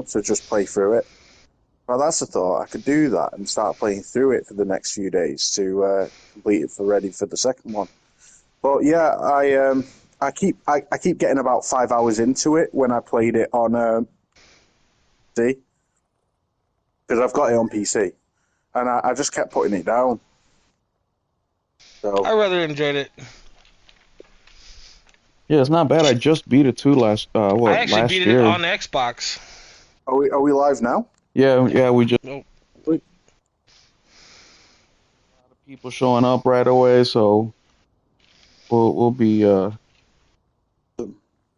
to just play through it. Well, that's a thought. I could do that and start playing through it for the next few days to complete it for ready for the second one. But yeah, I keep getting about 5 hours into it when I played it on PC because I've got it on PC, and I just kept putting it down. I So rather enjoyed it. Yeah, it's not bad. I just beat it too I actually beat last it year. on Xbox. are we live now? Yeah, we just Oh, a lot of people showing up right away, so we'll be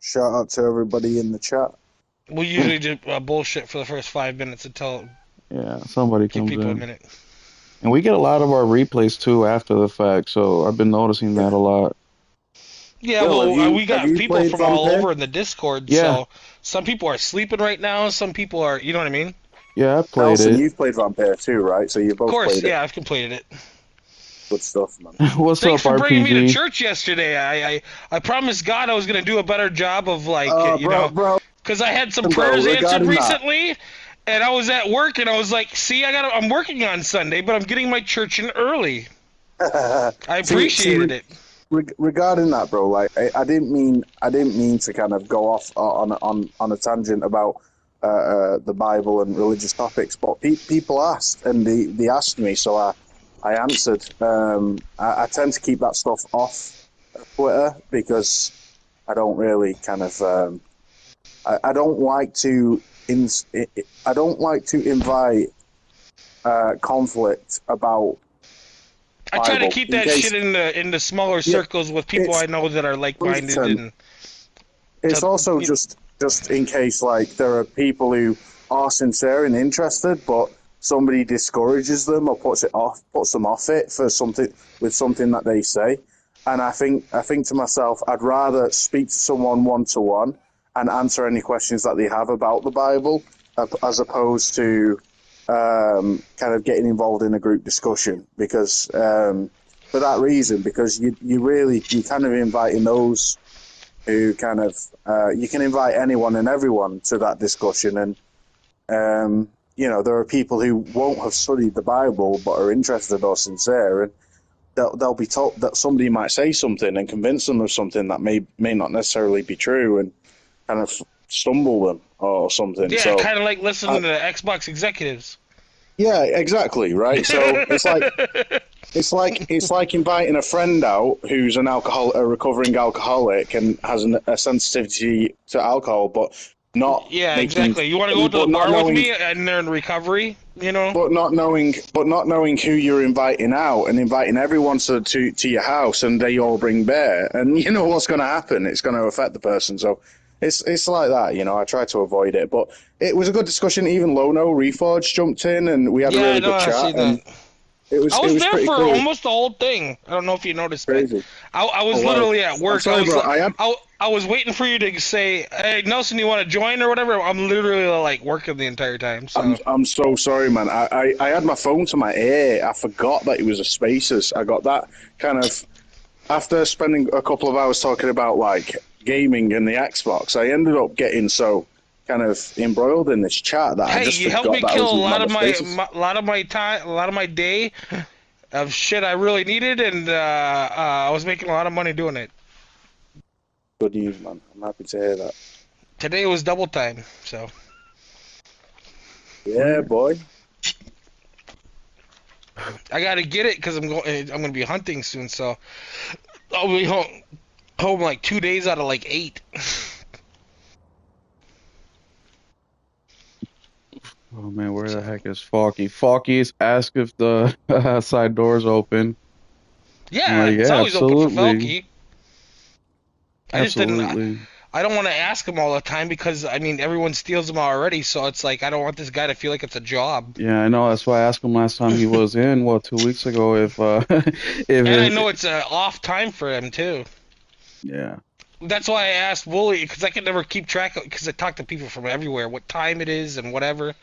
Shout out to everybody in the chat. we usually do bullshit for the first 5 minutes until yeah, somebody give comes people a in. minute. And we get a lot of our replays too after the fact, so I've been noticing that Yeah. a lot. Yeah, Will, well, we have got you people played from all Vampire? over in the Discord, Yeah, so some people are sleeping right now. Some people are, you know what I mean? yeah, I played Nelson, it. you've played Vampire too, right? So you Of both course, played it. yeah, I've completed it. Good stuff, man. What's Thanks up, for bringing me to RPG? church yesterday. I promised God I was gonna do a better job of like, Bro, bro, because I had some bro. prayers answered Regarding that, recently, and I was at work and I was like, see, I'm working on Sunday, but I'm getting my church in early. I see, appreciated it. regarding that, bro, like I didn't mean to kind of go off on a tangent about the Bible and religious topics, but people asked and they asked me, so I answered. I tend to keep that stuff off Twitter because I don't really kind of I don't like to I don't like to invite conflict about I try to Bible keep in that shit case in the smaller yeah circles with people it's I know that are like minded 100%. and It's to, also just in case like there are people who are sincere and interested, but somebody discourages them or puts them off it for something with something that they say. And I think to myself, I'd rather speak to someone one to one and answer any questions that they have about the Bible, as opposed to kind of getting involved in a group discussion. Because for that reason, because you kind of inviting those who kind of you can invite anyone and everyone to that discussion, and there are people who won't have studied the Bible but are interested or sincere, and they'll be told that somebody might say something and convince them of something that may not necessarily be true, and kind of stumble them or something. yeah, So kind of like listening uh, to the Xbox executives. yeah, exactly, right. So it's like inviting a friend out who's a recovering alcoholic, and has a sensitivity to alcohol, but not Yeah, making, exactly. You want to go to the but not bar with knowing, me and they're in recovery, you know? but not knowing who you're inviting out, and inviting everyone to your house, and they all bring beer, and you know what's going to happen. It's going to affect the person. So it's like that. I try to avoid it, but it was a good discussion. Even Lono Reforged jumped in, and we had a Yeah, I really know. good I chat, seen that. and I it was was there pretty for cool. almost the whole thing. I don't know if you noticed, but Crazy. I Oh was wow. literally at I'm work. sorry, bro. I was waiting for you to say, "Hey, Nelson, you want to join or whatever?" I'm literally like working the entire time. So I'm so sorry, man. I had my phone to my ear. I forgot that it was a Spaces. I got that kind of after spending a couple of hours talking about like gaming and the Xbox. I ended up getting so kind of embroiled in this chat that I hey, just you helped forgot me that I kill was a even lot on of the Spaces. a lot of my time, a lot of my day of shit I really needed, and I was making a lot of money doing it. Good news, man. I'm happy to hear that. Today was double time, so Yeah, boy. I gotta get it because I'm gonna be hunting soon. So I'll be home like 2 days out of like 8. Oh man, where the So heck is Falky? Falky's asked if the side door's open. I'm yeah, like, it's yeah, always open for absolutely, Felky. I just didn't. absolutely. I don't want to ask him all the time because I mean everyone steals them already. So it's like I don't want this guy to feel like it's a job. Yeah, I know. That's why I asked him last time he was in, 2 weeks ago, if And I if know it, it's off time for him too. yeah, That's why I asked Wooly because I can never keep track of because I talk to people from everywhere, what time it is and whatever.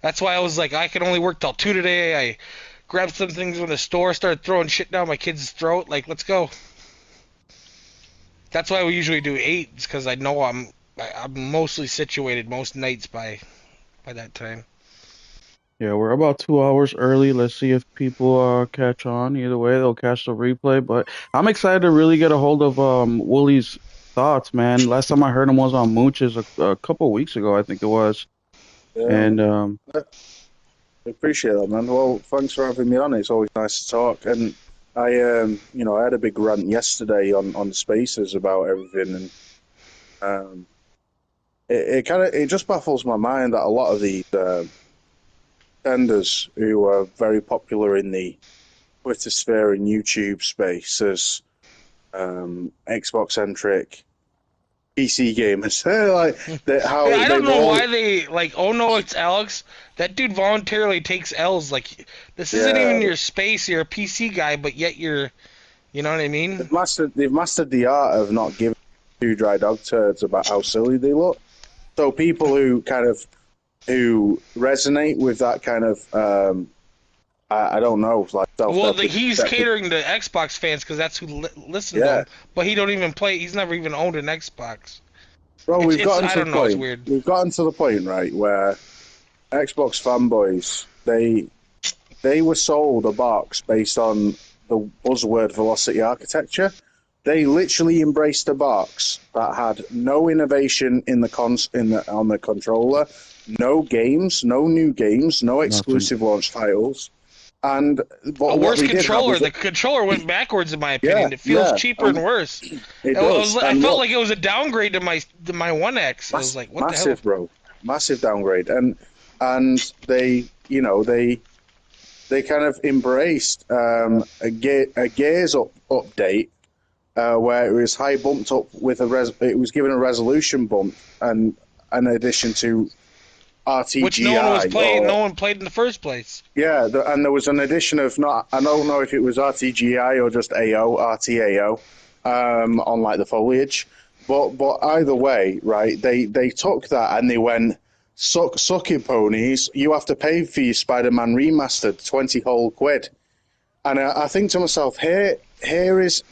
That's why I was like, I can only work till 2 today. I grabbed some things from the store, started throwing shit down my kid's throat. Like, let's go. That's why we usually do 8, because I know I'm mostly situated most nights by by that time. Yeah, we're about 2 hours early. Let's see if people catch on. Either way, they'll catch the replay. But I'm excited to really get a hold of Woolie's thoughts, man. Last time I heard him was on Mooch's a couple weeks ago, I think it was. Yeah, And I appreciate that, man. Well, thanks for having me on. It's always nice to talk. And I, I had a big rant yesterday on Spaces about everything, and it just baffles my mind that a lot of these vendors who are very popular in the Twitter sphere and YouTube space as Xbox centric PC gamers, I don't know why they like. Oh no, it's Alex. That dude voluntarily takes L's. Like this isn't even your space. You're a PC guy, but yet you're, you know what I mean? They've mastered the art of not giving two dry dog turds about how silly they look. So people who resonate with that kind of I don't know, like he's catering to Xbox fans because that's who listen to him. But he don't even play. He's never even owned an Xbox. Bro, we've gotten to the point. It's weird. We've gotten to the point, right, where Xbox fanboys they were sold a box based on the buzzword velocity architecture. They literally embraced a box that had no innovation on the controller, no games, no new games, no exclusive launch titles. And a worse controller. The controller went backwards, in my opinion. It feels cheaper and worse. I felt like it was a downgrade to my One X. I was like, what the hell? Massive, bro. Massive downgrade. And they kind of embraced a Gears update where it was high bumped up with it was given a resolution bump and an addition to RTGI, which no one was playing. No one played in the first place. Yeah, and there was an addition of I don't know if it was RTGI or just RTAO on like the foliage, but either way, right? They took that and they went sucking ponies. You have to pay for your Spider-Man remastered £20 whole quid, and I think to myself, this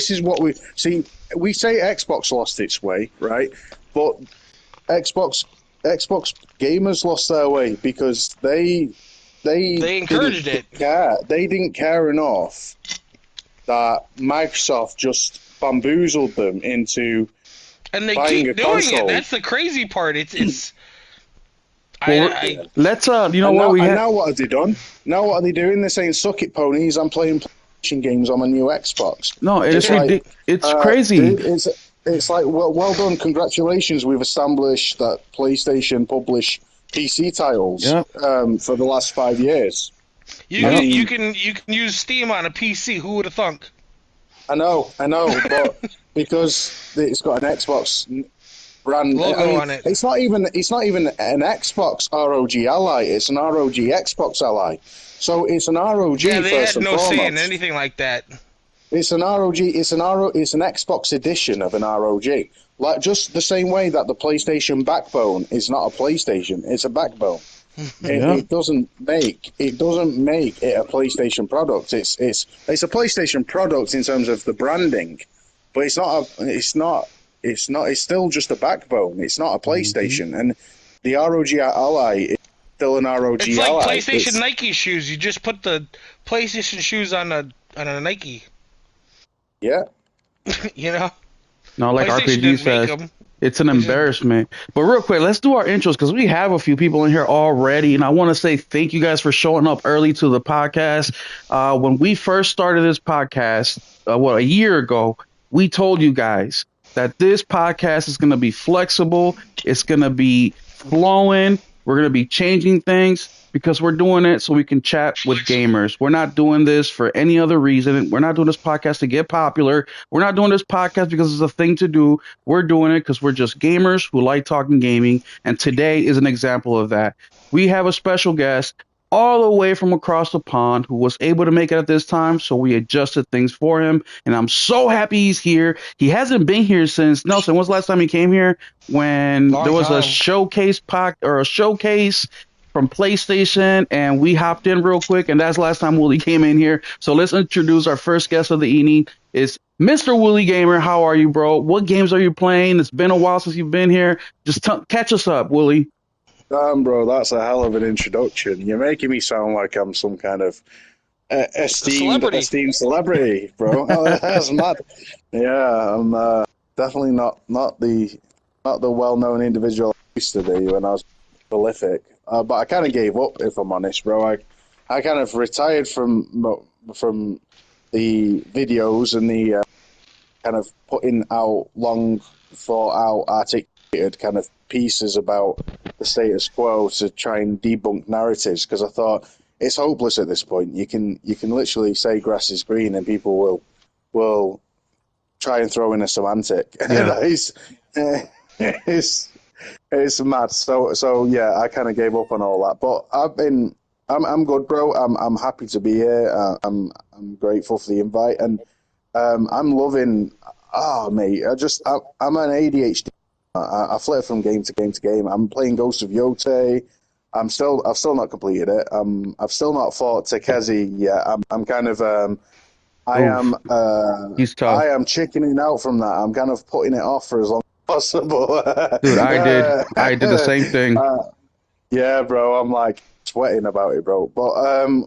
is what we see. We say Xbox lost its way, right? But Xbox gamers lost their way because they encouraged it. They didn't care enough that Microsoft just bamboozled them into and they buying keep a doing console. It. That's the crazy part. It's. Let's now what have they done? Now what are they doing? They're saying suck it, ponies. I'm playing PlayStation games on my new Xbox. No, it's crazy. It's like, well done, congratulations. We've established that PlayStation publish PC titles for the last 5 years. You can use Steam on a PC. Who would have thunk? I know, but because it's got an Xbox brand logo on it, it's not even an Xbox ROG Ally. It's an ROG Xbox Ally. So it's an ROG. Yeah, they had no say in anything like that. It's an ROG. It's an Xbox edition of an ROG. Like just the same way that the PlayStation backbone is not a PlayStation, it's a backbone. It doesn't make it a PlayStation product. It's a PlayStation product in terms of the branding, but it's still just a backbone. It's not a PlayStation, and the ROG Ally is still an ROG Ally. It's like Ally. PlayStation Nike shoes. You just put the PlayStation shoes on a Nike. Yeah. You know? No, like RPG says, it's an embarrassment. But real quick, let's do our intros because we have a few people in here already. And I want to say thank you guys for showing up early to the podcast. When we first started this podcast, a year ago, we told you guys that this podcast is going to be flexible. It's going to be flowing. We're going to be changing things because we're doing it so we can chat with gamers. We're not doing this for any other reason. We're not doing this podcast to get popular. We're not doing this podcast because it's a thing to do. We're doing it because we're just gamers who like talking gaming. And today is an example of that. We have a special guest all the way from across the pond who was able to make it at this time. So we adjusted things for him. And I'm so happy he's here. He hasn't been here since Nelson. When's the last time he came here? When there was a showcase from PlayStation, and we hopped in real quick, and that's the last time Woolie came in here. So let's introduce our first guest of the evening. It's Mr. Woolie Gamer. How are you, bro? What games are you playing? It's been a while since you've been here. Just catch us up, Woolie. Damn, bro, that's a hell of an introduction. You're making me sound like I'm some kind of esteemed celebrity, bro. That's mad. Yeah, I'm definitely not the well-known individual I used to be when I was prolific. But I kind of gave up, if I'm honest, bro. I kind of retired from the videos and the kind of putting out long thought out, articulated kind of pieces about the status quo to try and debunk narratives, because I thought it's hopeless at this point. You can literally say grass is green and people will try and throw in a semantic. Yeah. It's mad. So yeah, I kind of gave up on all that. But I'm good, bro. I'm happy to be here. I'm grateful for the invite, and I'm loving. Oh, mate, I'm an ADHD. I flit from game to game to game. I'm playing Ghost of Yotei. I've still not completed it. I've still not fought Takeshi yet. I'm kind of He's tough. I am chickening out from that. I'm kind of putting it off for as long as possible. Dude, I did the same thing. Yeah, bro. I'm like sweating about it, bro. But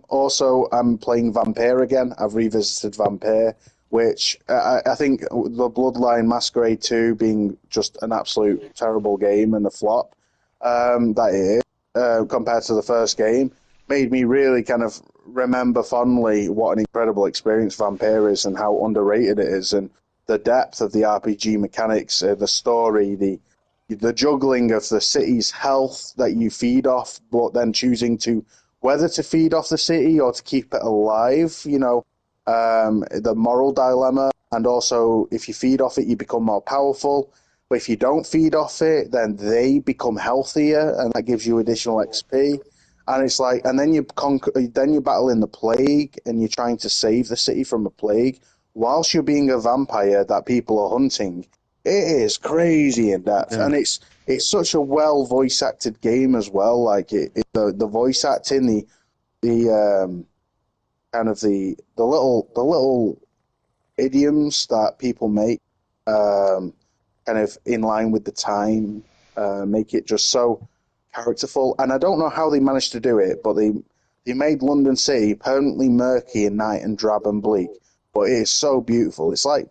also I'm playing Vampire again. I've revisited Vampire, which I think the Bloodline Masquerade 2 being just an absolute terrible game and a flop, that it is, compared to the first game, made me really kind of remember fondly what an incredible experience Vampire is and how underrated it is, and the depth of the RPG mechanics, the story, the juggling of the city's health that you feed off, but then choosing to whether to feed off the city or to keep it alive, the moral dilemma, and also if you feed off it, you become more powerful. But if you don't feed off it, then they become healthier, and that gives you additional XP. And it's like, and then then you're battling the plague, and you're trying to save the city from a plague, whilst you're being a vampire that people are hunting. It is crazy in depth, and it's such a well voice acted game as well. Like the voice acting, the kind of the little idioms that people make, kind of in line with the time, make it just so characterful. And I don't know how they managed to do it, but they made London City permanently murky at night and drab and bleak, but it is so beautiful. It's like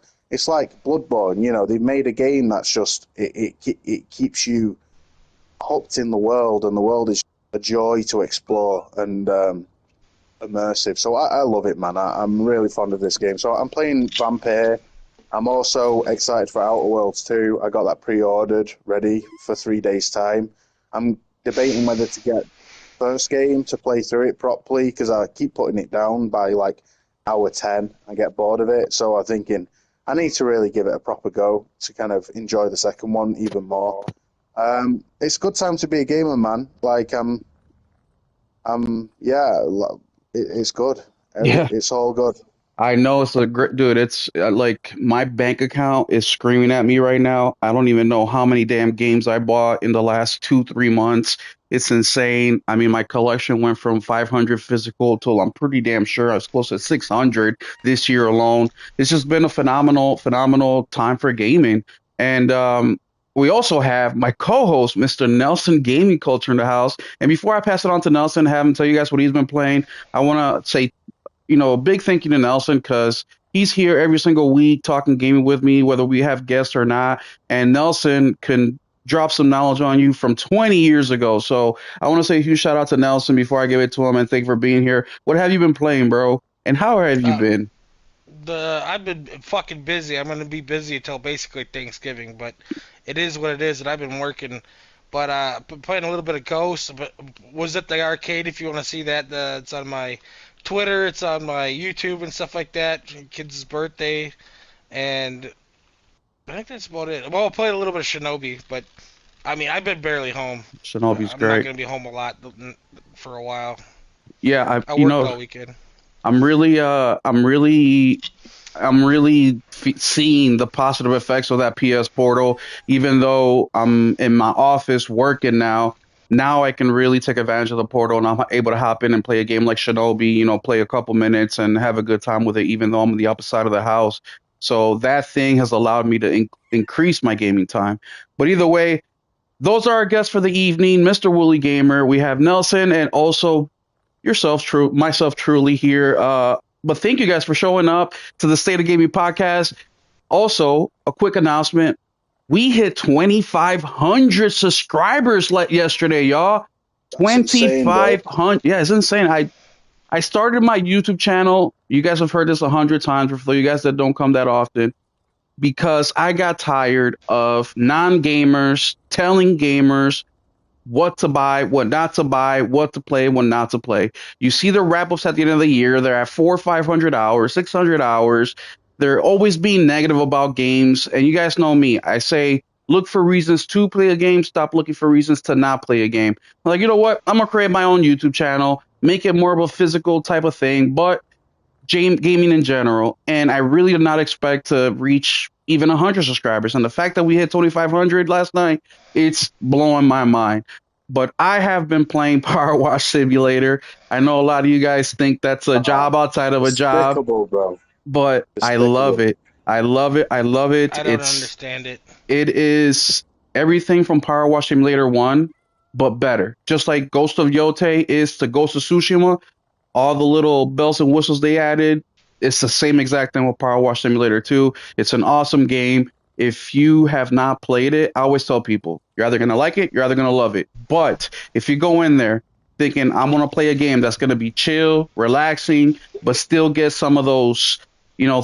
Bloodborne. They've made a game that's just it keeps you hooked in the world, and the world is a joy to explore and immersive. So I love it, man. I'm really fond of this game. So I'm playing Vampire. I'm also excited for Outer Worlds 2. I got that pre-ordered, ready for 3 days' time. I'm debating whether to get first game to play through it properly, because I keep putting it down by like hour 10. I get bored of it. So I'm thinking I need to really give it a proper go to kind of enjoy the second one even more. It's a good time to be a gamer, man. Like, it's good. Yeah. It's all good. I know it's a great dude. It's like my bank account is screaming at me right now. I don't even know how many damn games I bought in the last 2-3 months. It's insane. I mean, my collection went from 500 physical to I'm pretty damn sure I was close to 600 this year alone. It's just been a phenomenal time for gaming. And we also have my co-host, Mr. Nelson Gaming Culture, in the house. And before I pass it on to Nelson, have him tell you guys what he's been playing, I want to say, a big thank you to Nelson, because he's here every single week talking gaming with me, whether we have guests or not. And Nelson can drop some knowledge on you from 20 years ago. So I want to say a huge shout out to Nelson before I give it to him, and thank you for being here. What have you been playing, bro? And how have you been? I've been fucking busy. I'm gonna be busy until basically Thanksgiving, but it is what it is, and I've been working. But been playing a little bit of Ghost. But was at the arcade. If you want to see that, it's on my Twitter, it's on my YouTube and stuff like that. Kid's birthday, and I think that's about it. Well, I played a little bit of Shinobi, but I mean, I've been barely home. Shinobi's great. I'm not gonna be home a lot for a while. Yeah, I worked all weekend. I'm really seeing the positive effects of that PS Portal. Even though I'm in my office working now I can really take advantage of the portal, and I'm able to hop in and play a game like Shinobi, play a couple minutes and have a good time with it, even though I'm on the opposite side of the house. So that thing has allowed me to increase my gaming time. But either way, those are our guests for the evening, Mr. Wooly Gamer. We have Nelson and also myself truly here. But thank you guys for showing up to the State of Gaming podcast. Also, a quick announcement. We hit 2,500 subscribers yesterday, y'all. 2,500. Yeah, it's insane. I started my YouTube channel. You guys have heard this 100 times for you guys that don't come that often, because I got tired of non-gamers telling gamers what to buy, what not to buy, what to play, what not to play. You see the wrap-ups at the end of the year. They're at 400 or 500 hours, 600 hours. They're always being negative about games. And you guys know me. I say, look for reasons to play a game. Stop looking for reasons to not play a game. I'm like, you know what? I'm going to create my own YouTube channel, make it more of a physical type of thing, but gaming in general. And I really did not expect to reach even 100 subscribers. And the fact that we hit 2,500 last night, it's blowing my mind. But I have been playing Power Wash Simulator. I know a lot of you guys think that's a job outside of a job. Bro. But I love it. I love it. I love it. I don't understand it. It is everything from Power Wash Simulator 1, but better. Just like Ghost of Yotei is to Ghost of Tsushima, all the little bells and whistles they added, it's the same exact thing with Power Wash Simulator 2. It's an awesome game. If you have not played it, I always tell people, you're either going to like it, you're either going to love it. But if you go in there thinking, I'm going to play a game that's going to be chill, relaxing, but still get some of those,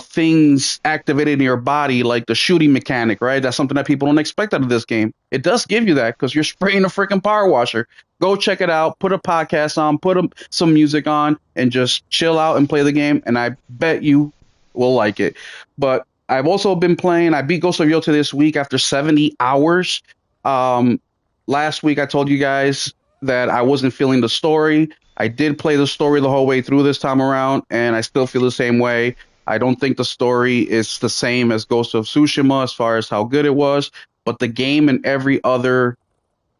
things activated in your body, like the shooting mechanic, right? That's something that people don't expect out of this game. It does give you that because you're spraying a freaking power washer. Go check it out. Put a podcast on, put some music on, and just chill out and play the game. And I bet you will like it. But I've also been playing. I beat Ghost of Yotei this week after 70 hours. Last week I told you guys that I wasn't feeling the story. I did play the story the whole way through this time around, and I still feel the same way. I don't think the story is the same as Ghost of Tsushima as far as how good it was, but the game and every other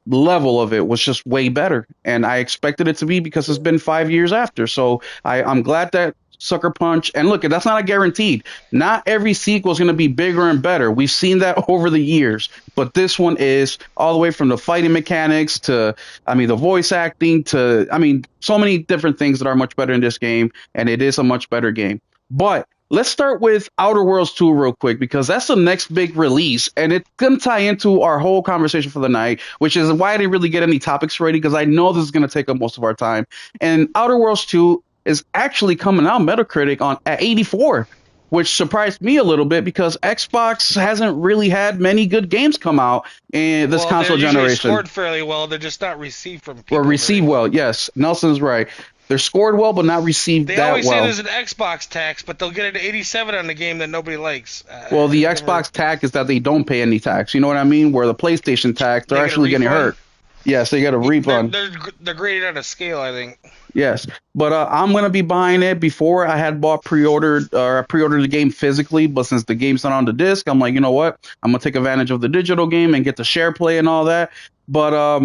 level of it was just way better. And I expected it to be because it's been 5 years after. So I'm glad that Sucker Punch, and look, that's not a guaranteed. Not every sequel is going to be bigger and better. We've seen that over the years, but this one is all the way from the fighting mechanics to, the voice acting to, so many different things that are much better in this game, and it is a much better game. But let's start with Outer Worlds 2 real quick, because that's the next big release, and it's going to tie into our whole conversation for the night, which is why I didn't really get any topics ready, because I know this is going to take up most of our time. And Outer Worlds 2 is actually coming out Metacritic at 84, which surprised me a little bit because Xbox hasn't really had many good games come out in this console generation. They're scored fairly well. They're just not received from people. Or received well, yes. Nelson's right. They're scored well, but not received that well. They always say there's an Xbox tax, but they'll get an 87 on the game that nobody likes. Well, the Xbox tax is that they don't pay any tax. You know what I mean? Where the PlayStation tax, they're actually getting hurt. Yes, they got a refund. They're graded on a scale, I think. Yes, but I'm gonna be buying it. Before I had pre-ordered the game physically, but since the game's not on the disc, I'm like, you know what? I'm gonna take advantage of the digital game and get the share play and all that. But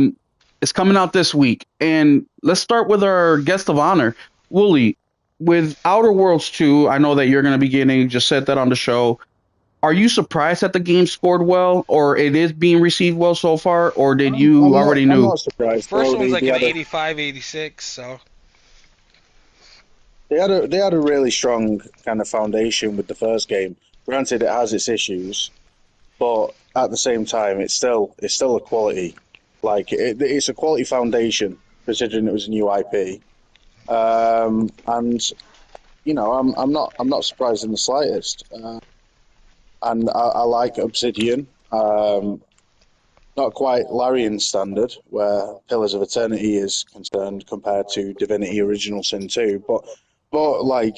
it's coming out this week, and let's start with our guest of honor, Wooly. With Outer Worlds 2, I know that you're gonna be getting. Just said that on the show. Are you surprised that the game scored well, or it is being received well so far, or did you already knew? I'm not surprised. First one's like an 85, 86, so. They had a really strong kind of foundation with the first game. Granted, it has its issues, but at the same time, it's still a quality. Like it's a quality foundation, considering it was a new IP. And I'm not surprised in the slightest. And I like Obsidian. Not quite Larian standard, where Pillars of Eternity is concerned compared to Divinity Original Sin 2, but like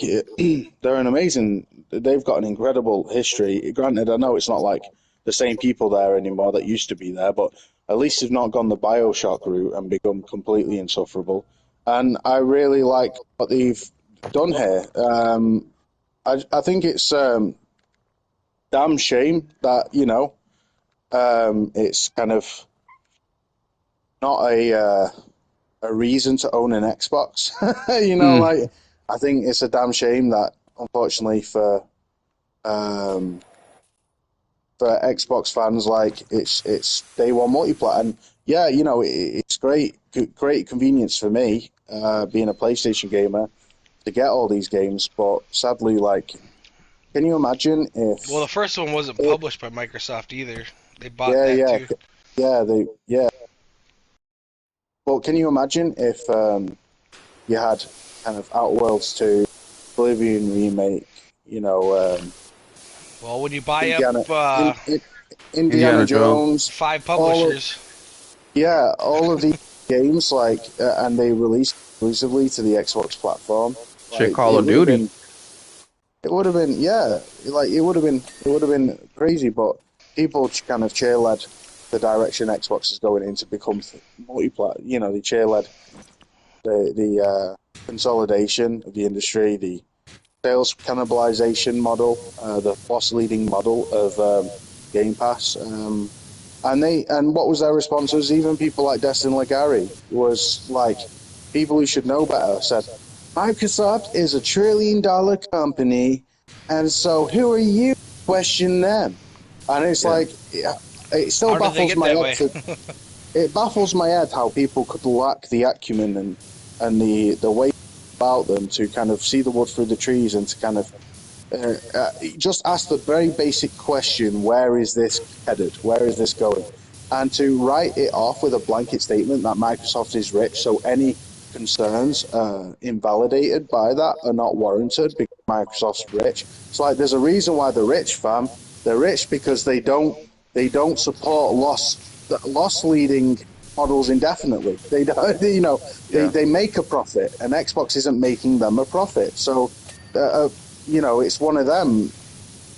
they're an amazing. They've got an incredible history. Granted, I know it's not like the same people there anymore that used to be there, but at least they've not gone the BioShock route and become completely insufferable. And I really like what they've done here. I think it's damn shame that it's kind of not a reason to own an Xbox. Like I think it's a damn shame that unfortunately for for Xbox fans, like it's day one multiplayer, and yeah, you know, it's great convenience for me, being a PlayStation gamer, to get all these games. But sadly, like, can you imagine if? Well, the first one wasn't published by Microsoft either. They bought Yeah, that too. yeah. But can you imagine if you had kind of Outer Worlds 2, Oblivion remake, you know? Well, when you buy Indiana Jones, 5 publishers. All of these games, like, and they released exclusively to the Xbox platform. Like, Call of Duty. It would have been, it would have been crazy, but people kind of cheerled the direction Xbox is going in to become multiplayer. You know, they cheerled the consolidation of the industry, the sales cannibalization model, the loss-leading model of Game Pass, and what was their response? Was even people like Destin Legary was like, people who should know better said, Microsoft is $1 trillion company, and so who are you to question them? And it's like, it still baffles my head. It baffles my head how people could lack the acumen and the way about them to kind of see the wood through the trees and to kind of just ask the very basic question: where is this headed? Where is this going? And to write it off with a blanket statement that Microsoft is rich, so any concerns invalidated by that are not warranted because Microsoft's rich. It's like, there's a reason why they're rich, fam. They're rich because they don't support loss leading models indefinitely. They don't, they make a profit, and Xbox isn't making them a profit. So it's one of them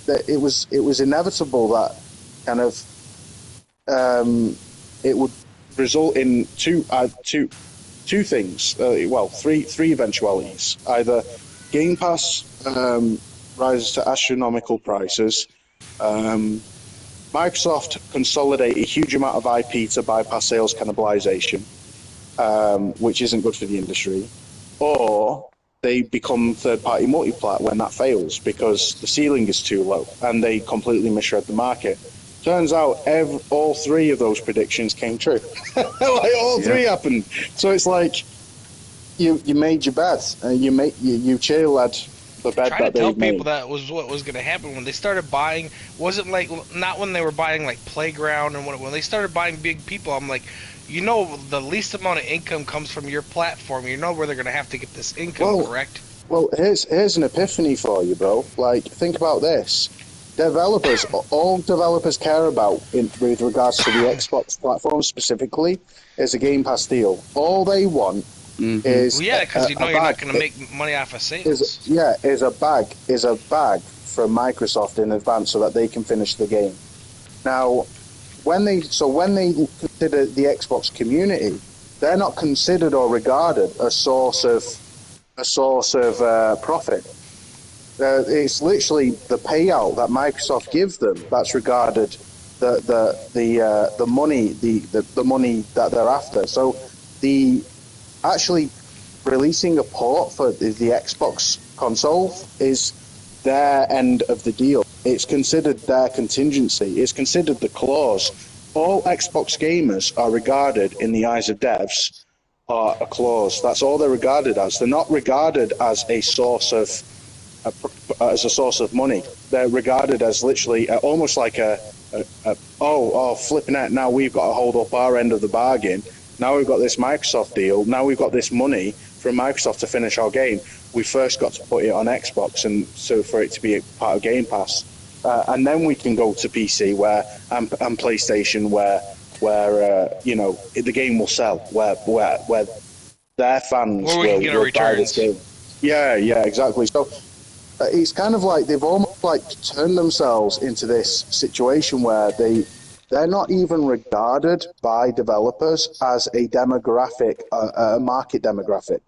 that it was inevitable that kind of it would result in two things, three eventualities. Either Game Pass rises to astronomical prices, Microsoft consolidate a huge amount of IP to bypass sales cannibalization, which isn't good for the industry, or they become third-party multiplat when that fails because the ceiling is too low and they completely misread the market. Turns out all three of those predictions came true. All three happened. So it's like you made your bet, and you cheerled the bet that they made. Trying to tell people that was what was going to happen when they started buying. Wasn't like, not when they were buying like Playground and when they started buying big people. I'm like, the least amount of income comes from your platform. You know where they're going to have to get this income, correct? Well, here's an epiphany for you, bro. Like, think about this. All developers care about with regards to the Xbox platform specifically is a Game Pass deal. All they want is because you're not going to make money off of sales. Is a bag from Microsoft in advance so that they can finish the game. Now, when they consider the Xbox community, they're not considered or regarded a source of profit. It's literally the payout that Microsoft gives them that's regarded the money that they're after. So actually releasing a port for the Xbox console is their end of the deal. It's considered their contingency. It's considered the clause. All Xbox gamers are regarded in the eyes of devs are a clause. That's all they're regarded as. They're not regarded as a source of money. They're regarded as literally almost like flipping out. Now we've got to hold up our end of the bargain. Now we've got this Microsoft deal. Now we've got this money from Microsoft to finish our game. We first got to put it on Xbox, and so for it to be a part of Game Pass, and then we can go to PC and PlayStation where the game will sell, where their fans will buy this game. Yeah, exactly. So it's kind of like they've almost like turned themselves into this situation where they're not even regarded by developers as a demographic, a market demographic.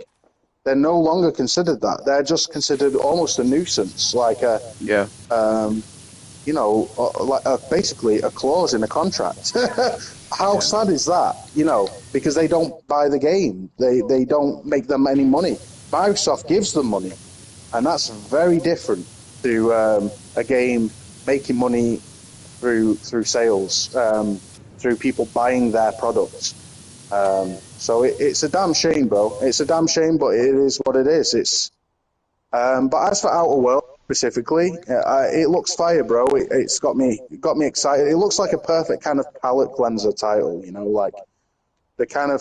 They're no longer considered that. They're just considered almost a nuisance, basically a clause in a contract. How sad is that? Because they don't buy the game. They don't make them any money. Microsoft gives them money. And that's very different to a game making money through sales, through people buying their products. So it's a damn shame, bro. It's a damn shame, but it is what it is. It's but as for Outer Worlds specifically, it looks fire, bro. It's got me excited. It looks like a perfect kind of palate cleanser title, you know, like the kind of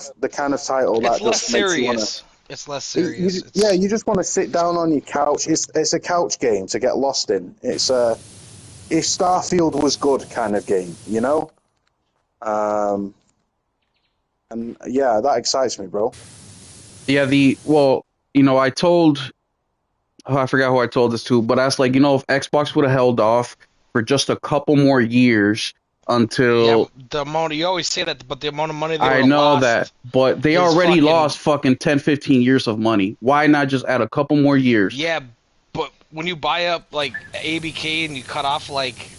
title that just makes you wanna. It's less serious. Yeah, you just want to sit down on your couch. It's a couch game to get lost in. It's if Starfield was good kind of game, you know. And yeah, that excites me, bro. Yeah, I told. Oh, I forgot who I told this to, but I was like, if Xbox would have held off for just a couple more years until the amount you always say that, but the amount of money they I know lost that, but they already lost fucking 10, 15 years of money. Why not just add a couple more years? Yeah, but when you buy up like ABK and you cut off like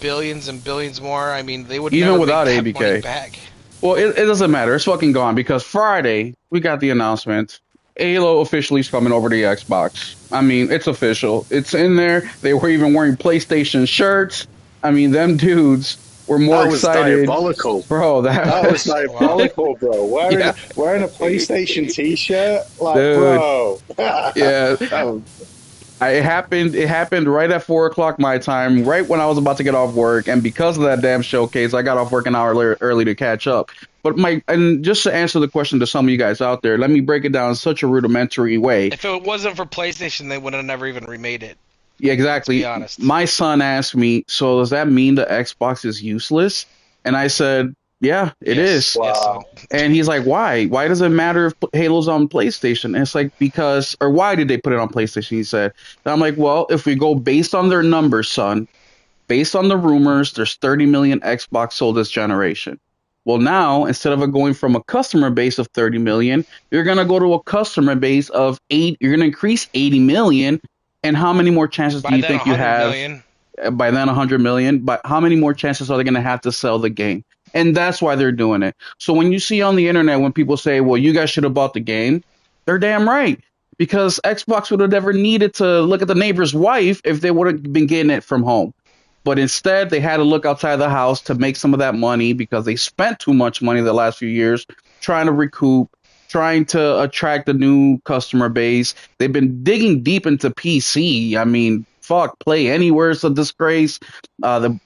billions and billions more, I mean, they would even never without make that ABK money back. Well, it doesn't matter. It's fucking gone because Friday we got the announcement. Halo officially is coming over to the Xbox. I mean, it's official. It's in there. They were even wearing PlayStation shirts. I mean, them dudes were more excited. Diabolical. Bro, that was diabolical, bro. Wearing a PlayStation t-shirt? Like, dude. Bro. Yeah. It happened right at 4:00 my time, right when I was about to get off work, and because of that damn showcase, I got off work an hour early to catch up. But and just to answer the question to some of you guys out there, let me break it down in such a rudimentary way. If it wasn't for PlayStation, they would have never even remade it. Yeah, exactly. To be honest. My son asked me, so does that mean the Xbox is useless? And I said, yeah, it is. Wow. And he's like, why? Why does it matter if Halo's on PlayStation? And it's like, why did they put it on PlayStation? He said. And I'm like, well, if we go based on their numbers, son, based on the rumors, there's 30 million Xbox sold this generation. Well, now, instead of going from a customer base of 30 million, you're going to go to a customer base of 8. You're going to increase 80 million. And how many more chances do you think you have? Million. By then, 100 million. But how many more chances are they going to have to sell the game? And that's why they're doing it. So when you see on the internet when people say, well, you guys should have bought the game, they're damn right. Because Xbox would have never needed to look at the neighbor's wife if they would have been getting it from home. But instead, they had to look outside the house to make some of that money because they spent too much money the last few years trying to recoup, trying to attract a new customer base. They've been digging deep into PC. I mean, fuck, Play Anywhere is a disgrace. The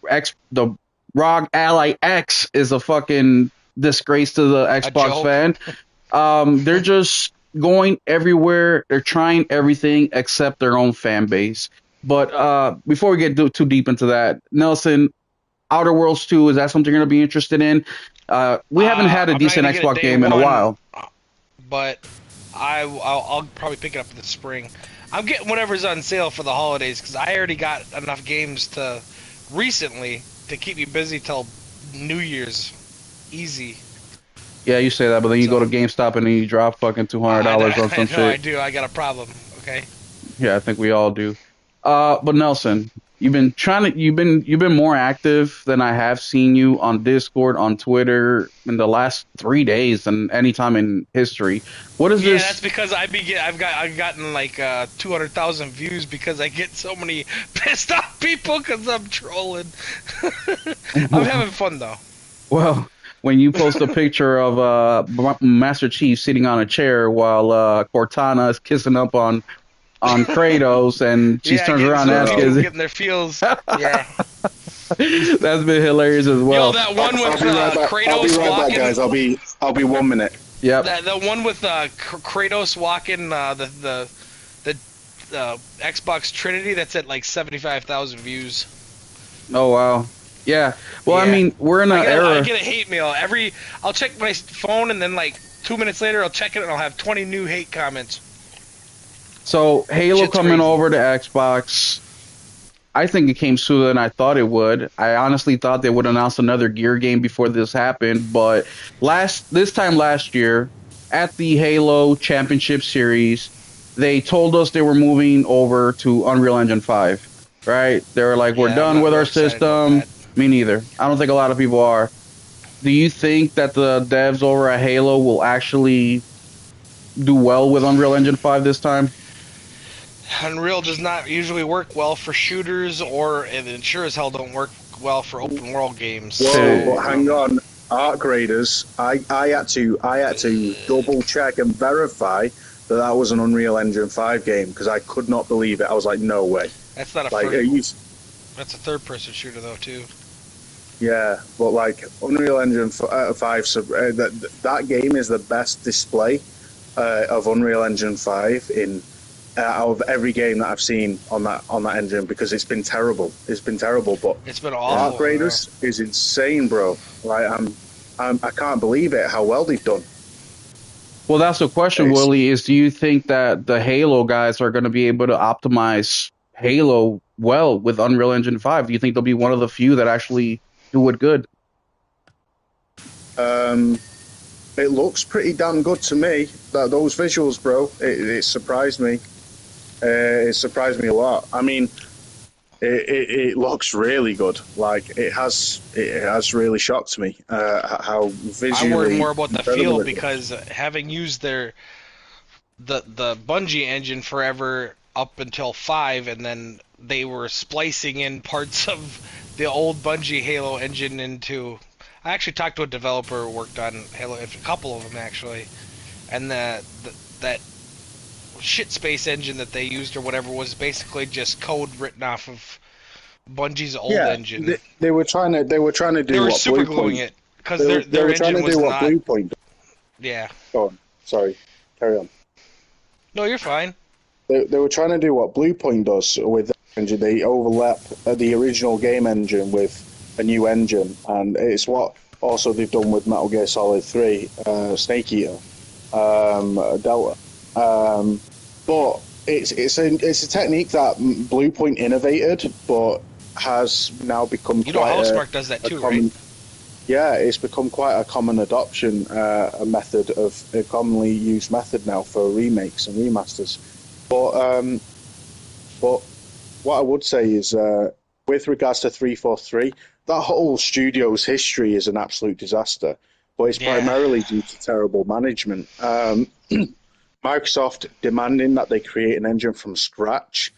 ROG Ally X is a fucking disgrace to the Xbox fan. They're just going everywhere. They're trying everything except their own fan base. But before we get too deep into that, Nelson, Outer Worlds 2, is that something you're going to be interested in? We haven't had a decent Xbox game in a while. But I'll probably pick it up in the spring. I'm getting whatever's on sale for the holidays because I already got enough games recently to keep me busy till New Year's. Easy. Yeah, you say that, but then you go to GameStop and then you drop fucking $200 on some shit. I do. I got a problem. Okay. Yeah, I think we all do. But Nelson, you've been more active than I have seen you on Discord, on Twitter in the last 3 days than any time in history. What is this? Yeah, that's because I've gotten like 200,000 views because I get so many pissed off people because I'm trolling. I'm having fun though. Well, when you post a picture of Master Chief sitting on a chair while Cortana is kissing up on Kratos, and she turns around and asks, getting their feels. Yeah. That's been hilarious as well. Yo, that one with Kratos I'll be right walking. back, guys. I'll be 1 minute. Yep. The one with Kratos walking the Xbox Trinity that's at like 75,000 views. Oh wow. Yeah. Well, yeah. I mean, we're in an era. I get a hate mail I'll check my phone and then like 2 minutes later I'll check it and I'll have 20 new hate comments. So Halo coming over to Xbox, I think it came sooner than I thought it would. I honestly thought they would announce another Gear game before this happened, but this time last year at the Halo Championship Series, they told us they were moving over to Unreal Engine 5. Right? They were like, we're done with our system. Me neither. I don't think a lot of people are. Do you think that the devs over at Halo will actually do well with Unreal Engine 5 this time? Unreal does not usually work well for shooters, and it sure as hell don't work well for open world games. Whoa, but hang on, Arc Raiders. I had to double check and verify that was an Unreal Engine 5 game because I could not believe it. I was like, no way. That's not a that's a third-person shooter though too. Yeah, but like Unreal Engine 5, that game is the best display of Unreal Engine 5 out of every game that I've seen on that engine because it's been terrible. It's been terrible, but it's been awful. Arc Raiders is insane, bro. Like I can't believe it how well they've done. Well, that's the question, Willie. Is do you think that the Halo guys are going to be able to optimize Halo well with Unreal Engine 5? Do you think they'll be one of the few that actually do it good? It looks pretty damn good to me. Those visuals, bro. It surprised me. It surprised me a lot. I mean, it looks really good. Like it has really shocked me how visually. I worry more about the feel because having used the Bungie engine forever up until 5, and then they were splicing in parts of the old Bungie Halo engine into. I actually talked to a developer who worked on Halo, a couple of them actually, and that shit space engine that they used or whatever was basically just code written off of Bungie's old engine. They were trying to do. They were super gluing it because their engine was not. Bluepoint. Yeah. Go on. Sorry. Carry on. No, you're fine. They were trying to do what Bluepoint does with the engine. They overlap the original game engine with a new engine, and it's what also they've done with Metal Gear Solid 3, Snake Eater, Delta. But it's a technique that Bluepoint innovated, but has now become Housemarque does that too, right? Yeah, it's become quite a common adoption, a commonly used method now for remakes and remasters. But what I would say is, with regards to 343, that whole studio's history is an absolute disaster, but it's primarily due to terrible management. Microsoft demanding that they create an engine from scratch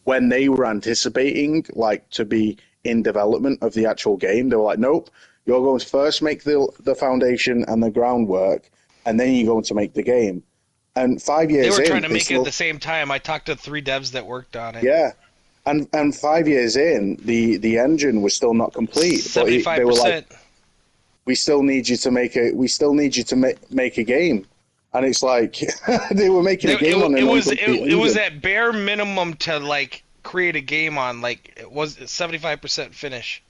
when they were anticipating to be in development of the actual game. They were like, nope, you're going to first make the foundation and the groundwork, and then you're going to make the game. And 5 years in... They were trying to make it at the same time. I talked to 3 devs that worked on it. Yeah. And 5 years in, the engine was still not complete. 75%. They were like, we still need you to make a game. And it's like they were making a game on it. It was at bare minimum to create a game on. It was 75% finish.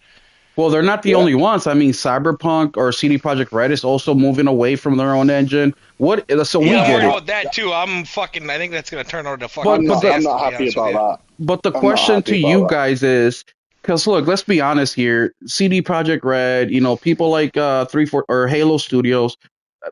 Well, they're not the only ones. I mean, Cyberpunk or CD Projekt Red is also moving away from their own engine. I'm worried about that too. I think that's going to turn out to fucking. I'm not happy about that. But the question to you guys is, because look, let's be honest here. CD Projekt Red, people like 343 or Halo Studios,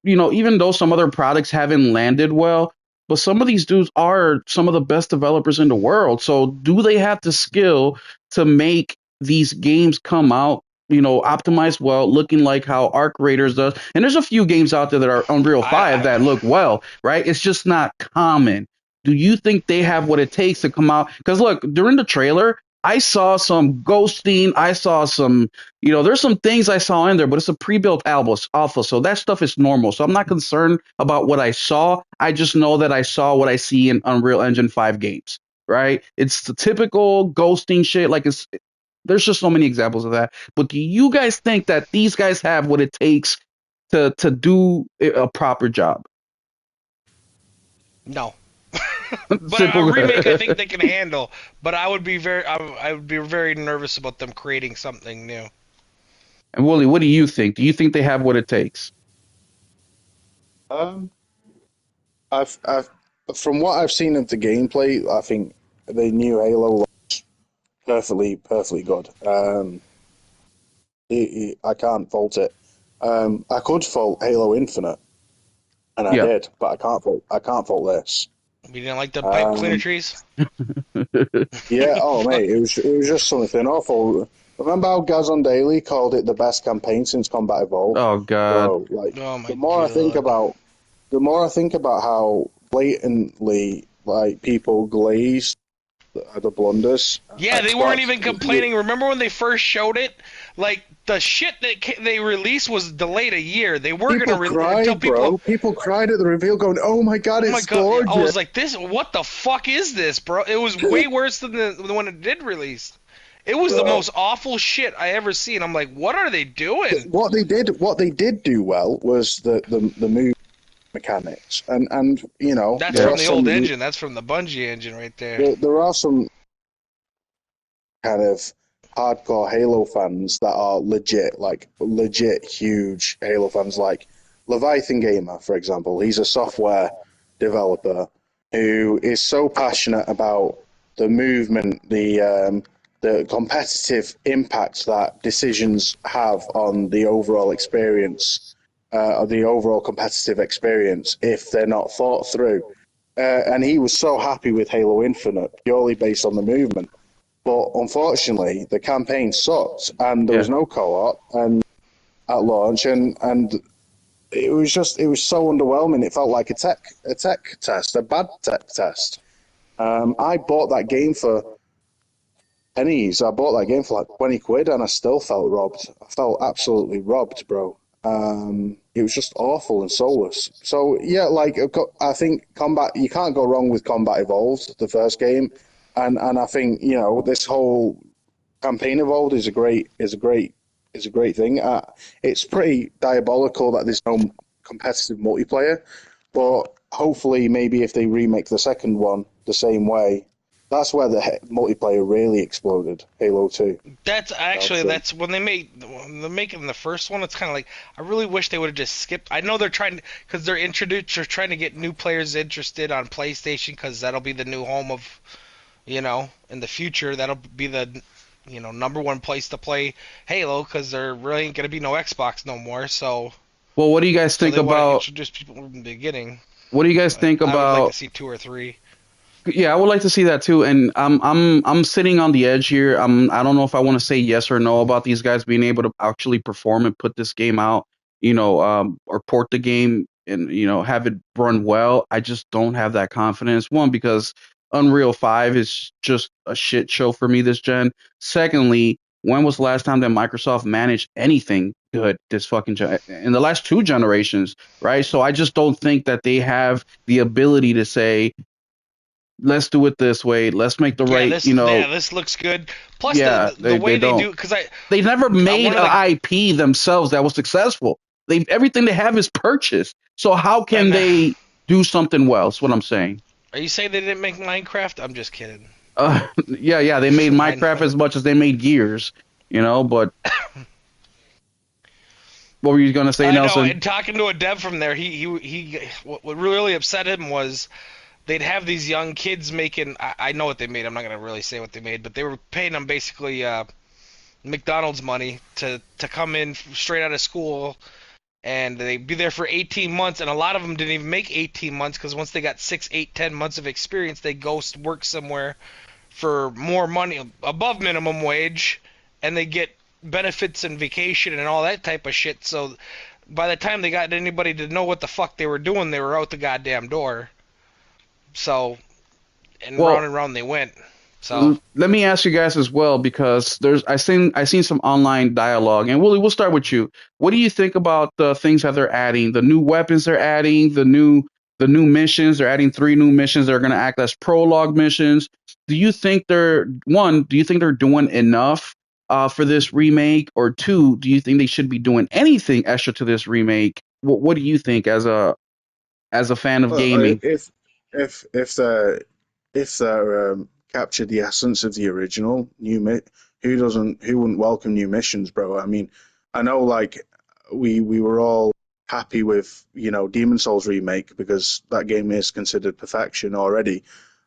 even though some other products haven't landed well, but some of these dudes are some of the best developers in the world. So do they have the skill to make these games come out, optimized well, looking like how Arc Raiders does? And there's a few games out there that are Unreal 5 that look well, right? It's just not common. Do you think they have what it takes to come out? Because look, during the trailer, I saw some ghosting. I saw some, there's some things I saw in there, but it's a pre-built alpha, so that stuff is normal. So I'm not concerned about what I saw. I just know that I saw what I see in Unreal Engine 5 games, right? It's the typical ghosting shit. There's just so many examples of that. But do you guys think that these guys have what it takes to do a proper job? No. But a remake, I think they can handle. But I would be very nervous about them creating something new. And Willie, what do you think? Do you think they have what it takes? From what I've seen of the gameplay, I think the new Halo looks perfectly good. I can't fault it. I could fault Halo Infinite, and I did, but I can't fault this. You didn't like the pipe cleaner trees? Yeah, mate, it was just something awful. Remember how Gazon Daily called it the best campaign since Combat Evolved? Oh god! Bro, the more I think about how blatantly people glaze the blunders. Yeah, they weren't even complaining. Remember when they first showed it? Like, the shit that they released was delayed a year. They were going to release it. People cried at the reveal going, oh my god, it's gorgeous. I was like, what the fuck is this, bro? It was way worse than the when it did release. It was the most awful shit I ever seen. I'm like, what are they doing? What they did do well was the move mechanics, and you know, that's from the old engine. That's from the Bungie engine right there. There are some kind of hardcore Halo fans that are legit huge Halo fans, like Leviathan Gamer, for example. He's a software developer who is so passionate about the movement, the competitive impact that decisions have on the overall experience, the overall competitive experience, if they're not thought through. And he was so happy with Halo Infinite, purely based on the movement. But unfortunately, the campaign sucked, and there was no co-op at launch, and it was so underwhelming. It felt like a bad tech test. I bought that game for pennies. I bought that game for like 20 quid, and I still felt robbed. I felt absolutely robbed, bro. It was just awful and soulless. So yeah, like I think Combat, you can't go wrong with Combat Evolved, the first game. And I think, you know, this whole campaign Evolved is a great thing. It's pretty diabolical that there's no competitive multiplayer, but hopefully maybe if they remake the second one the same way, that's where the multiplayer really exploded. Halo 2. That's when they're making the first one. It's kind of like, I really wish they would have just skipped. I know they're trying, because they're trying to get new players interested on PlayStation, because that'll be the new home of. You know, in the future, that'll be the, you know, number one place to play Halo, because there really ain't going to be no Xbox no more. So, well, what do you guys think about? Introduce people from the beginning. What do you guys think about? I would like to see 2 or 3. Yeah, I would like to see that too. And I'm sitting on the edge here. I don't know if I want to say yes or no about these guys being able to actually perform and put this game out. You know, or port the game and, you know, have it run well. I just don't have that confidence. One, because Unreal 5 is just a shit show for me this gen. Secondly, when was the last time that Microsoft managed anything good this fucking in the last 2 generations, right? So I just don't think that they have the ability to say, let's do it this way. Let's make the right, this looks good. Plus, the way they do, because they never made an IP themselves that was successful. Everything they have is purchased. So how can they do something well? That's what I'm saying. Are you saying they didn't make Minecraft? I'm just kidding. Yeah, they made Minecraft as much as they made Gears, you know, but what were you going to say, Nelson? I know, and talking to a dev from there, he what really upset him was they'd have these young kids making, I know what they made, I'm not going to really say what they made, but they were paying them basically McDonald's money to come in straight out of school, and they'd be there for 18 months, and a lot of them didn't even make 18 months, because once they got 6, 8, 10 months of experience, they go work somewhere for more money, above minimum wage, and they get benefits and vacation and all that type of shit. So by the time they got anybody to know what the fuck they were doing, they were out the goddamn door. So, round and round they went. So let me ask you guys as well, because I seen some online dialogue, and Willie, we'll start with you. What do you think about the things that they're adding, the new weapons they're adding, the new missions? They're adding 3 new missions that are going to act as prologue missions. Do you think they're doing enough for this remake, or 2, do you think they should be doing anything extra to this remake? What do you think as a fan of gaming? If they're captured the essence of the original, who wouldn't welcome new missions, bro? I mean, I know, like, we were all happy with, you know, Demon Souls remake, because that game is considered perfection already.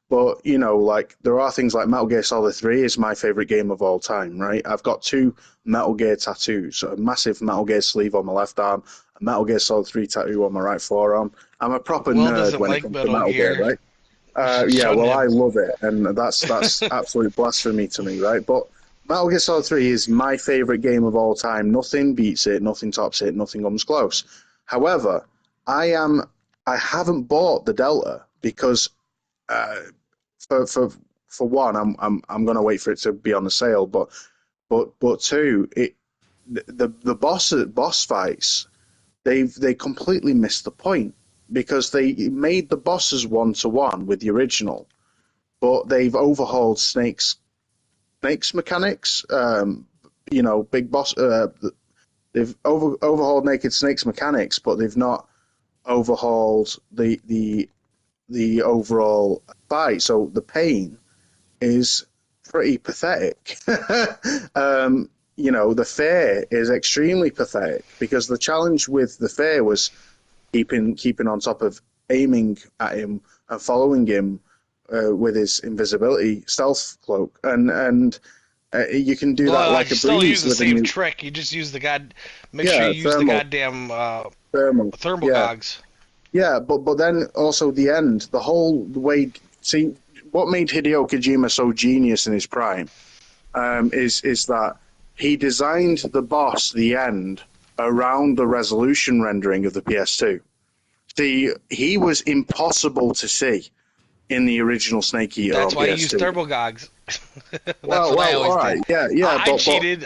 But, you know, like, there are things like Metal Gear Solid 3 is my favorite game of all time, right? I've got 2 Metal Gear tattoos, a massive Metal Gear sleeve on my left arm, a Metal Gear Solid 3 tattoo on my right forearm. I'm a proper nerd when it comes to Metal Gear, right? I love it, and that's absolute blasphemy to me, right? But Metal Gear Solid 3 is my favorite game of all time. Nothing beats it, nothing tops it, nothing comes close. However, I haven't bought the Delta, because for for one, I'm going to wait for it to be on the sale, but two, the boss fights, they completely missed the point because they made the bosses 1-to-1 with the original, but they've overhauled Snake's mechanics. Big boss. They've overhauled Naked Snake's mechanics, but they've not overhauled the overall fight. So the pain is pretty pathetic. The fear is extremely pathetic because the challenge with the fear was keeping on top of aiming at him and following him with his invisibility stealth cloak, and you can do that like a breeze. Still use the same trick. You just use make sure you use the goddamn thermal gogs. Yeah, but then also the end, the whole way. See, what made Hideo Kojima so genius in his prime is that he designed the boss, the end, around the resolution rendering of the PS2. See, he was impossible to see in the original Snake Eater. That's why PS2. you use thermal gogs. Well, all right, did. yeah. I cheated.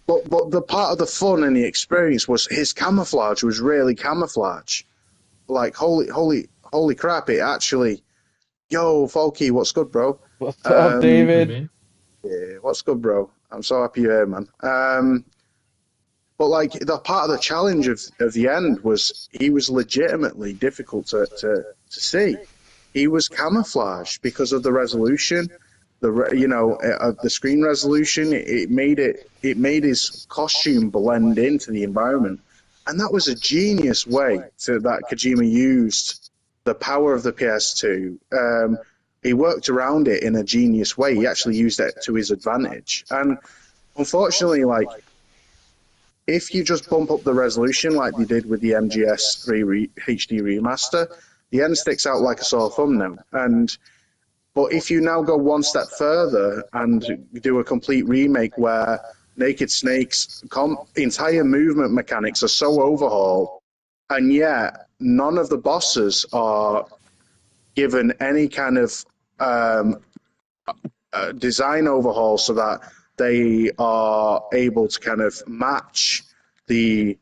But the part of the fun and the experience was his camouflage was really camouflage. Like holy crap! It actually, yo, Folky, what's good, bro? What's up, David? Yeah, what's good, bro? I'm so happy you're here, man. But like the part of the challenge of the end was he was legitimately difficult to see. He was camouflaged because of the resolution, the screen resolution. It made his costume blend into the environment, and that was a genius way that Kojima used the power of the PS2. He worked around it in a genius way. He actually used it to his advantage, and unfortunately, like, if you just bump up the resolution like they did with the MGS3 HD remaster, the end sticks out like a sore thumb now. But if you now go one step further and do a complete remake where Naked Snake's entire movement mechanics are so overhauled, and yet none of the bosses are given any kind of design overhaul so that they are able to kind of match the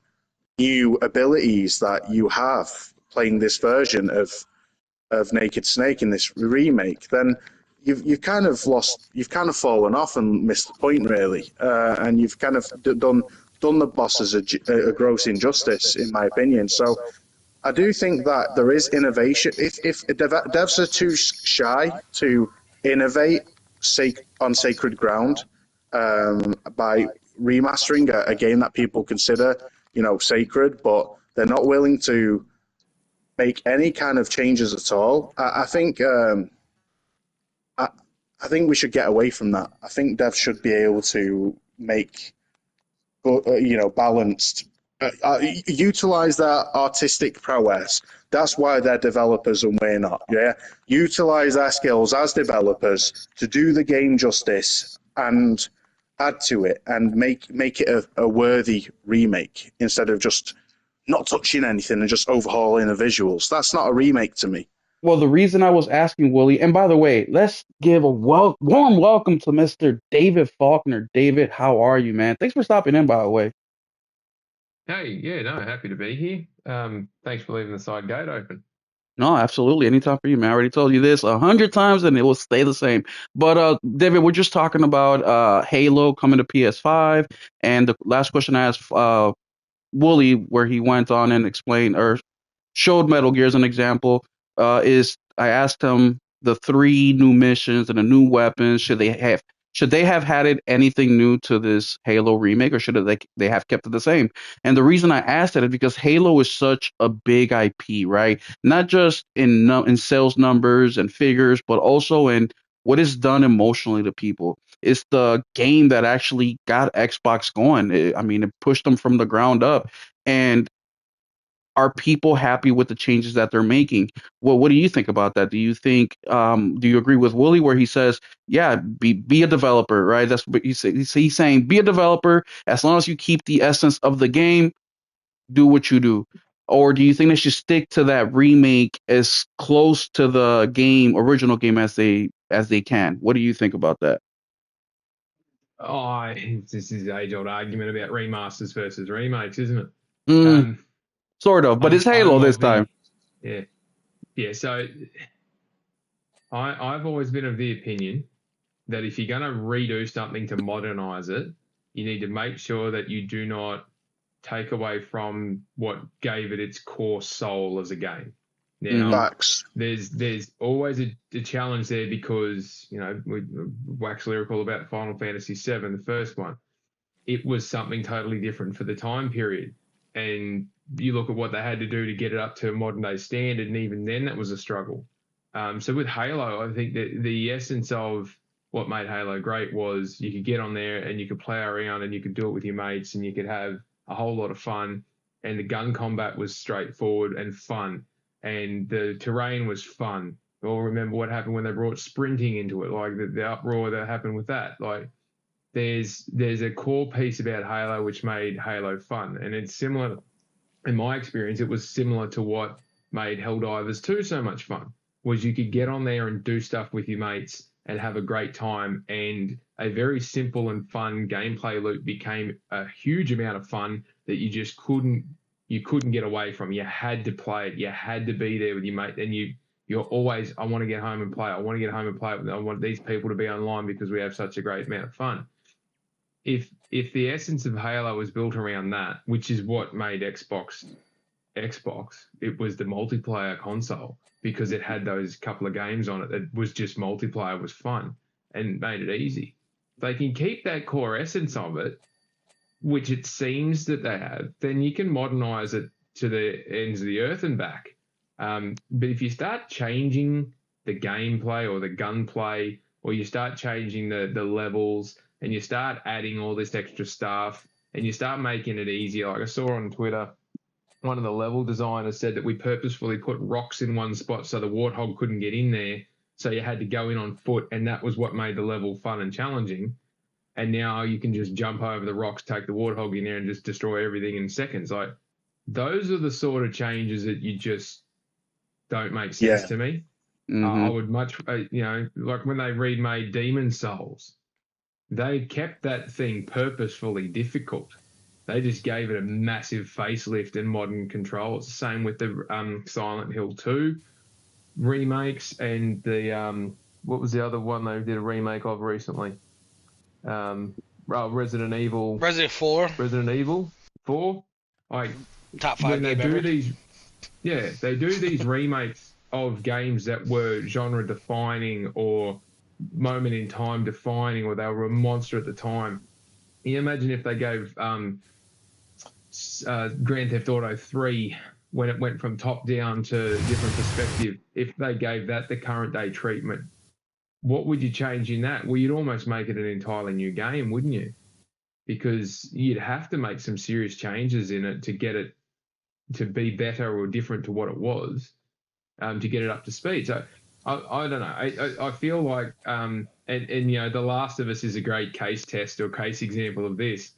new abilities that you have playing this version of Naked Snake in this remake, then you've kind of fallen off and missed the point, really, and you've kind of done the bosses a gross injustice, in my opinion. So I do think that there is innovation. If devs are too shy to innovate on sacred ground by remastering a game that people consider, sacred, but they're not willing to make any kind of changes at all, I think we should get away from that. I think devs should be able to make, balanced, utilize their artistic prowess. That's why they're developers and we're not. Yeah, utilize their skills as developers to do the game justice and add to it and make it a worthy remake instead of just not touching anything and just overhauling the visuals. That's not a remake to me. Well, the reason I was asking Willie, and by the way, let's give a warm welcome to Mr. David Faulkner. David, how are you, man? Thanks for stopping in, by the way. Hey, yeah, no, happy to be here. Thanks for leaving the side gate open. No, absolutely. Anytime for you, man. I already told you this 100 times and it will stay the same. But David, we're just talking about Halo coming to PS5. And the last question I asked Wooly, where he went on and explained or showed Metal Gear as an example, is I asked him the 3 new missions and the new weapons. Should they have added anything new to this Halo remake, or should they have kept it the same? And the reason I asked that is because Halo is such a big IP, right? Not just in sales numbers and figures, but also in what is done emotionally to people. It's the game that actually got Xbox going. It pushed them from the ground up. And are people happy with the changes that they're making? Well, what do you think about that? Do you think, do you agree with Wooly where he says, yeah, be a developer, right? That's what he's saying, be a developer. As long as you keep the essence of the game, do what you do. Or do you think they should stick to that remake as close to the original game as they as they can. What do you think about that? Oh, this is the age-old argument about remasters versus remakes, isn't it? Sort of, but it's Halo this time. Yeah. So I've always been of the opinion that if you're going to redo something to modernize it, you need to make sure that you do not take away from what gave it its core soul as a game. Now, there's always a challenge there because, we wax lyrical about Final Fantasy VII, the first one. It was something totally different for the time period. And you look at what they had to do to get it up to a modern day standard, and even then that was a struggle. So with Halo, I think that the essence of what made Halo great was you could get on there and you could play around and you could do it with your mates and you could have a whole lot of fun. And the gun combat was straightforward and fun. And the terrain was fun. We all remember what happened when they brought sprinting into it, like the uproar that happened with that. Like there's a core piece about Halo which made Halo fun. And it's similar, in my experience, it was similar to what made Helldivers 2 so much fun, was you could get on there and do stuff with your mates and have a great time. And a very simple and fun gameplay loop became a huge amount of fun that you just couldn't get away from. You had to play it. You had to be there with your mate. And you're always, I want to get home and play it. I want to get home and play it. I want these people to be online because we have such a great amount of fun. If the essence of Halo was built around that, which is what made Xbox, it was the multiplayer console because it had those couple of games on it that was just multiplayer, was fun and made it easy. If they can keep that core essence of it, which it seems that they have, then you can modernize it to the ends of the earth and back. But if you start changing the gameplay or the gunplay, or you start changing the levels and you start adding all this extra stuff and you start making it easier, like I saw on Twitter, one of the level designers said that we purposefully put rocks in one spot so the Warthog couldn't get in there, so you had to go in on foot, and that was what made the level fun and challenging. And now you can just jump over the rocks, take the Warthog in there, and just destroy everything in seconds. Like, those are the sort of changes that you just don't make sense to me. Mm-hmm. I would much, like when they remade Demon's Souls, they kept that thing purposefully difficult. They just gave it a massive facelift and modern controls. The same with the Silent Hill 2 remakes and the what was the other one they did a remake of recently? Resident Evil 4. Resident Evil 4. Like, top 5 game ever. They do these remakes of games that were genre defining or moment in time defining, or they were a monster at the time. Can you imagine if they gave Grand Theft Auto 3, when it went from top down to different perspective, if they gave that the current day treatment, what would you change in that? Well, you'd almost make it an entirely new game, wouldn't you? Because you'd have to make some serious changes in it to get it to be better or different to what it was, to get it up to speed. So I don't know. I feel like, and The Last of Us is a great case test or case example of this.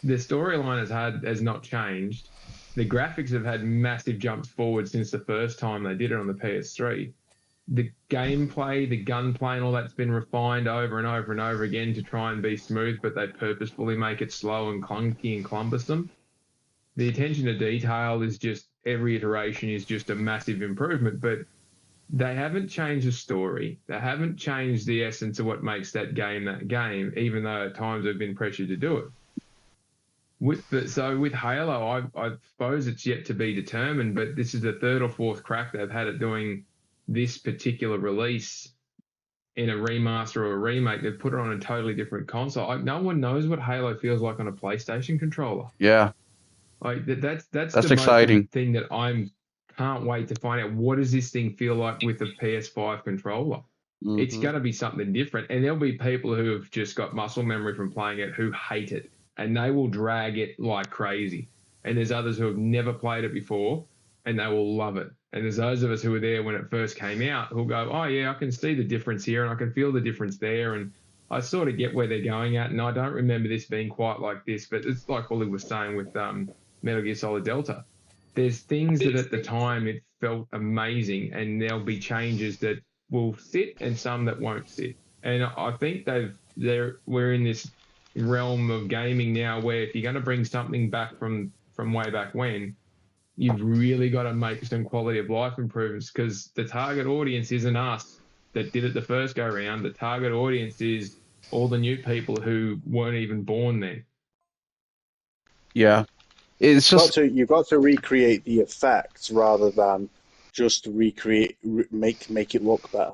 The storyline has not changed. The graphics have had massive jumps forward since the first time they did it on the PS3. The gameplay, the gunplay and all that's been refined over and over and over again to try and be smooth, but they purposefully make it slow and clunky and cumbersome. The attention to detail is just, every iteration is just a massive improvement, but they haven't changed the story. They haven't changed the essence of what makes that game, even though at times they've been pressured to do it. With Halo, I suppose it's yet to be determined, but this is the third or fourth crack they've had at doing this particular release in a remaster or a remake. They've put it on a totally different console. No one knows what Halo feels like on a PlayStation controller. Yeah, like that's the exciting thing that can't wait to find out. What does this thing feel like with a PS5 controller? Mm-hmm. It's going to be something different, and there'll be people who have just got muscle memory from playing it who hate it, and they will drag it like crazy. And there's others who have never played it before, and they will love it. And there's those of us who were there when it first came out who'll go, oh, yeah, I can see the difference here and I can feel the difference there. And I sort of get where they're going at. And I don't remember this being quite like this, but it's like Ollie was saying with Metal Gear Solid Delta. There's things that at the time it felt amazing, and there'll be changes that will sit and some that won't sit. And I think we're in this realm of gaming now where if you're going to bring something back from way back when, you've really got to make some quality of life improvements, because the target audience isn't us that did it the first go round. The target audience is all the new people who weren't even born then. Yeah. It's just you've got to recreate the effects rather than just make it look better.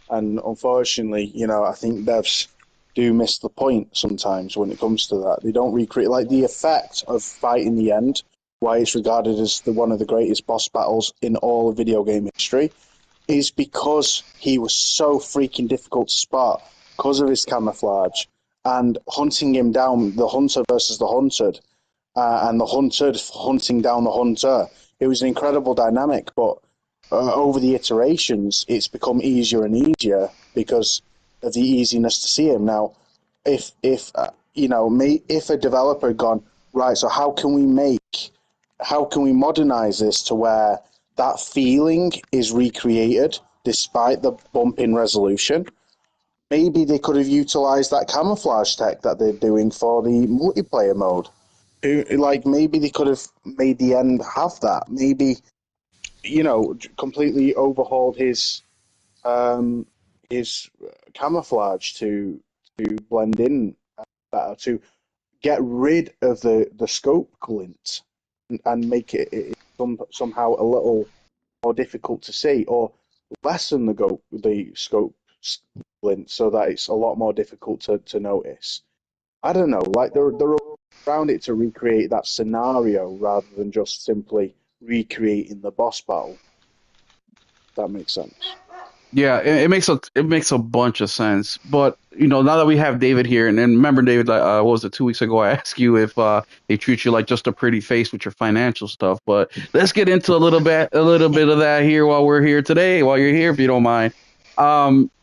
And unfortunately, I think devs do miss the point sometimes when it comes to that. They don't recreate, like, the effect of Fight in the End, why it's regarded as one of the greatest boss battles in all of video game history, is because he was so freaking difficult to spot because of his camouflage, and hunting him down, the hunter versus the hunted, and the hunted hunting down the hunter. It was an incredible dynamic, but over the iterations, it's become easier and easier because of the easiness to see him. Now, if a developer had gone, right, so how can we modernize this to where that feeling is recreated despite the bump in resolution? Maybe they could have utilized that camouflage tech that they're doing for the multiplayer mode. Maybe they could have made the end have that. Maybe, completely overhauled his camouflage to blend in better, to get rid of the scope glint and make it somehow a little more difficult to see, or lessen the scope glint so that it's a lot more difficult to notice. I don't know, like they're around it to recreate that scenario rather than just simply recreating the boss battle. That makes sense. Yeah, it makes a bunch of sense. But now that we have David here, and remember, David, what was it, 2 weeks ago? I asked you if they treat you like just a pretty face with your financial stuff. But let's get into a little bit of that here while we're here today. While you're here, if you don't mind,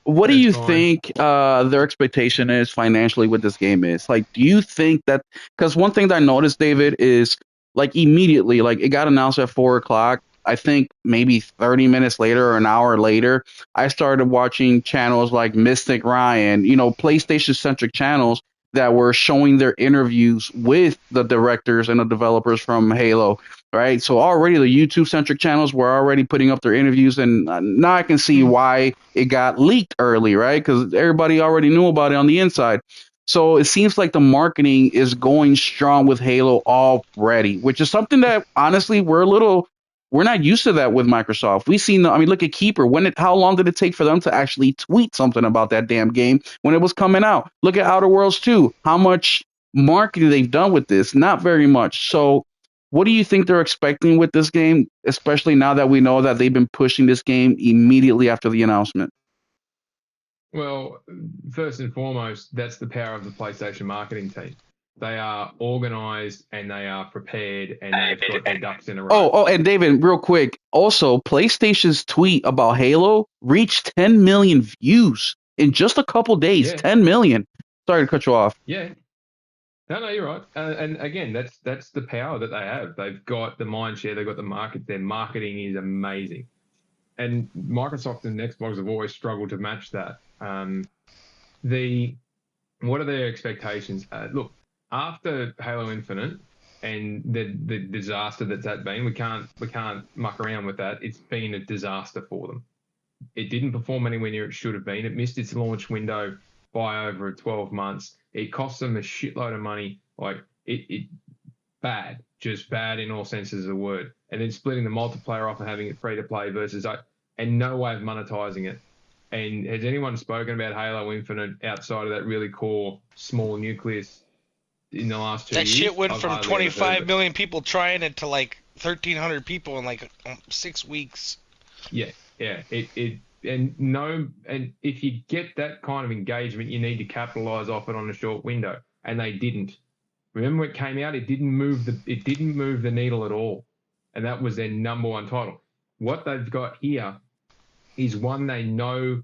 what do you think their expectation is financially with this game is? Like, do you think that? Because one thing that I noticed, David, is like immediately, like it got announced at 4:00. I think maybe 30 minutes later or an hour later, I started watching channels like Mystic Ryan, PlayStation-centric channels that were showing their interviews with the directors and the developers from Halo, right? So already the YouTube-centric channels were already putting up their interviews, and now I can see why it got leaked early, right? Because everybody already knew about it on the inside. So it seems like the marketing is going strong with Halo already, which is something that, honestly, we're not used to that with Microsoft. We've seen look at Keeper. How long did it take for them to actually tweet something about that damn game when it was coming out? Look at Outer Worlds 2. How much marketing they've done with this? Not very much. So what do you think they're expecting with this game, especially now that we know that they've been pushing this game immediately after the announcement? Well, first and foremost, that's the power of the PlayStation marketing team. They are organized and they are prepared and they've got their ducks in a row. Oh, and David, real quick. Also, PlayStation's tweet about Halo reached 10 million views in just a couple days. Yeah. 10 million. Sorry to cut you off. Yeah. No, you're right. And again, that's the power that they have. They've got the mind share. They've got the market. Their marketing is amazing. And Microsoft and Xbox have always struggled to match that. What are their expectations? Look, after Halo Infinite and the disaster that's been, we can't muck around with that. It's been a disaster for them. It didn't perform anywhere near it should have been. It missed its launch window by over 12 months. It cost them a shitload of money. Like it bad, just bad in all senses of the word. And then splitting the multiplayer off and having it free to play versus and no way of monetizing it. And has anyone spoken about Halo Infinite outside of that really core small nucleus in the last 2 years? That shit went from 25 million people trying it to like 1,300 people in like 6 weeks. Yeah. And if you get that kind of engagement, you need to capitalize off it on a short window, and they didn't. Remember when it came out, it didn't move the needle at all, and that was their number one title. What they've got here is one they know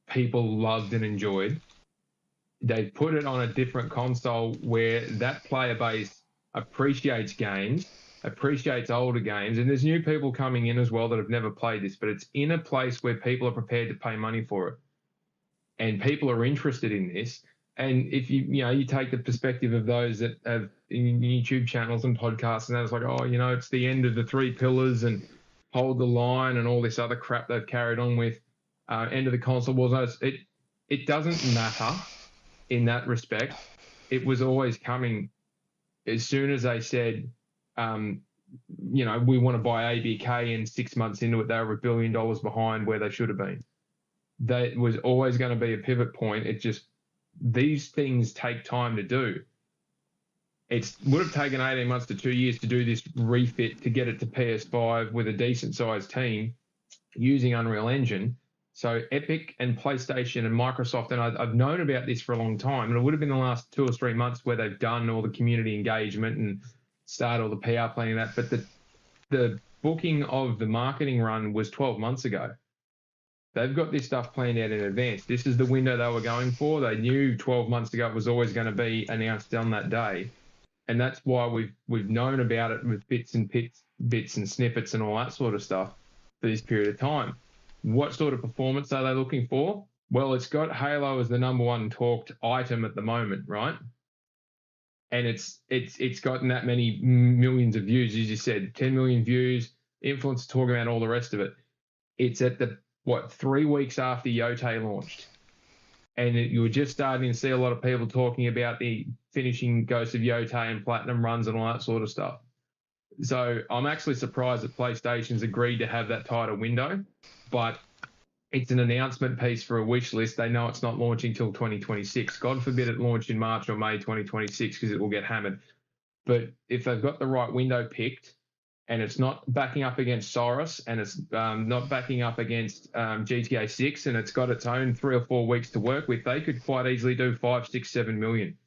people loved and enjoyed. They've put it on a different console where that player base appreciates games appreciates older games, and there's new people coming in as well that have never played this, but it's in a place where people are prepared to pay money for it, and people are interested in this. And if you take the perspective of those that have YouTube channels and podcasts, and it's like, oh, it's the end of the 3 pillars and hold the line and all this other crap they've carried on with, end of the console wars. It doesn't matter in that respect. It was always coming as soon as they said, we want to buy ABK, and 6 months into it, they were $1 billion behind where they should have been. That was always going to be a pivot point. It just, these things take time to do. It would have taken 18 months to 2 years to do this refit to get it to PS5 with a decent sized team using Unreal Engine. So Epic and PlayStation and Microsoft, and I've known about this for a long time, and it would have been the last 2 or 3 months where they've done all the community engagement and started all the PR planning that. But the booking of the marketing run was 12 months ago. They've got this stuff planned out in advance. This is the window they were going for. They knew 12 months ago it was always going to be announced on that day. And that's why we've known about it with bits and snippets and all that sort of stuff for this period of time. What sort of performance are they looking for? Well, it's got Halo as the number 1 talked item at the moment, right? And it's gotten that many millions of views, as you said, 10 million views, influencers talking about all the rest of it. It's at 3 weeks after Yotei launched. And you were just starting to see a lot of people talking about the finishing Ghost of Yotei and Platinum runs and all that sort of stuff. So I'm actually surprised that PlayStation's agreed to have that tighter window, but it's an announcement piece for a wish list. They know it's not launching till 2026. God forbid it launch in March or May 2026 because it will get hammered. But if they've got the right window picked, and it's not backing up against Cyrus, and it's not backing up against GTA 6, and it's got its own 3 or 4 weeks to work with, they could quite easily do 5, 6, 7 million.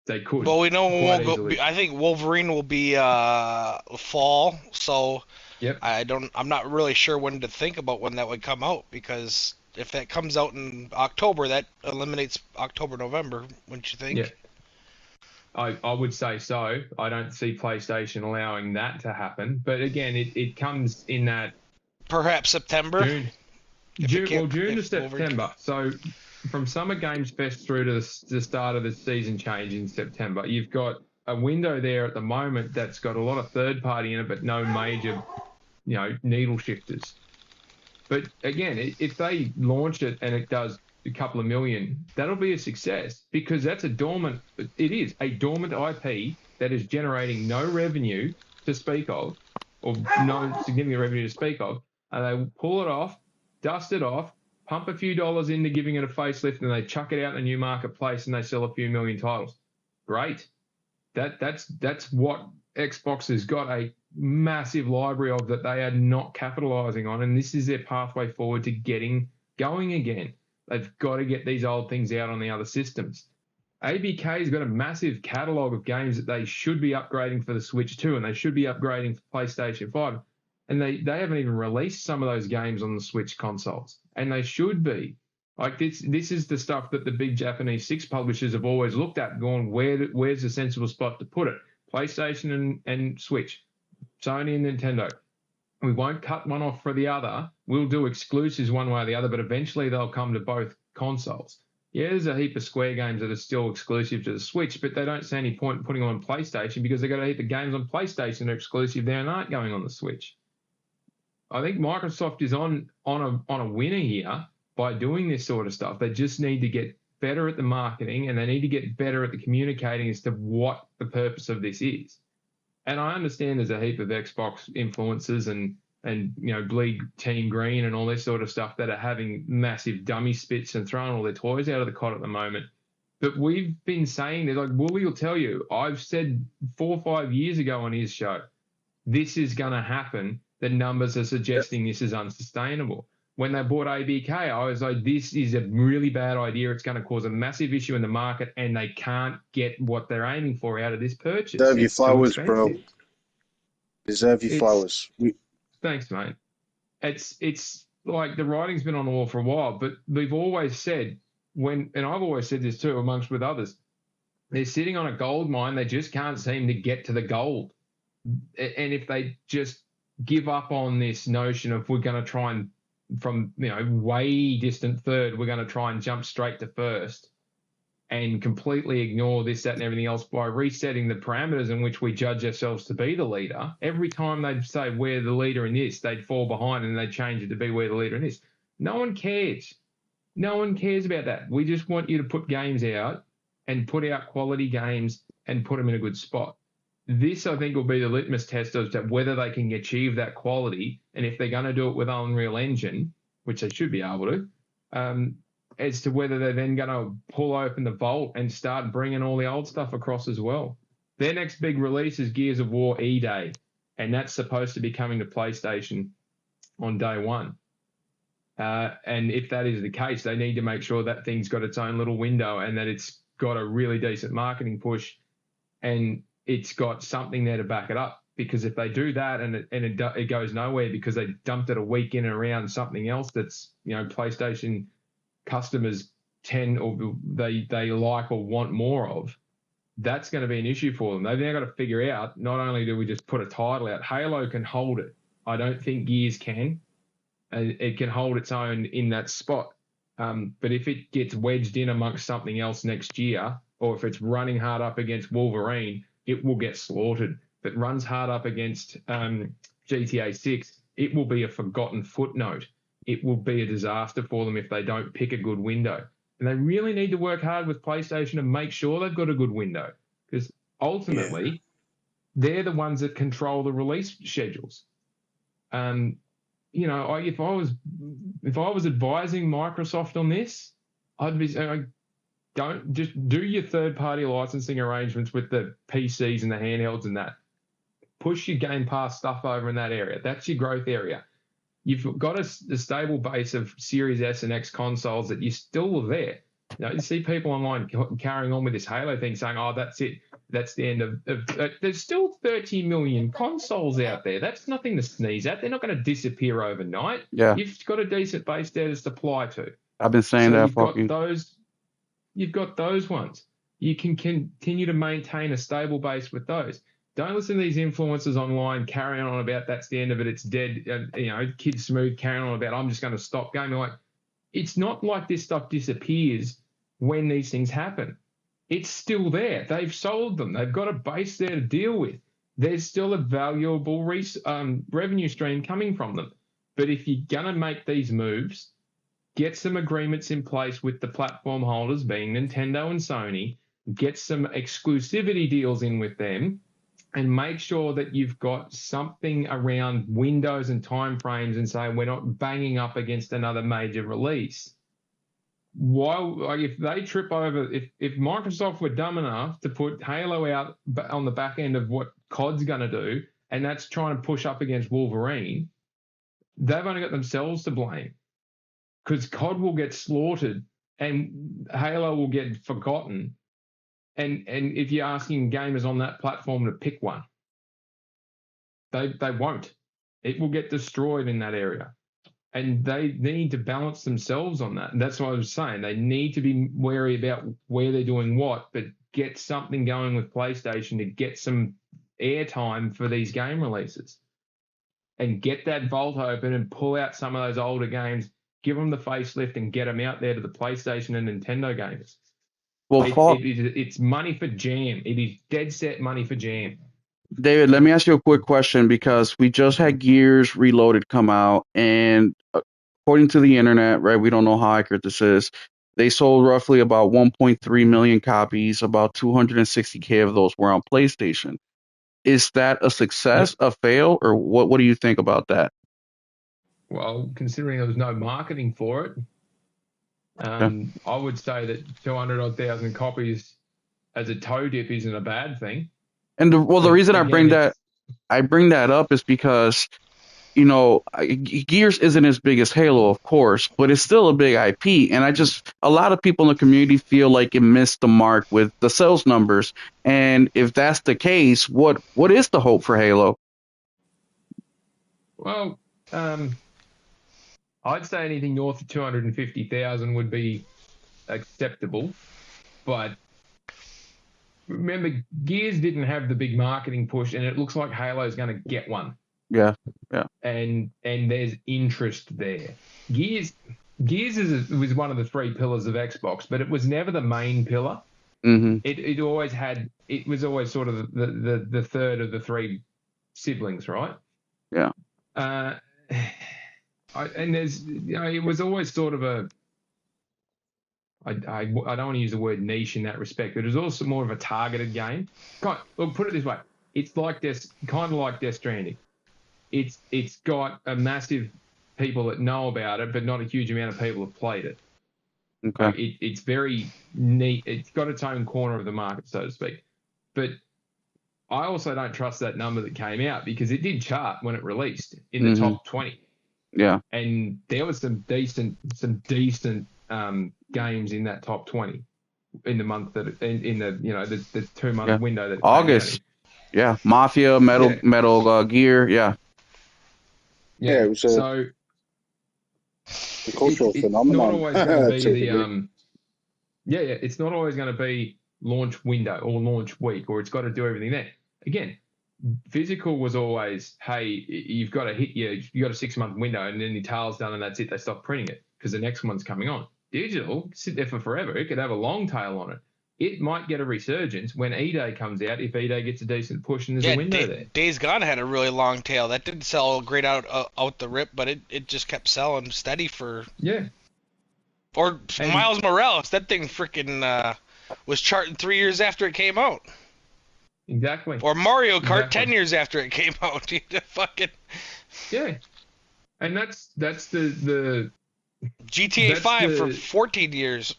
They could. Well, we know it won't go. I think Wolverine will be fall, so yep. I'm not really sure when to think about when that would come out, because if that comes out in October, that eliminates October, November, wouldn't you think? Yeah. I would say so. I don't see PlayStation allowing that to happen. But again, it comes in that... Perhaps September? June to September. So from Summer Games Fest through to the start of the season change in September, you've got a window there at the moment that's got a lot of third party in it, but no major, needle shifters. But again, if they launch it and it does a couple of million, that'll be a success, because it is a dormant IP that is generating no revenue to speak of, or no significant revenue to speak of, and they pull it off, dust it off, pump a few dollars into giving it a facelift, and they chuck it out in the new marketplace and they sell a few million titles. Great. That's what Xbox has got a massive library of that they are not capitalizing on, and this is their pathway forward to getting going again. They've got to get these old things out on the other systems. ABK's got a massive catalogue of games that they should be upgrading for the Switch too, and they should be upgrading for PlayStation 5. And they haven't even released some of those games on the Switch consoles, and they should be. Like this is the stuff that the big Japanese 6 publishers have always looked at, going, where's the sensible spot to put it? PlayStation and Switch, Sony and Nintendo. We won't cut one off for the other. We'll do exclusives one way or the other, but eventually they'll come to both consoles. Yeah, there's a heap of Square games that are still exclusive to the Switch, but they don't see any point in putting them on PlayStation because they've got a heap of games on PlayStation that are exclusive there and aren't going on the Switch. I think Microsoft is on a winner here by doing this sort of stuff. They just need to get better at the marketing, and they need to get better at the communicating as to what the purpose of this is. And I understand there's a heap of Xbox influencers and Bleed Team Green and all this sort of stuff that are having massive dummy spits and throwing all their toys out of the cot at the moment. But we've been saying that, like Wooly will tell you, I've said 4 or 5 years ago on his show, this is going to happen. The numbers are suggesting this is unsustainable. When they bought ABK, I was like, this is a really bad idea. It's going to cause a massive issue in the market, and they can't get what they're aiming for out of this purchase. Deserve your flowers, bro. Deserve your flowers. Thanks, mate. It's like the writing's been on the wall for a while, but we've always said, and I've always said this too, amongst with others, they're sitting on a gold mine. They just can't seem to get to the gold. And if they just give up on this notion of we're going to try and, from way distant third, we're going to try and jump straight to first, and completely ignore this, that, and everything else by resetting the parameters in which we judge ourselves to be the leader. Every time they'd say we're the leader in this, they'd fall behind and they'd change it to be we're the leader in this. No one cares. No one cares about that. We just want you to put games out and put out quality games and put them in a good spot. This, I think, will be the litmus test as to whether they can achieve that quality, and if they're going to do it with Unreal Engine, which they should be able to, as to whether they're then going to pull open the vault and start bringing all the old stuff across as well. Their next big release is Gears of War E-Day, and that's supposed to be coming to PlayStation on day one. And if that is the case, they need to make sure that thing's got its own little window and that it's got a really decent marketing push and it's got something there to back it up. Because if they do that and it goes nowhere because they dumped it a week in and around something else that's, PlayStation customers tend or they like or want more of, that's going to be an issue for them. They've now got to figure out, not only do we just put a title out, Halo can hold it. I don't think Gears can. It can hold its own in that spot. But if it gets wedged in amongst something else next year, or if it's running hard up against Wolverine, it will get slaughtered. If it runs hard up against GTA 6, it will be a forgotten footnote. It will be a disaster for them if they don't pick a good window. And they really need to work hard with PlayStation and make sure they've got a good window, because ultimately they're the ones that control the release schedules. If I was advising Microsoft on this, I'd be saying, don't just do your third-party licensing arrangements with the PCs and the handhelds and that. Push your Game Pass stuff over in that area. That's your growth area. You've got a stable base of Series S and X consoles that you're still there. You see people online carrying on with this Halo thing saying, oh, that's it. That's the end of there's still 30 million consoles out there. That's nothing to sneeze at. They're not going to disappear overnight. Yeah. You've got a decent base there to supply to. I've been saying that for you. You've got those ones. You can continue to maintain a stable base with those. Don't listen to these influencers online carrying on about that's the end of it, it's dead. Kid Smooth carrying on about I'm just going to stop gaming. Like, it's not like this stuff disappears when these things happen. It's still there. They've sold them. They've got a base there to deal with. There's still a valuable revenue stream coming from them. But if you're going to make these moves, get some agreements in place with the platform holders, being Nintendo and Sony, get some exclusivity deals in with them, and make sure that you've got something around windows and timeframes and say we're not banging up against another major release. If they trip over, if Microsoft were dumb enough to put Halo out on the back end of what COD's going to do, and that's trying to push up against Wolverine, they've only got themselves to blame, because COD will get slaughtered and Halo will get forgotten. And if you're asking gamers on that platform to pick one, they won't. It will get destroyed in that area. And they need to balance themselves on that. And that's what I was saying. They need to be wary about where they're doing what, but get something going with PlayStation to get some airtime for these game releases. And get that vault open and pull out some of those older games, give them the facelift and get them out there to the PlayStation and Nintendo gamers. Well, it's money for jam. It is dead set money for jam. David, let me ask you a quick question, because we just had Gears Reloaded come out, and according to the internet, right, we don't know how accurate this is, they sold roughly about 1.3 million copies, about 260K of those were on PlayStation. Is that a success, a fail, or what do you think about that? Well, considering there was no marketing for it, I would say that 200,000 copies as a toe dip isn't a bad thing. And the reason I bring that up is because, Gears isn't as big as Halo, of course, but it's still a big IP. And a lot of people in the community feel like it missed the mark with the sales numbers. And if that's the case, what is the hope for Halo? Well, I'd say anything north of 250,000 would be acceptable, but remember, Gears didn't have the big marketing push, and it looks like Halo's going to get one. Yeah. And there's interest there. Gears was one of the three pillars of Xbox, but it was never the main pillar. Mm-hmm. It was always sort of the third of the three siblings, right? Yeah. And there's, it was always sort of a, I don't want to use the word niche in that respect, but it was also more of a targeted game. Look, put it this way. It's like kind of like Death Stranding. It's got a massive people that know about it, but not a huge amount of people have played it. Okay. It's very neat. It's got its own corner of the market, so to speak. But I also don't trust that number that came out because it did chart when it released in the top 20. Yeah. And there was some decent games in that top 20 in the month that in the 2 month window that August. Yeah, Mafia, Metal Gear. Yeah. Yeah, it was so the cultural phenomenon. It's not always going to be it's not always going to be launch window or launch week, or it's got to do everything there. Again, physical was always, hey, you've got to hit you got a 6 month window, and then your tail's done, and that's it. They stop printing it because the next one's coming on. Digital, sit there for forever. It could have a long tail on it. It might get a resurgence when E-Day comes out, if E-Day gets a decent push and there's a window there. Days Gone had a really long tail. That didn't sell great out the rip, but it just kept selling steady for... Yeah. Or Miles Morales, that thing freaking was charting 3 years after it came out. Exactly. Or Mario Kart 10 years after it came out. Fucking... Yeah. And that's the GTA 5 for 14 years.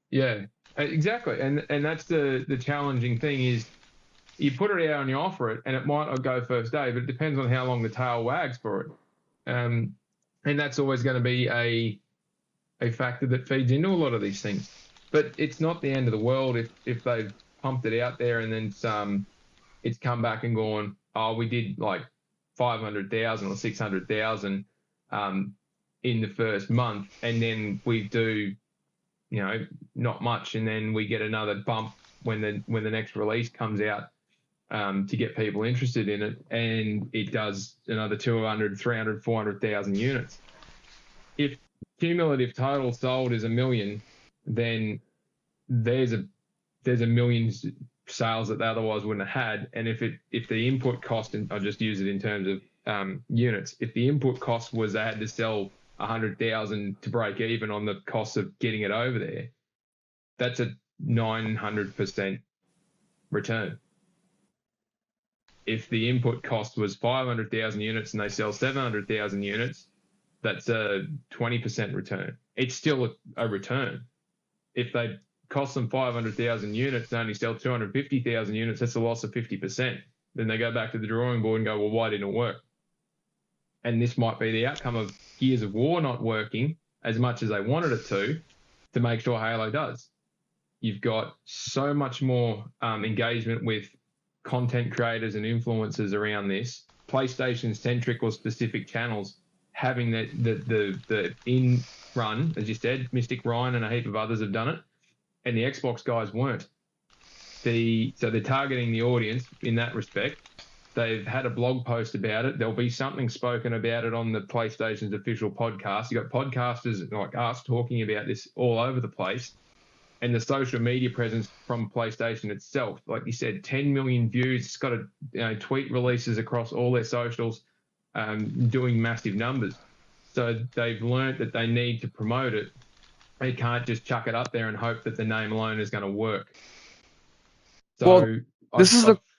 Yeah. Exactly, and that's the challenging thing is you put it out and you offer it, and it might not go first day, but it depends on how long the tail wags for it, and that's always going to be a factor that feeds into a lot of these things. But it's not the end of the world if they've pumped it out there and then it's come back and gone, oh, we did like 500,000 or 600,000 in the first month, and then we do, not much, and then we get another bump when the next release comes out to get people interested in it, and it does another 200, 300, 400,000 units. If cumulative total sold is 1 million, then there's a million sales that they otherwise wouldn't have had, and if the input cost, and I'll just use it in terms of units, if the input cost was they had to sell 100,000 to break even on the cost of getting it over there, that's a 900% return. If the input cost was 500,000 units and they sell 700,000 units, that's a 20% return. It's still a return. If they cost them 500,000 units and only sell 250,000 units, that's a loss of 50%. Then they go back to the drawing board and go, well, why didn't it work? And this might be the outcome of Gears of War not working as much as they wanted it to make sure Halo does. You've got so much more engagement with content creators and influencers around this. PlayStation-centric or specific channels having the in-run, as you said, Mystic Ryan and a heap of others have done it, and the Xbox guys weren't. So they're targeting the audience in that respect. They've had a blog post about it. There'll be something spoken about it on the PlayStation's official podcast. You've got podcasters like us talking about this all over the place. And the social media presence from PlayStation itself, like you said, 10 million views. It's got tweet releases across all their socials, doing massive numbers. So they've learnt that they need to promote it. They can't just chuck it up there and hope that the name alone is going to work. So I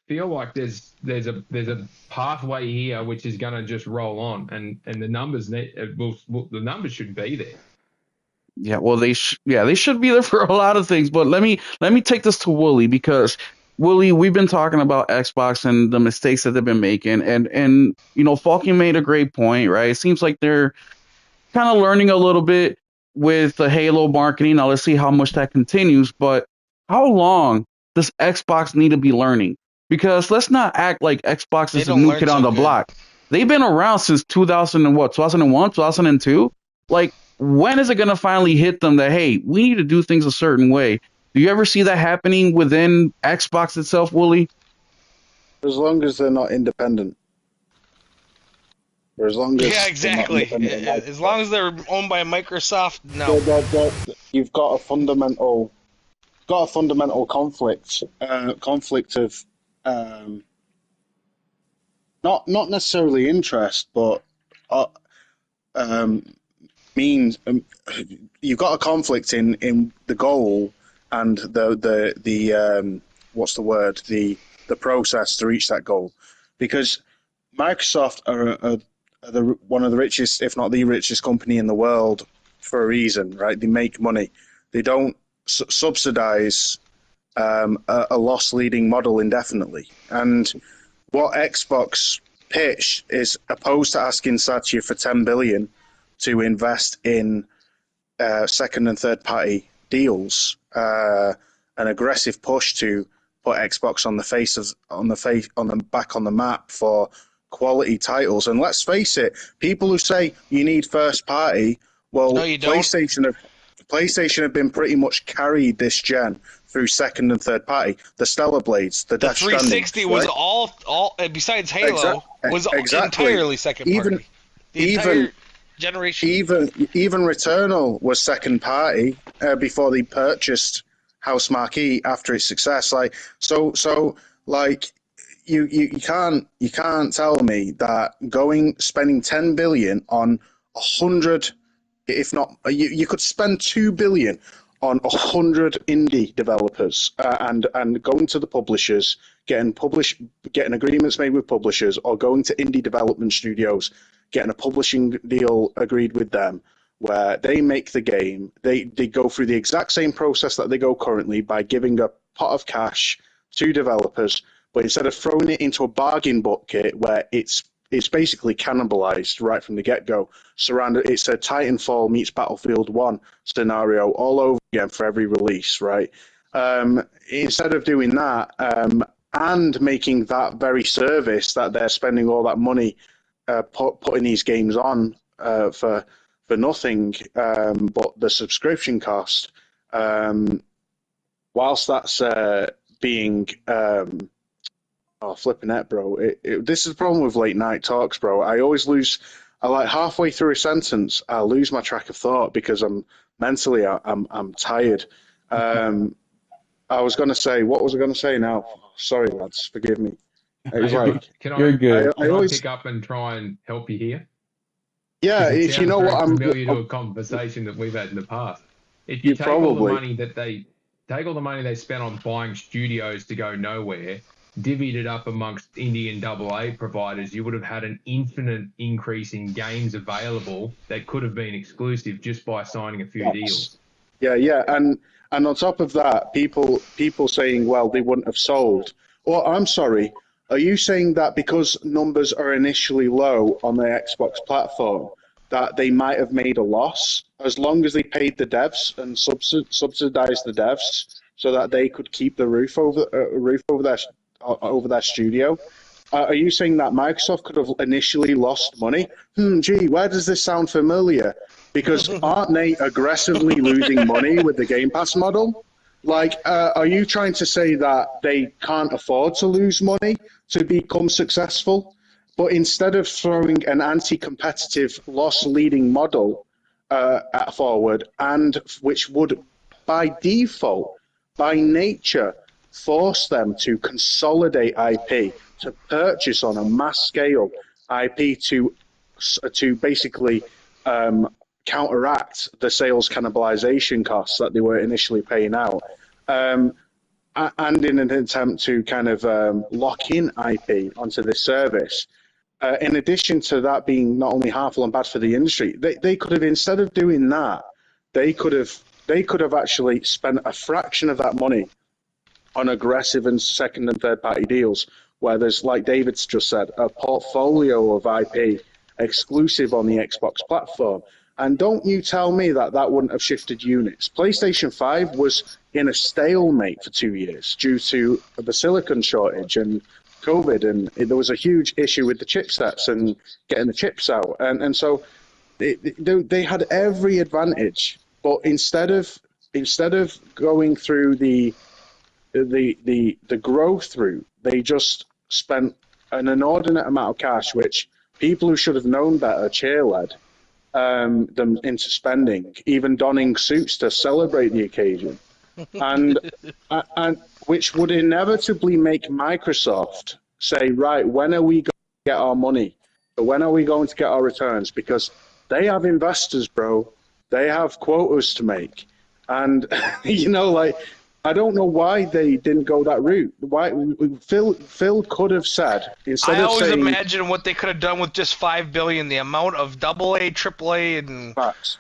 feel like there's a pathway here which is going to just roll on, and the numbers the numbers should be there. Yeah, well, they should be there for a lot of things. But let me take this to Wooly, because Wooly, we've been talking about Xbox and the mistakes that they've been making, and Falcon made a great point, right? It seems like they're kind of learning a little bit with the Halo marketing. Now let's see how much that continues. But how long does Xbox need to be learning? Because let's not act like Xbox is a new kid on the block. They've been around since 2001, 2002. Like, when is it going to finally hit them that, hey, we need to do things a certain way? Do you ever see that happening within Xbox itself, Wooly? As long as they're not independent. Or as long as yeah, exactly. As long as they're owned by Microsoft, no. You've got a fundamental conflict of not necessarily interest, but means you've got a conflict in the goal and the what's the word, the process to reach that goal, because Microsoft are one of the richest, if not the richest company in the world for a reason, right? They make money. They don't subsidize a loss-leading model indefinitely. And what Xbox pitched is, opposed to asking Satya for $10 billion to invest in second and third party deals, an aggressive push to put Xbox on the map for quality titles. And let's face it, people who say you need first party, well, no, you don't. PlayStation have been pretty much carried this gen through second and third party. The Stellar Blades, the Death Stranding. 360 was all besides Halo was entirely second party. The entire generation. Even Returnal was second party before they purchased House Marquee after its success. You can't tell me that spending $10 billion on 100, if not, you could spend $2 billion on 100 indie developers and going to the publishers, getting agreements made with publishers, or going to indie development studios, getting a publishing deal agreed with them, where they make the game. They go through the exact same process that they go currently by giving a pot of cash to developers, but instead of throwing it into a bargain bucket where it's basically cannibalized right from the get-go. It's a Titanfall meets Battlefield 1 scenario all over again for every release, right? Instead of doing that and making that very service that they're spending all that money putting these games on for nothing but the subscription cost, whilst that's being... Oh, flipping it, bro. This is the problem with late night talks, bro. I always lose, halfway through a sentence, I lose my track of thought because I'm tired. What was I going to say now? Sorry, lads, forgive me. Can I pick up and try and help you here? Yeah, if you know what I'm familiar to a conversation that we've had in the past. If you take all the money they spent on buying studios to go nowhere, divvied it up amongst indie and AA providers, you would have had an infinite increase in games available that could have been exclusive just by signing a few deals. Yeah, and on top of that, people saying, well, they wouldn't have sold. Or I'm sorry, are you saying that because numbers are initially low on the Xbox platform, that they might have made a loss as long as they paid the devs and subsidized the devs so that they could keep the roof over their studio? Are you saying that Microsoft could have initially lost money? Where does this sound familiar? Because aren't they aggressively losing money with the Game Pass model? Are you trying to say that they can't afford to lose money to become successful? But instead of throwing an anti-competitive loss-leading model forward, and which would, by default, by nature, force them to consolidate IP, to purchase on a mass scale IP to basically counteract the sales cannibalization costs that they were initially paying out, and in an attempt to kind of lock in IP onto this service. In addition to that being not only harmful and bad for the industry, they could have, instead of doing that, they could have actually spent a fraction of that money on aggressive and second and third party deals, where there's, like David's just said, a portfolio of IP exclusive on the Xbox platform. And don't you tell me that wouldn't have shifted units. PlayStation 5 was in a stalemate for 2 years due to the silicon shortage and COVID, and there was a huge issue with the chipsets and getting the chips out. And so they had every advantage, but instead of instead of going through the growth route, they just spent an inordinate amount of cash, which people who should have known better cheerled them into spending, even donning suits to celebrate the occasion, and which would inevitably make Microsoft say, right, when are we going to get our money? When are we going to get our returns? Because they have investors, bro. They have quotas to make. And, you know, like, I don't know why they didn't go that route. Why Phil could have said, instead of saying... I always imagine what they could have done with just $5 billion, the amount of AA, AAA, and facts.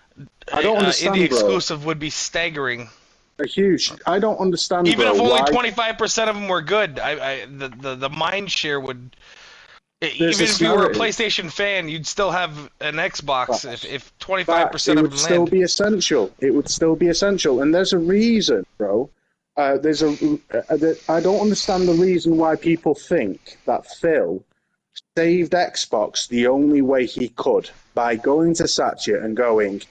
I don't understand, indie exclusive would be staggering. Huge. I don't understand, even bro, if only 25% of them were good, the mind share would... Even if you were a PlayStation fan, you'd still have an Xbox if 25% of them land. It would still be essential. It would still be essential. And there's a reason, bro. I don't understand the reason why people think that Phil saved Xbox the only way he could by going to Satya and going,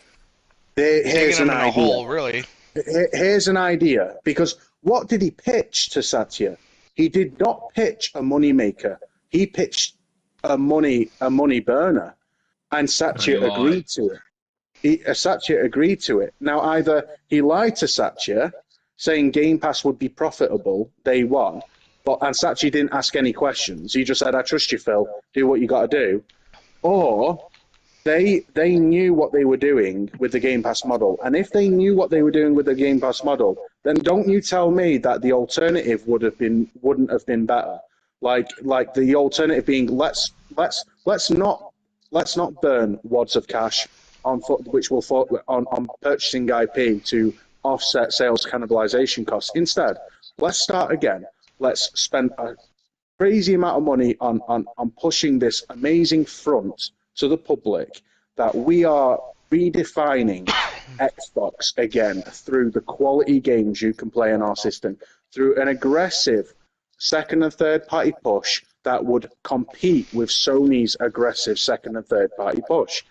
here's an idea. Hole, really. Here's an idea. Because what did he pitch to Satya? He did not pitch a moneymaker. He pitched a money burner, and Satya agreed to it. Satya agreed to it. Now, either he lied to Satya, saying Game Pass would be profitable day one, and Satya didn't ask any questions. He just said, I trust you, Phil. Do what you got to do. Or they knew what they were doing with the Game Pass model. And if they knew what they were doing with the Game Pass model, then don't you tell me that the alternative wouldn't have been better. Like the alternative being let's not burn wads of cash which will on purchasing IP to offset sales cannibalization costs. Instead, let's start again. Let's spend a crazy amount of money on pushing this amazing front to the public that we are redefining Xbox again through the quality games you can play on our system, through an aggressive second and third party push that would compete with Sony's aggressive second and third party push.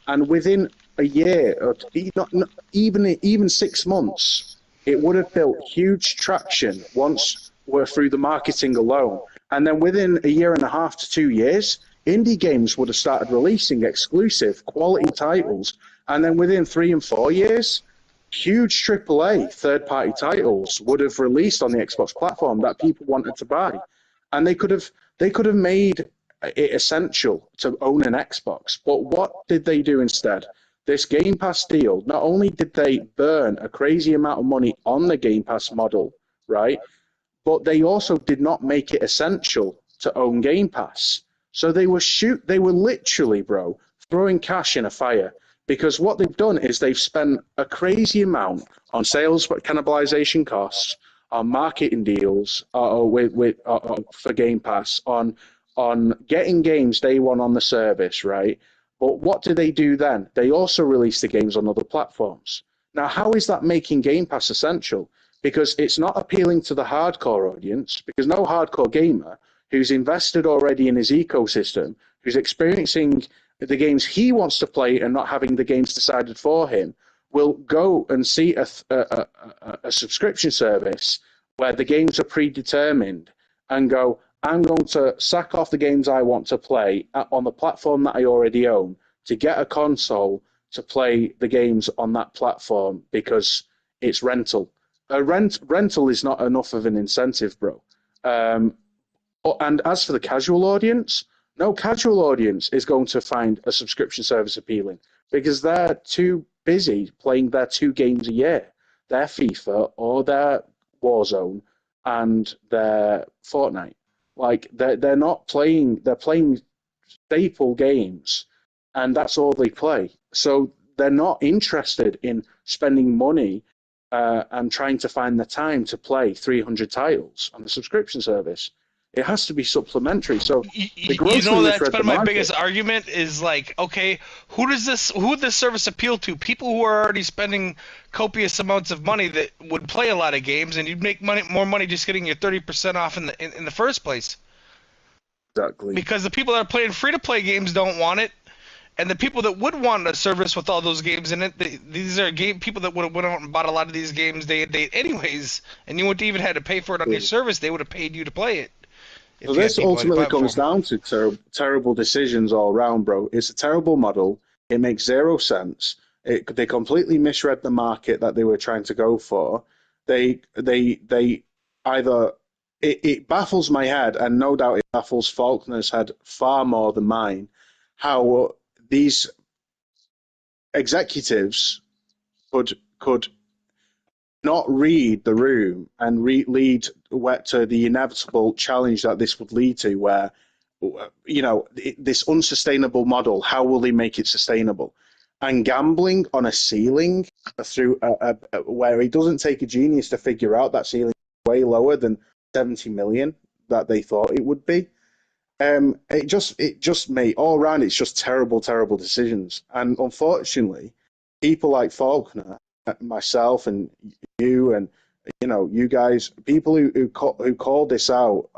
And within a year, or even 6 months, it would have built huge traction once we're through the marketing alone. And then within a year and a half to 2 years, indie games would have started releasing exclusive quality titles. And then within 3 and 4 years, huge AAA third-party titles would have released on the Xbox platform that people wanted to buy, and they could have made it essential to own an Xbox. But what did they do instead? This Game Pass deal. Not only did they burn a crazy amount of money on the Game Pass model, right, but they also did not make it essential to own Game Pass. So they were literally, bro, throwing cash in a fire. Because what they've done is they've spent a crazy amount on sales cannibalization costs, on marketing deals for Game Pass, on getting games day one on the service, right? But what do they do then? They also release the games on other platforms. Now, how is that making Game Pass essential? Because it's not appealing to the hardcore audience, because no hardcore gamer who's invested already in his ecosystem, who's experiencing the games he wants to play and not having the games decided for him, will go and see a subscription service where the games are predetermined and go, I'm going to sack off the games I want to play on the platform that I already own to get a console to play the games on that platform because it's rental. Rental is not enough of an incentive, bro. And as for the casual audience, no casual audience is going to find a subscription service appealing because they're too busy playing their 2 games a year, their FIFA or their Warzone and their Fortnite. Like they're not playing, they're playing staple games and that's all they play. So they're not interested in spending money and trying to find the time to play 300 titles on the subscription service. It has to be supplementary. So the growth that's been my biggest argument is like, okay, who would this service appeal to? People who are already spending copious amounts of money that would play a lot of games, and you'd make more money just getting your 30% off in the first place. Exactly. Because the people that are playing free to play games don't want it, And the people that would want a service with all those games in it, these are people that would have went out and bought a lot of these games day and date anyways, and you wouldn't even had to pay for it on your service. They would have paid you to play it. So this ultimately comes down to terrible decisions all around, bro. It's a terrible model. It makes zero sense. They completely misread the market that they were trying to go for. They either it baffles my head, and no doubt it baffles Faulkner's head far more than mine, how these executives could not read the room and lead to the inevitable challenge that this would lead to, where, you know, this unsustainable model, how will they make it sustainable? And gambling on a ceiling through where it doesn't take a genius to figure out that ceiling is way lower than 70 million that they thought it would be. It just made all around. It's just terrible see, and unfortunately, people like Faulkner, myself, and you, and you know, you guys, people who called this out.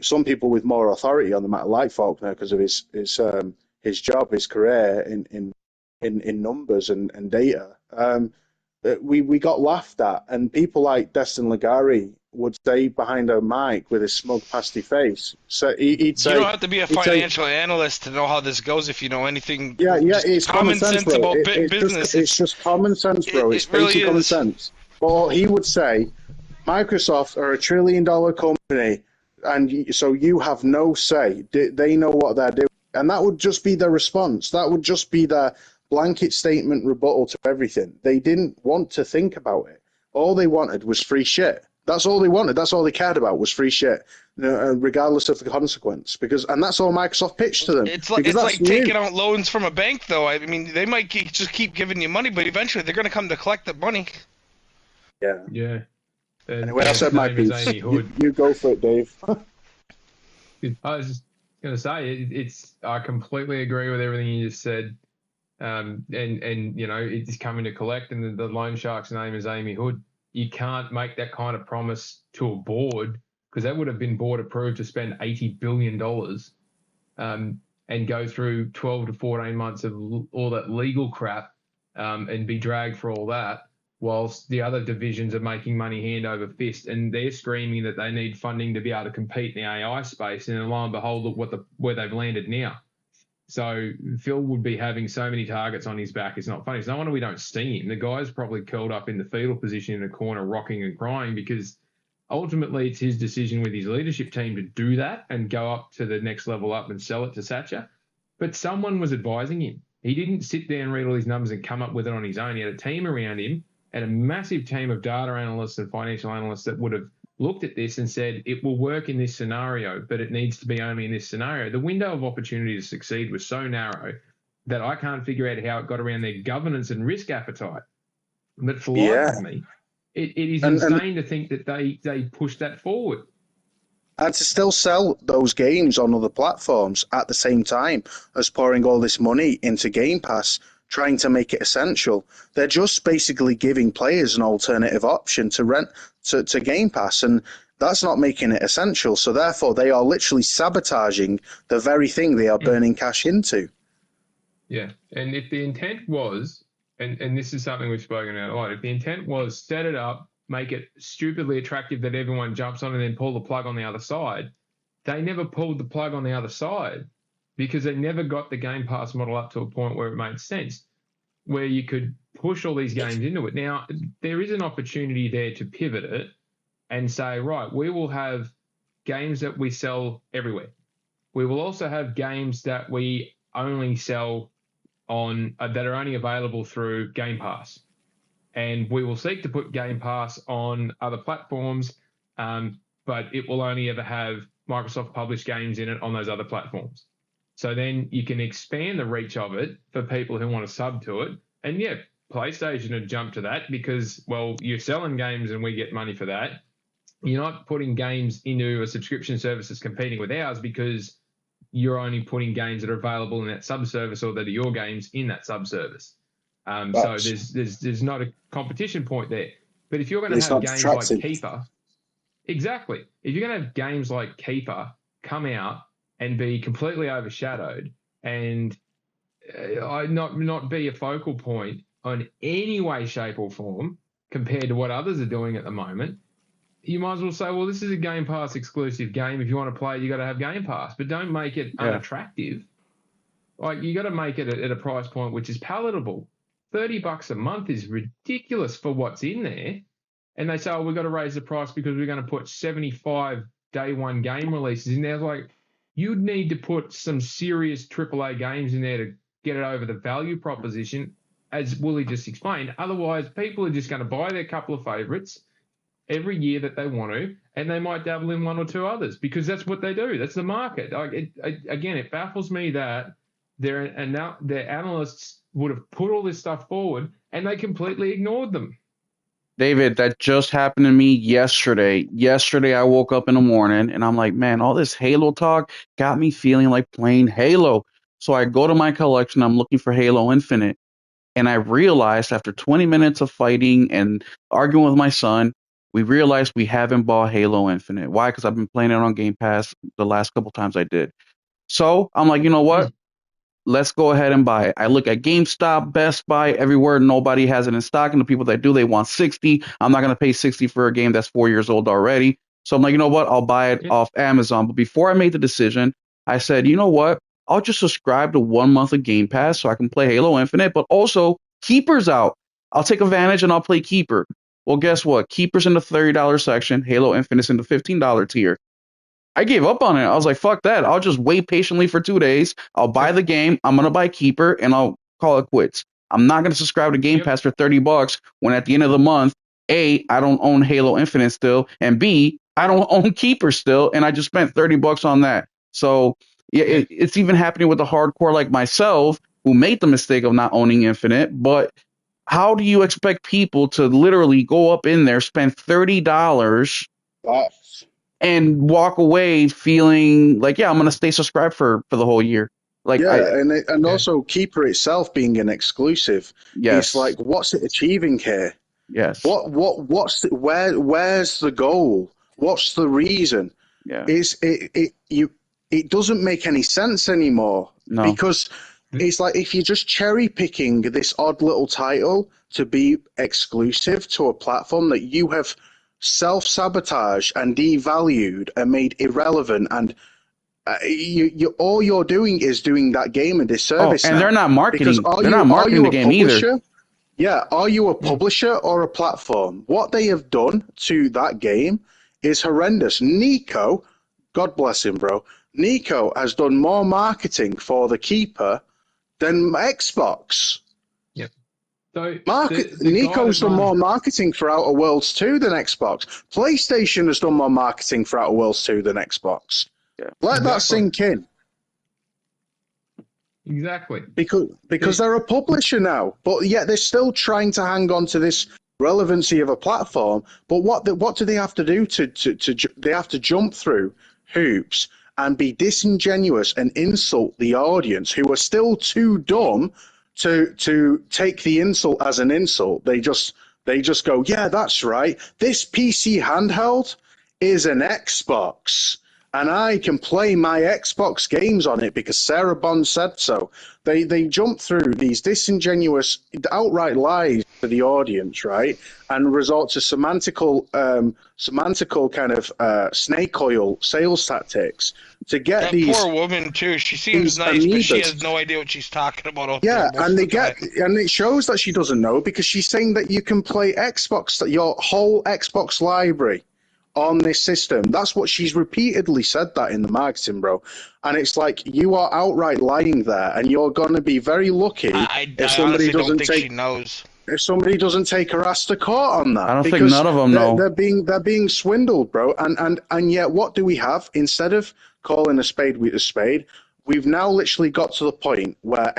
Some people with more authority on the matter, like Faulkner, because of his job, his career in numbers and data. We got laughed at, and people like Destin Legari would say behind a mic with a smug, pasty face. So he'd say, "You don't have to be a financial analyst to know how this goes if you know anything." Yeah, it's common sense, bro. It's just common sense, bro. It's really basic common sense. Well, he would say, Microsoft are $1 trillion company, and so you have no say. They know what they're doing, and that would just be their response. That would just be their blanket statement rebuttal to everything. They didn't want to think about it. All they wanted was free shit. That's all they wanted. That's all they cared about was free shit, regardless of the consequence. And that's all Microsoft pitched to them. It's like taking out loans from a bank, though. I mean, they might just keep giving you money, but eventually they're going to come to collect the money. Yeah. Yeah. Anyway, I said my piece. You go for it, Dave. I was just going to say, I completely agree with everything you just said. And you know, it's coming to collect, and the loan shark's name is Amy Hood. You can't make that kind of promise to a board, because that would have been board approved to spend $80 billion and go through 12 to 14 months of all that legal crap and be dragged for all that, whilst the other divisions are making money hand over fist, and they're screaming that they need funding to be able to compete in the AI space. And lo and behold, look where they've landed now. So Phil would be having so many targets on his back. It's not funny. It's no wonder we don't see him. The guy's probably curled up in the fetal position in a corner, rocking and crying, because ultimately it's his decision with his leadership team to do that and go up to the next level up and sell it to Satcher. But someone was advising him. He didn't sit there and read all these numbers and come up with it on his own. He had a team around him, and a massive team of data analysts and financial analysts that would have looked at this and said, it will work in this scenario, but it needs to be only in this scenario. The window of opportunity to succeed was so narrow that I can't figure out how it got around their governance and risk appetite. But for life of me, it is insane to think that they pushed that forward. And to still sell those games on other platforms at the same time as pouring all this money into Game Pass, trying to make it essential. They're just basically giving players an alternative option to rent to Game Pass, and that's not making it essential. So therefore, they are literally sabotaging the very thing they are burning cash into. Yeah, and if the intent was, and this is something we've spoken about a lot, if the intent was set it up, make it stupidly attractive that everyone jumps on and then pull the plug on the other side, they never pulled the plug on the other side, because they never got the Game Pass model up to a point where it made sense, where you could push all these games into it. Now, there is an opportunity there to pivot it and say, right, we will have games that we sell everywhere. We will also have games that we only sell on that are only available through Game Pass. And we will seek to put Game Pass on other platforms, but it will only ever have Microsoft published games in it on those other platforms. So then you can expand the reach of it for people who want to sub to it. And yeah, PlayStation would jump to that because, well, you're selling games and we get money for that. You're not putting games into a subscription service that's competing with ours because you're only putting games that are available in that subservice or that are your games in that subservice. So there's not a competition point there. But if you're going to have games like Keeper, exactly. If you're going to have games like Keeper come out and be completely overshadowed, and not be a focal point on any way, shape, or form compared to what others are doing at the moment, you might as well say, well, this is a Game Pass exclusive game. If you want to play it, you got to have Game Pass, but don't make it unattractive. Like, you got to make it at a price point which is palatable. $30 a month is ridiculous for what's in there. And they say, oh, we've got to raise the price because we're going to put 75 day one game releases in there. Like, you'd need to put some serious AAA games in there to get it over the value proposition, as Wooly just explained. Otherwise, people are just going to buy their couple of favourites every year that they want to, and they might dabble in one or two others because that's what they do. That's the market. Again, it baffles me that their analysts would have put all this stuff forward and they completely ignored them. David, that just happened to me yesterday. Yesterday, I woke up in the morning and I'm like, man, all this Halo talk got me feeling like playing Halo. So I go to my collection. I'm looking for Halo Infinite. And I realized after 20 minutes of fighting and arguing with my son, we realized we haven't bought Halo Infinite. Why? Because I've been playing it on Game Pass the last couple times I did. So I'm like, you know what? Let's go ahead and buy it. I look at GameStop, Best Buy, everywhere. Nobody has it in stock. And the people that do, they want 60. I'm not going to pay 60 for a game that's 4 years old already. So I'm like, you know what? I'll buy it off Amazon. But before I made the decision, I said, you know what? I'll just subscribe to 1 month of Game Pass so I can play Halo Infinite, but also Keeper's out. I'll take advantage and I'll play Keeper. Well, guess what? Keeper's in the $30 section. Halo Infinite's in the $15 tier. I gave up on it. I was like, fuck that. I'll just wait patiently for 2 days. I'll buy the game. I'm going to buy Keeper and I'll call it quits. I'm not going to subscribe to Game Pass for $30 when at the end of the month, A, I don't own Halo Infinite still, and B, I don't own Keeper still, and I just spent $30 on that. So yeah, it's even happening with the hardcore like myself who made the mistake of not owning Infinite. But how do you expect people to literally go up in there, spend $30 and walk away feeling like, yeah, I'm going to stay subscribed for the whole year? Like, and also Keeper itself being an exclusive. Yes. It's like, what's it achieving here? Yes. Where's the goal? What's the reason? Yeah. It doesn't make any sense anymore. No. Because it's like, if you're just cherry picking this odd little title to be exclusive to a platform that you have self-sabotaged and devalued and made irrelevant, and you all you're doing is doing that game a disservice. And they're not marketing. They're not marketing the game either. Yeah, are you a publisher or a platform? What they have done to that game is horrendous. Nico, God bless him, bro. Nico has done more marketing for the Keeper than Xbox. Yep. So Nico's done more marketing for Outer Worlds 2 than Xbox. PlayStation has done more marketing for Outer Worlds 2 than Xbox. Yeah. Let that sink in. Exactly. Because they're a publisher now, but yet they're still trying to hang on to this relevancy of a platform. But what do they have to do they have to jump through hoops and be disingenuous and insult the audience, who are still too dumb to take the insult as an insult. They just go, yeah, that's right. This PC handheld is an Xbox, and I can play my Xbox games on it because Sarah Bond said so. They jump through these disingenuous, outright lies to the audience, right, and resort to semantical kind of snake oil sales tactics to get that these. Poor woman too. She seems nice, but she has no idea what she's talking about. And it shows that she doesn't know, because she's saying that you can play Xbox, your whole Xbox library on this system. That's what she's repeatedly said that in the marketing, bro. And it's like, you are outright lying there, and you're going to be very lucky if somebody doesn't take. She knows. If somebody doesn't take her ass to court on that. I don't think none of them know. They're being swindled, bro. And yet, what do we have? Instead of calling a spade with a spade, we've now literally got to the point where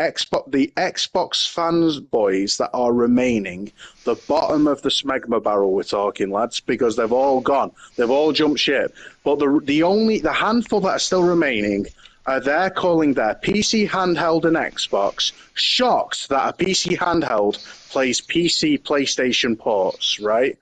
the Xbox fans boys that are remaining, the bottom of the smegma barrel we're talking, lads, because they've all gone. They've all jumped ship. But the handful that are still remaining are there calling their PC handheld an Xbox, shocked that a PC handheld plays PC PlayStation ports, right?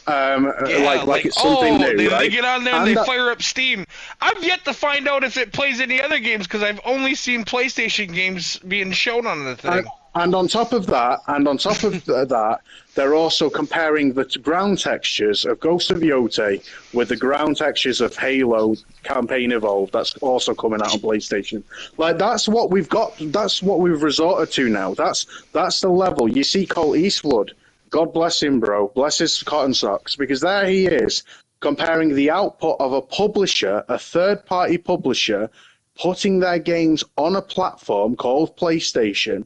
like it's something new, right? They get on there and they fire up Steam. I've yet to find out if it plays any other games because I've only seen PlayStation games being shown on the thing. And on top of that, they're also comparing the ground textures of Ghost of Yotei with the ground textures of Halo Campaign Evolved. That's also coming out on PlayStation. Like, that's what we've got. That's what we've resorted to now. That's the level. You see Colt Eastwood. God bless him, bro. Bless his cotton socks. Because there he is, comparing the output of a publisher, a third-party publisher, putting their games on a platform called PlayStation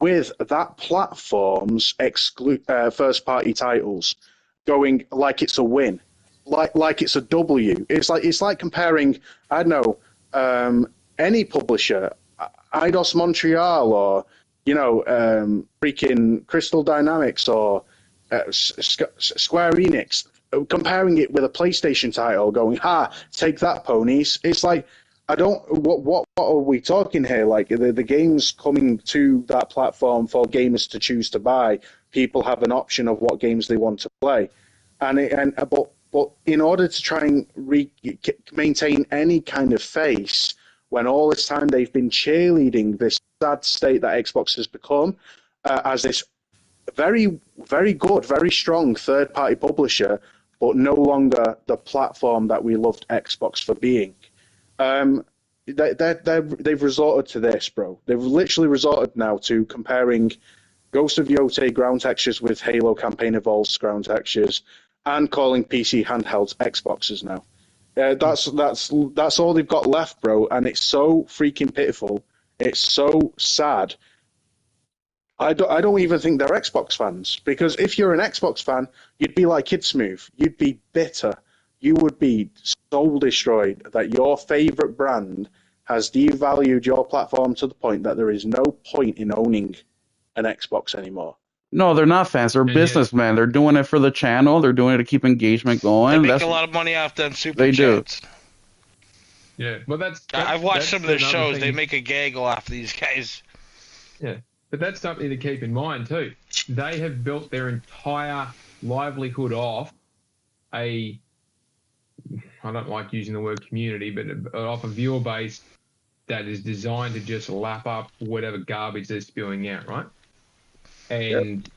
with that platform's first-party titles, going like it's a win, like it's a W. It's like comparing, I don't know, any publisher, Eidos Montreal, or freaking Crystal Dynamics, or Square Enix, comparing it with a PlayStation title, going, take that, ponies. It's like, what are we talking here? Like, the games coming to that platform for gamers to choose to buy, people have an option of what games they want to play, but in order to try and maintain any kind of face, when all this time they've been cheerleading this sad state that Xbox has become as this very, very good, very strong third-party publisher, but no longer the platform that we loved Xbox for being. They've resorted to this, bro. They've literally resorted now to comparing Ghost of Yotei ground textures with Halo Campaign Evolved's ground textures, and calling PC handhelds Xboxes now. That's all they've got left, bro, and it's so freaking pitiful. It's so sad. I don't even think they're Xbox fans, because if you're an Xbox fan, you'd be like Kidsmooth. You'd be bitter. You would be soul destroyed that your favorite brand has devalued your platform to the point that there is no point in owning an Xbox anymore. No, they're not fans. They're businessmen. They're doing it for the channel. They're doing it to keep engagement going. They make a lot of money off them super chats. Do. Yeah, well, I've watched some of their shows. They make a gaggle off these guys. Yeah, but that's something to keep in mind too. They have built their entire livelihood off I don't like using the word community, but off a viewer base that is designed to just lap up whatever garbage they're spewing out, right? And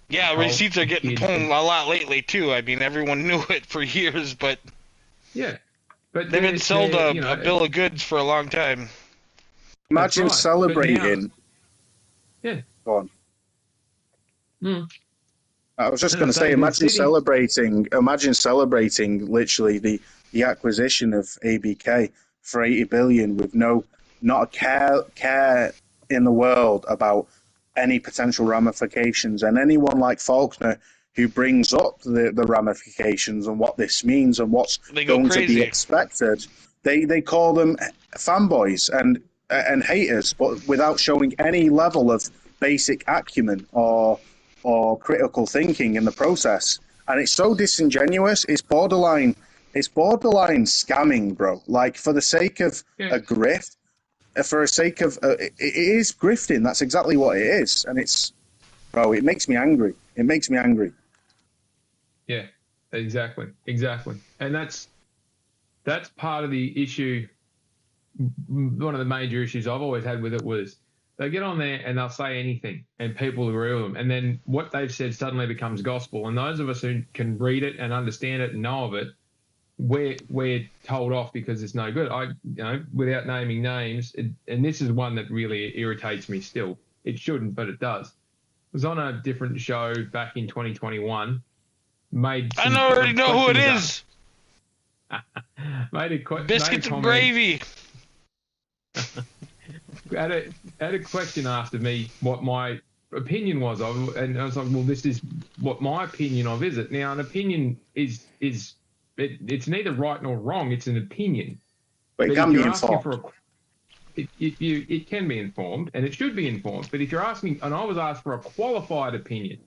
yeah, receipts are getting pulled a lot lately too. I mean, everyone knew it for years, but but they've been sold a bill of goods for a long time. Imagine celebrating. Yeah. Go on. I was just going to say, imagine celebrating literally the acquisition of ABK for $80 billion with not a care in the world about any potential ramifications. And anyone like Faulkner who brings up the ramifications and what this means and what's going to be expected, they call them fanboys and haters, but without showing any level of basic acumen or critical thinking in the process. And it's so disingenuous. It's borderline scamming, bro. Like, for the sake of a grift, for the sake of it is grifting. That's exactly what it is. And it makes me angry. It makes me angry. Yeah, exactly. And that's part of the issue. One of the major issues I've always had with it was they get on there and they'll say anything and people agree with them. And then what they've said suddenly becomes gospel. And those of us who can read it and understand it and know of it, we're told off because it's no good. Without naming names, and this is one that really irritates me still. It shouldn't, but it does. I was on a different show back in 2021. I already know who it is. Biscuits and gravy. I had a question asked of me what my opinion was of, and I was like, well, this is what my opinion of is it. Now, an opinion it's neither right nor wrong. It's an opinion. But it can be informed. It can be informed, and it should be informed. But if you're asking, and I was asked for a qualified opinion,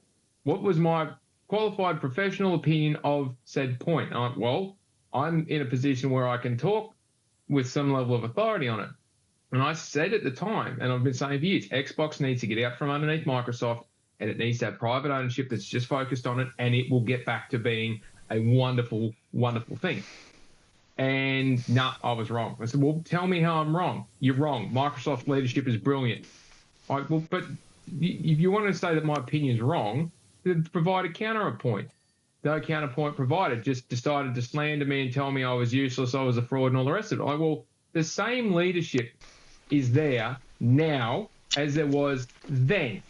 what was my qualified professional opinion of said point? I'm in a position where I can talk with some level of authority on it. And I said at the time, and I've been saying for years, Xbox needs to get out from underneath Microsoft, and it needs to have private ownership that's just focused on it, and it will get back to being a wonderful, wonderful thing. And I was wrong. I said, well, tell me how I'm wrong. You're wrong. Microsoft's leadership is brilliant. Well, but if you want to say that my opinion is wrong, then provide a counterpoint. No counterpoint provided, just decided to slander me and tell me I was useless, I was a fraud, and all the rest of it. Well, the same leadership is there now as there was then.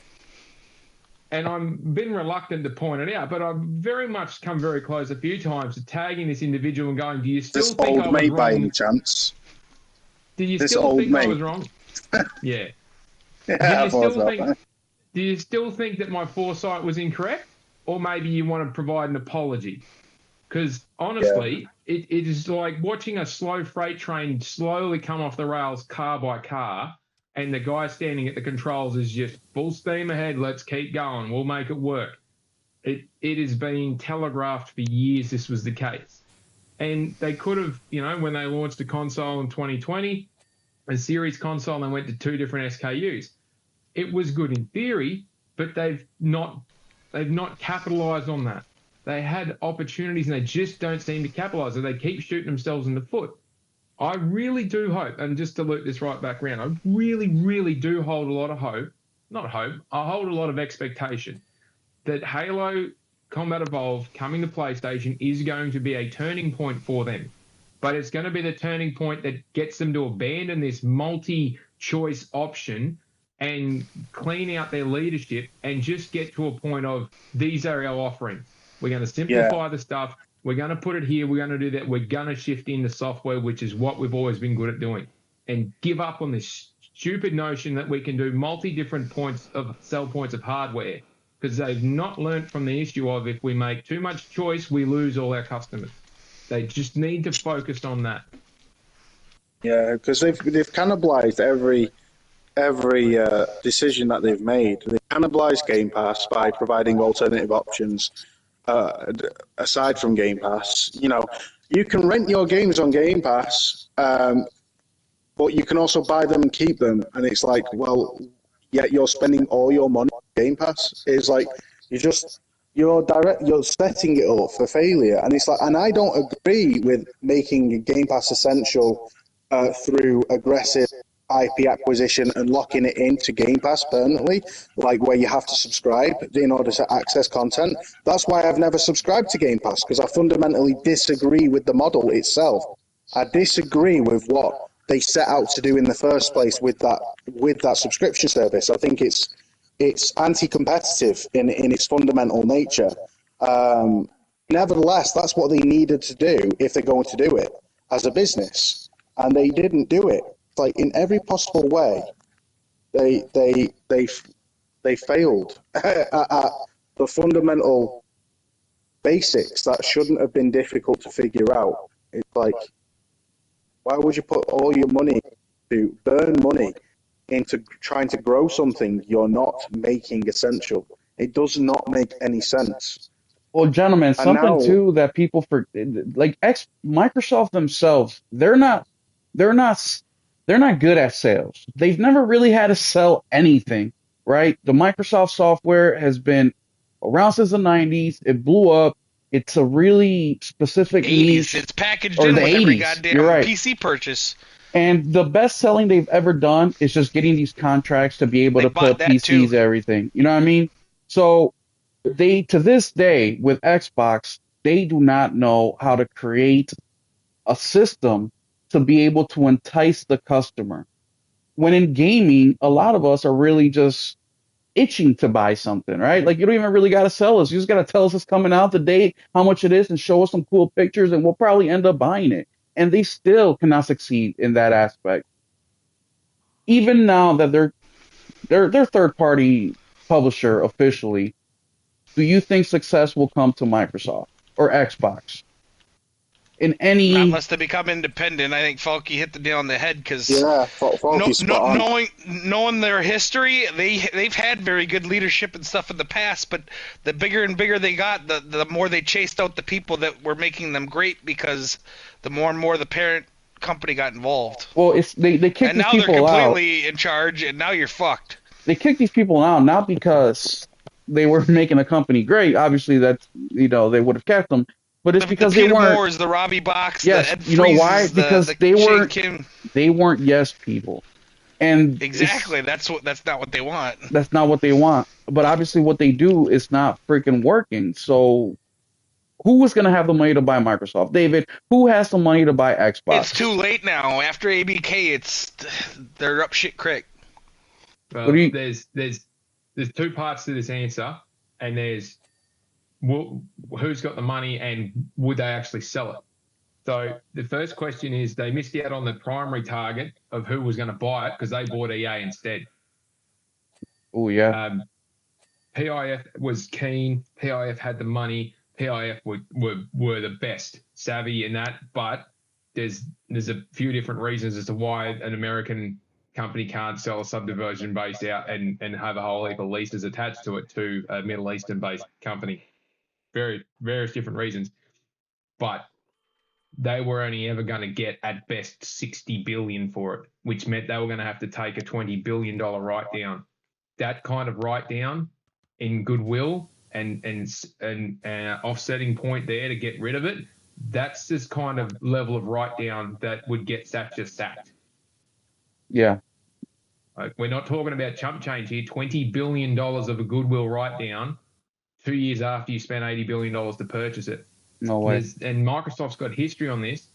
And I've been reluctant to point it out, but I've very much come very close a few times to tagging this individual and going, do you still this think old I was mate wrong? By any chance? Do you this still old think mate. I was wrong? Yeah. Yeah, Do you still think that my foresight was incorrect? Or maybe you want to provide an apology? Because honestly, it is like watching a slow freight train slowly come off the rails car by car, and the guy standing at the controls is just full steam ahead, let's keep going, we'll make it work. It is being telegraphed for years this was the case. And they could have, when they launched the console in 2020, a series console, and went to 2 different SKUs. It was good in theory, but they've not capitalised on that. They had opportunities and they just don't seem to capitalise. So they keep shooting themselves in the foot. I really do hope, and just to loop this right back around, I really, really do hold a lot of hope. Not hope, I hold a lot of expectation that Halo Combat Evolved coming to PlayStation is going to be a turning point for them. But it's going to be the turning point that gets them to abandon this multi-choice option and clean out their leadership and just get to a point of, these are our offerings. We're going to simplify the stuff. We're going to put it here. We're going to do that. We're going to shift into software, which is what we've always been good at doing, and give up on this stupid notion that we can do multi-different sell points of hardware, because they've not learnt from the issue of, if we make too much choice, we lose all our customers. They just need to focus on that. Yeah, because they've cannibalized every decision that they've made. They cannibalized Game Pass by providing alternative options aside from Game Pass. You can rent your games on Game Pass, but you can also buy them and keep them. And it's like, well, yet you're spending all your money on Game Pass. It's like you're setting it up for failure. And it's like, and I don't agree with making Game Pass essential through aggressive IP acquisition and locking it into Game Pass permanently, like where you have to subscribe in order to access content. That's why I've never subscribed to Game Pass, because I fundamentally disagree with the model itself. I disagree with what they set out to do in the first place with that subscription service. I think it's anti-competitive in its fundamental nature. Nevertheless, that's what they needed to do if they're going to do it as a business, and they didn't do it. Like, in every possible way, they failed at the fundamental basics that shouldn't have been difficult to figure out. It's like, why would you put all your money to burn money into trying to grow something you're not making essential? It does not make any sense. Well, gentlemen, something too that people Microsoft themselves, they're not good at sales. They've never really had to sell anything, right? The Microsoft software has been around since the 90s. It blew up. It's a really specific 80s. niche. It's packaged in with every goddamn PC purchase. And the best selling they've ever done is just getting these contracts to be able to put PCs, everything. You know what I mean? So they, to this day, with Xbox, they do not know how to create a system to be able to entice the customer. When in gaming, a lot of us are really just itching to buy something, right? Like, you don't even really got to sell us. You just got to tell us it's coming out, the date, how much it is, and show us some cool pictures, and we'll probably end up buying it. And they still cannot succeed in that aspect. Even now that they're third-party publisher officially, do you think success will come to Microsoft or Xbox? In any, not unless they become independent. I think Falky hit the nail on the head, because knowing their history, they've had very good leadership and stuff in the past, but the bigger and bigger they got, the more they chased out the people that were making them great, because the more and more the parent company got involved. Well, they kicked these people out. And now they're completely in charge, and now you're fucked. They kicked these people out not because they were making a company great. Obviously, that's, they would have kept them. but it's because they weren't. Moores, the Robbie Box. Yes, the you know why? Because they weren't. They weren't yes people, and exactly. That's not what they want. That's not what they want. But obviously, what they do is not freaking working. So, who is going to have the money to buy Microsoft? David, who has the money to buy Xbox? It's too late now. After ABK, they're up shit creek. Well, there's two parts to this answer, and there's who's got the money and would they actually sell it? So the first question is they missed out on the primary target of who was going to buy it because they bought EA instead. Oh, yeah. PIF was keen. PIF had the money. PIF were the best savvy in that, but there's a few different reasons as to why an American company can't sell a subdivision based out and have a whole heap of leases attached to it to a Middle Eastern based company. Various different reasons, but they were only ever going to get at best $60 billion for it, which meant they were going to have to take a $20 billion write down. That kind of write down in goodwill and offsetting point there to get rid of it. That's this kind of level of write down that would get Thatcher sacked. Yeah. Like, we're not talking about chump change here. $20 billion of a goodwill write down 2 years after you spent $80 billion to purchase it. No way. And Microsoft's got history on this.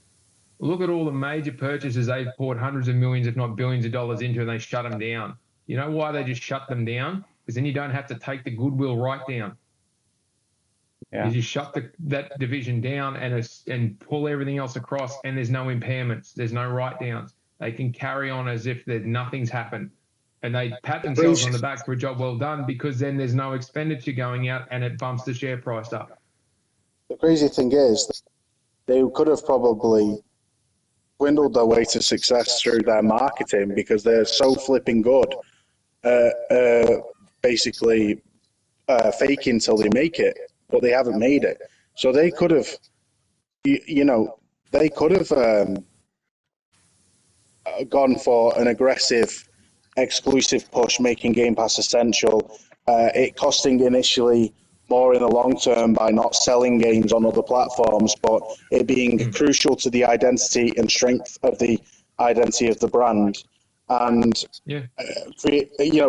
Look at all the major purchases they've poured hundreds of millions, if not billions of dollars into, and they shut them down. You know why they just shut them down? Because then you don't have to take the goodwill write down. Yeah. You just shut that division down and pull everything else across, and there's no impairments. There's no write downs. They can carry on as if nothing's happened. And they pat themselves on the back for a job well done because then there's no expenditure going out and it bumps the share price up. The crazy thing is, they could have probably dwindled their way to success through their marketing because they're so flipping good, basically faking till they make it, but they haven't made it. So they could have, they could have gone for an aggressive, exclusive push, making Game Pass essential, it costing initially more in the long term by not selling games on other platforms, but it being crucial to the identity and strength of the identity of the brand, and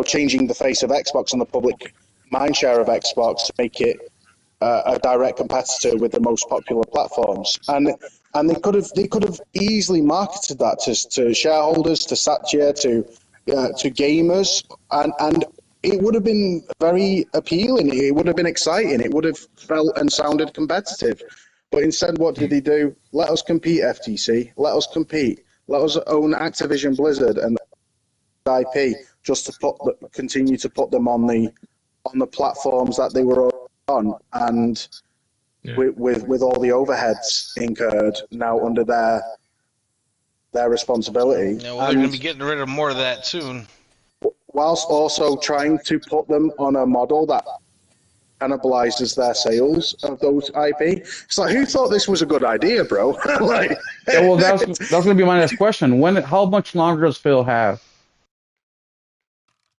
changing the face of Xbox and the public mindshare of Xbox to make it a direct competitor with the most popular platforms. And they could have easily marketed that to shareholders, to Satya, to gamers, and it would have been very appealing. It would have been exciting. It would have felt and sounded competitive. But instead, what did he do? Let us compete, FTC. Let us compete. Let us own Activision Blizzard and IP just to continue to put them on the platforms that they were on, and with all the overheads incurred now under their responsibility. Yeah, well, they're going to be getting rid of more of that soon. Whilst also trying to put them on a model that cannibalizes their sales of those IP. It's like, who thought this was a good idea, bro? That's going to be my next question. How much longer does Phil have?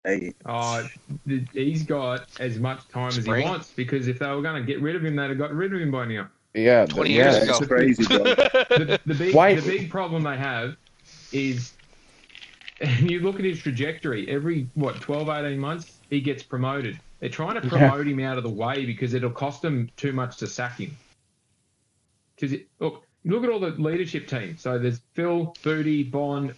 He's got as much time as he wants, because if they were going to get rid of him, they'd have got rid of him by now. Yeah, 20 years ago. It's crazy, bro. The big problem they have is, you look at his trajectory, every 12, 18 months, he gets promoted. They're trying to promote him out of the way because it'll cost them too much to sack him. Because look at all the leadership team. So there's Phil, Foodie, Bond,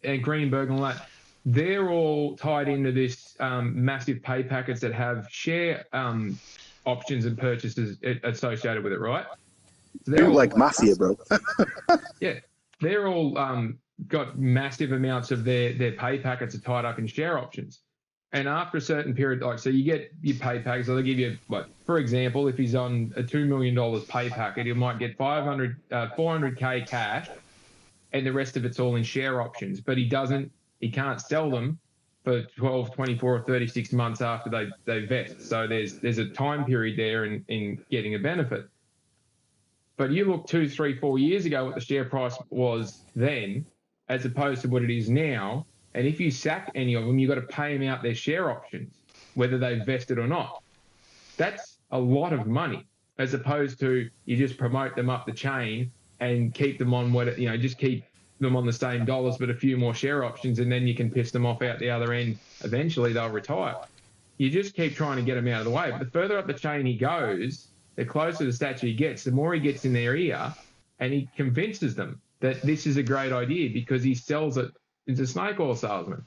and Greenberg and all that. They're all tied into this massive pay packets that have share options and purchases associated with it, right? So they're like mafia, bro. Yeah, they're all got massive amounts of their pay packets are tied up in share options. And after a certain period, so you get your pay packets, so they give you, for example, if he's on a $2 million pay packet, he might get 400K cash, and the rest of it's all in share options. But he can't sell them for 12, 24, or 36 months after they vest. So there's a time period there in getting a benefit. But you look 2, 3, 4 years ago what the share price was then, as opposed to what it is now. And if you sack any of them, you've got to pay them out their share options, whether they've vested or not. That's a lot of money. as opposed to you just promote them up the chain and keep them on just keep them on the same dollars but a few more share options, and then you can piss them off out the other end. Eventually they'll retire. You just keep trying to get him out of the way. But the further up the chain he goes, the closer the statue he gets, the more he gets in their ear, and he convinces them that this is a great idea because he sells it. He's a snake oil salesman.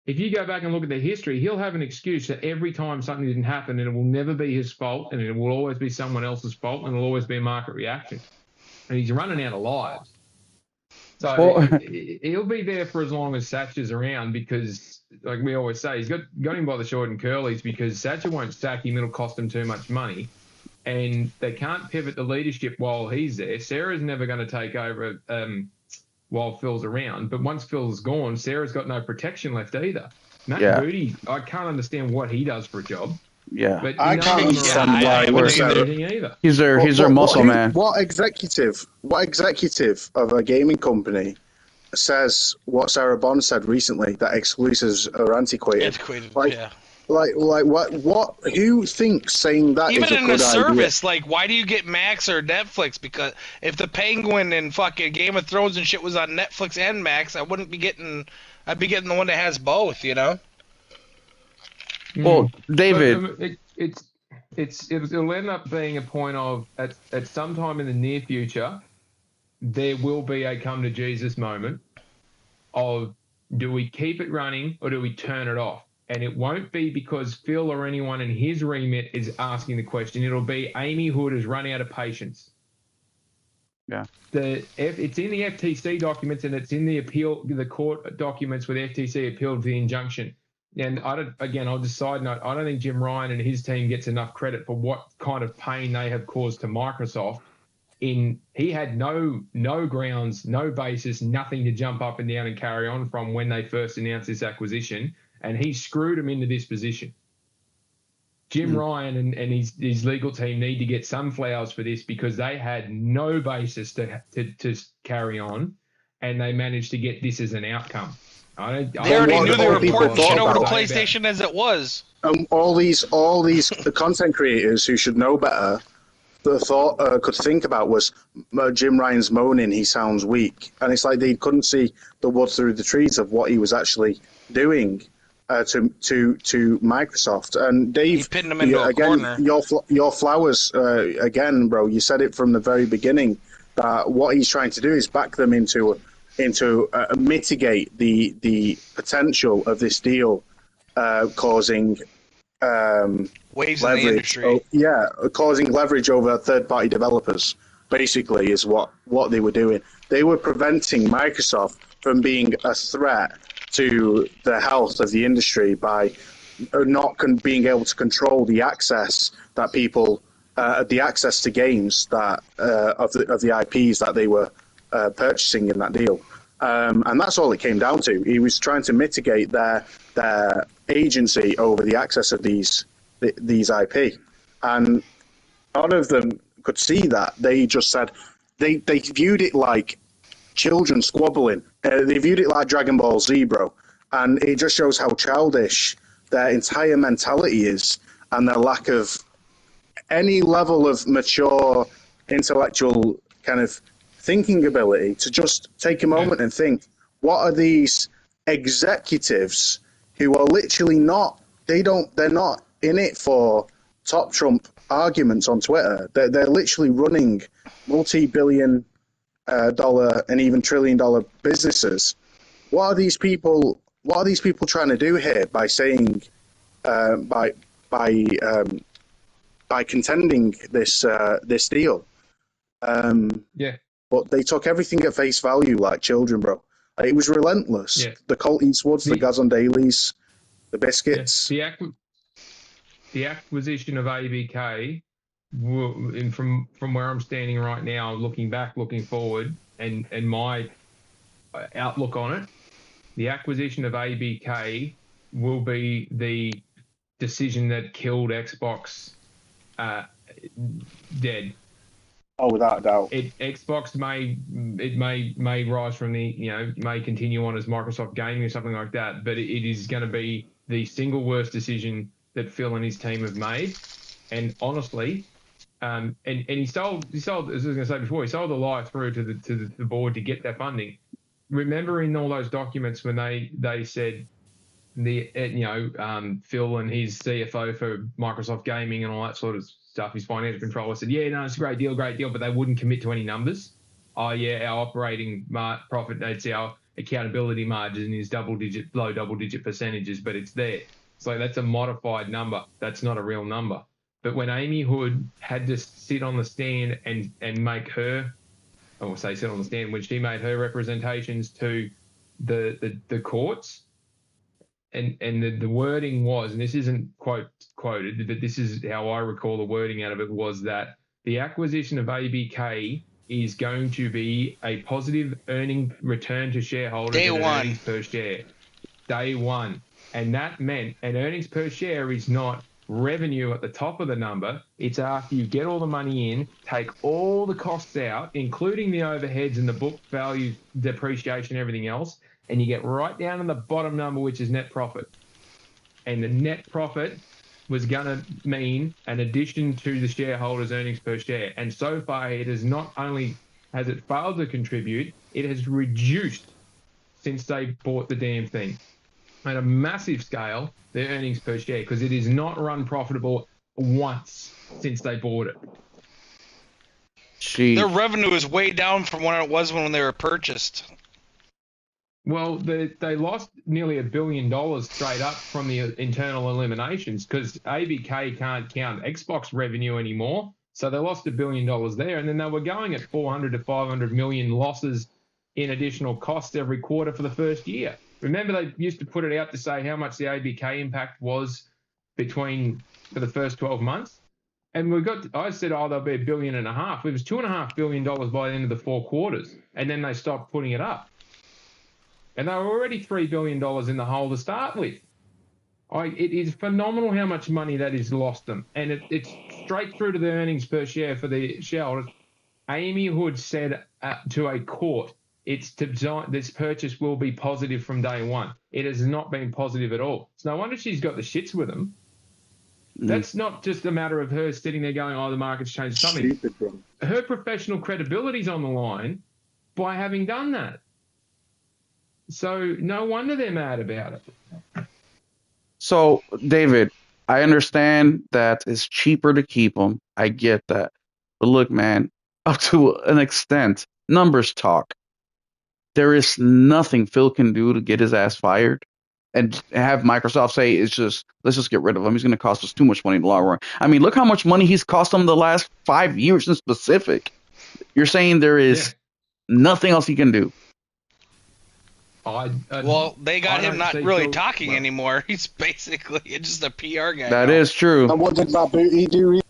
If you go back and look at the history, he'll have an excuse for every time something didn't happen, and it will never be his fault, and it will always be someone else's fault, and it'll always be a market reaction. And he's running out of lives. So he'll be there for as long as Satcher's around because, like we always say, he's got him by the short and curlies because Satcher won't sack him. It'll cost him too much money. And they can't pivot the leadership while he's there. Sarah's never going to take over while Phil's around. But once Phil's gone, Sarah's got no protection left either. Matt Booty, I can't understand what he does for a job. Yeah, but I can't understand why either. He's their muscle man. What executive of a gaming company says what Sarah Bond said recently, that exclusives are antiquated? Like what? Who thinks saying that even is a in good a service? idea? Like, why do you get Max or Netflix? Because if the Penguin and fucking Game of Thrones and shit was on Netflix and Max, I'd be getting the one that has both. You know. Well, David, it'll end up being a point of at some time in the near future, there will be a come to Jesus moment of do we keep it running or do we turn it off? And it won't be because Phil or anyone in his remit is asking the question. It'll be Amy Hood has run out of patience. Yeah. It's in the FTC documents and it's in the court documents where the FTC appealed for the injunction. And I'll just side note, I don't think Jim Ryan and his team gets enough credit for what kind of pain they have caused to Microsoft. He had no grounds, no basis, nothing to jump up and down and carry on from when they first announced this acquisition, and he screwed them into this position. Jim Ryan and his legal team need to get some flowers for this because they had no basis to carry on, and they managed to get this as an outcome. They already knew they were porting shit over to PlayStation as it was. All these the content creators who should know better, could think about was Jim Ryan's moaning. He sounds weak, and it's like they couldn't see the wood through the trees of what he was actually doing to Microsoft. And Dave, pinned him into a corner. Your flowers again, bro. You said it from the very beginning that what he's trying to do is back them into mitigate the potential of this deal causing waves leverage. In the industry. Causing leverage over third-party developers. Basically, is what they were doing. They were preventing Microsoft from being a threat to the health of the industry by not being able to control the access that people, the access to games that of the IPs that they were purchasing in that deal. And that's all it came down to. He was trying to mitigate their agency over the access of these IP. And none of them could see that. They just said they viewed it like children squabbling. They viewed it like Dragon Ball Z, bro. And it just shows how childish their entire mentality is and their lack of any level of mature intellectual kind of thinking ability to just take a moment and think, what are these executives who are literally they're not in it for top trump arguments on Twitter. They're literally running multi-billion dollar and even $trillion businesses. What are these people trying to do here by saying by contending this deal? But they took everything at face value like children, bro. It was relentless. Yeah. The Colt Eastwoods, the Gaz on Dailies, the biscuits. Yeah. The acquisition of ABK, from where I'm standing right now, looking back, looking forward, and my outlook on it, the acquisition of ABK will be the decision that killed Xbox dead. Oh, without a doubt. Xbox may rise from may continue on as Microsoft Gaming or something like that, but it is going to be the single worst decision that Phil and his team have made. And honestly, And he sold, as I was going to say before, he sold the lie through to the board to get that funding. Remember in all those documents when they said Phil and his CFO for Microsoft Gaming and all that sort of stuff, his financial controller said, yeah, no, it's a great deal, but they wouldn't commit to any numbers. Oh yeah, our operating profit, that's our accountability margin is low double digit percentages, but it's there. So that's a modified number. That's not a real number. But when Amy Hood had to sit on the stand and make her, sit on the stand, when she made her representations to the courts, and the wording was, and this isn't quoted, but this is how I recall the wording out of it, was that the acquisition of ABK is going to be a positive earning return to shareholders. Day one. Earnings per share. Day one. And that meant an earnings per share is not revenue at the top of the number. It's after you get all the money in, take all the costs out, including the overheads and the book value, depreciation, everything else, and you get right down to the bottom number, which is net profit. And the net profit was going to mean an addition to the shareholders' earnings per share. And so far, it has not only has it failed to contribute, it has reduced since they bought the damn thing. At a massive scale, their earnings per share, because it is not run profitable once since they bought it. Their revenue is way down from what it was when they were purchased. Well, they lost nearly $1 billion straight up from the internal eliminations because ABK can't count Xbox revenue anymore. So they lost $1 billion there. And then they were going at 400 to 500 million losses in additional costs every quarter for the first year. Remember, they used to put it out to say how much the ABK impact was for the first 12 months. And I said, there'll be $1.5 billion. It was $2.5 billion by the end of the 4 quarters. And then they stopped putting it up. And they were already $3 billion in the hole to start with. It is phenomenal how much money that has lost them. And it's straight through to the earnings per share for the shareholders. Amy Hood said to a court, this purchase will be positive from day one. It has not been positive at all. It's no wonder she's got the shits with them. That's not just a matter of her sitting there going, the market's changed something. Her professional credibility's on the line by having done that. So no wonder they're mad about it. So, David, I understand that it's cheaper to keep them. I get that. But look, man, up to an extent, numbers talk. There is nothing Phil can do to get his ass fired and have Microsoft say, let's just get rid of him. He's going to cost us too much money in the long run. I mean, look how much money he's cost them the last 5 years in specific. You're saying there is nothing else he can do. They got him not really talking anymore. He's basically just a PR guy. That is true. And what did Matt Booty do?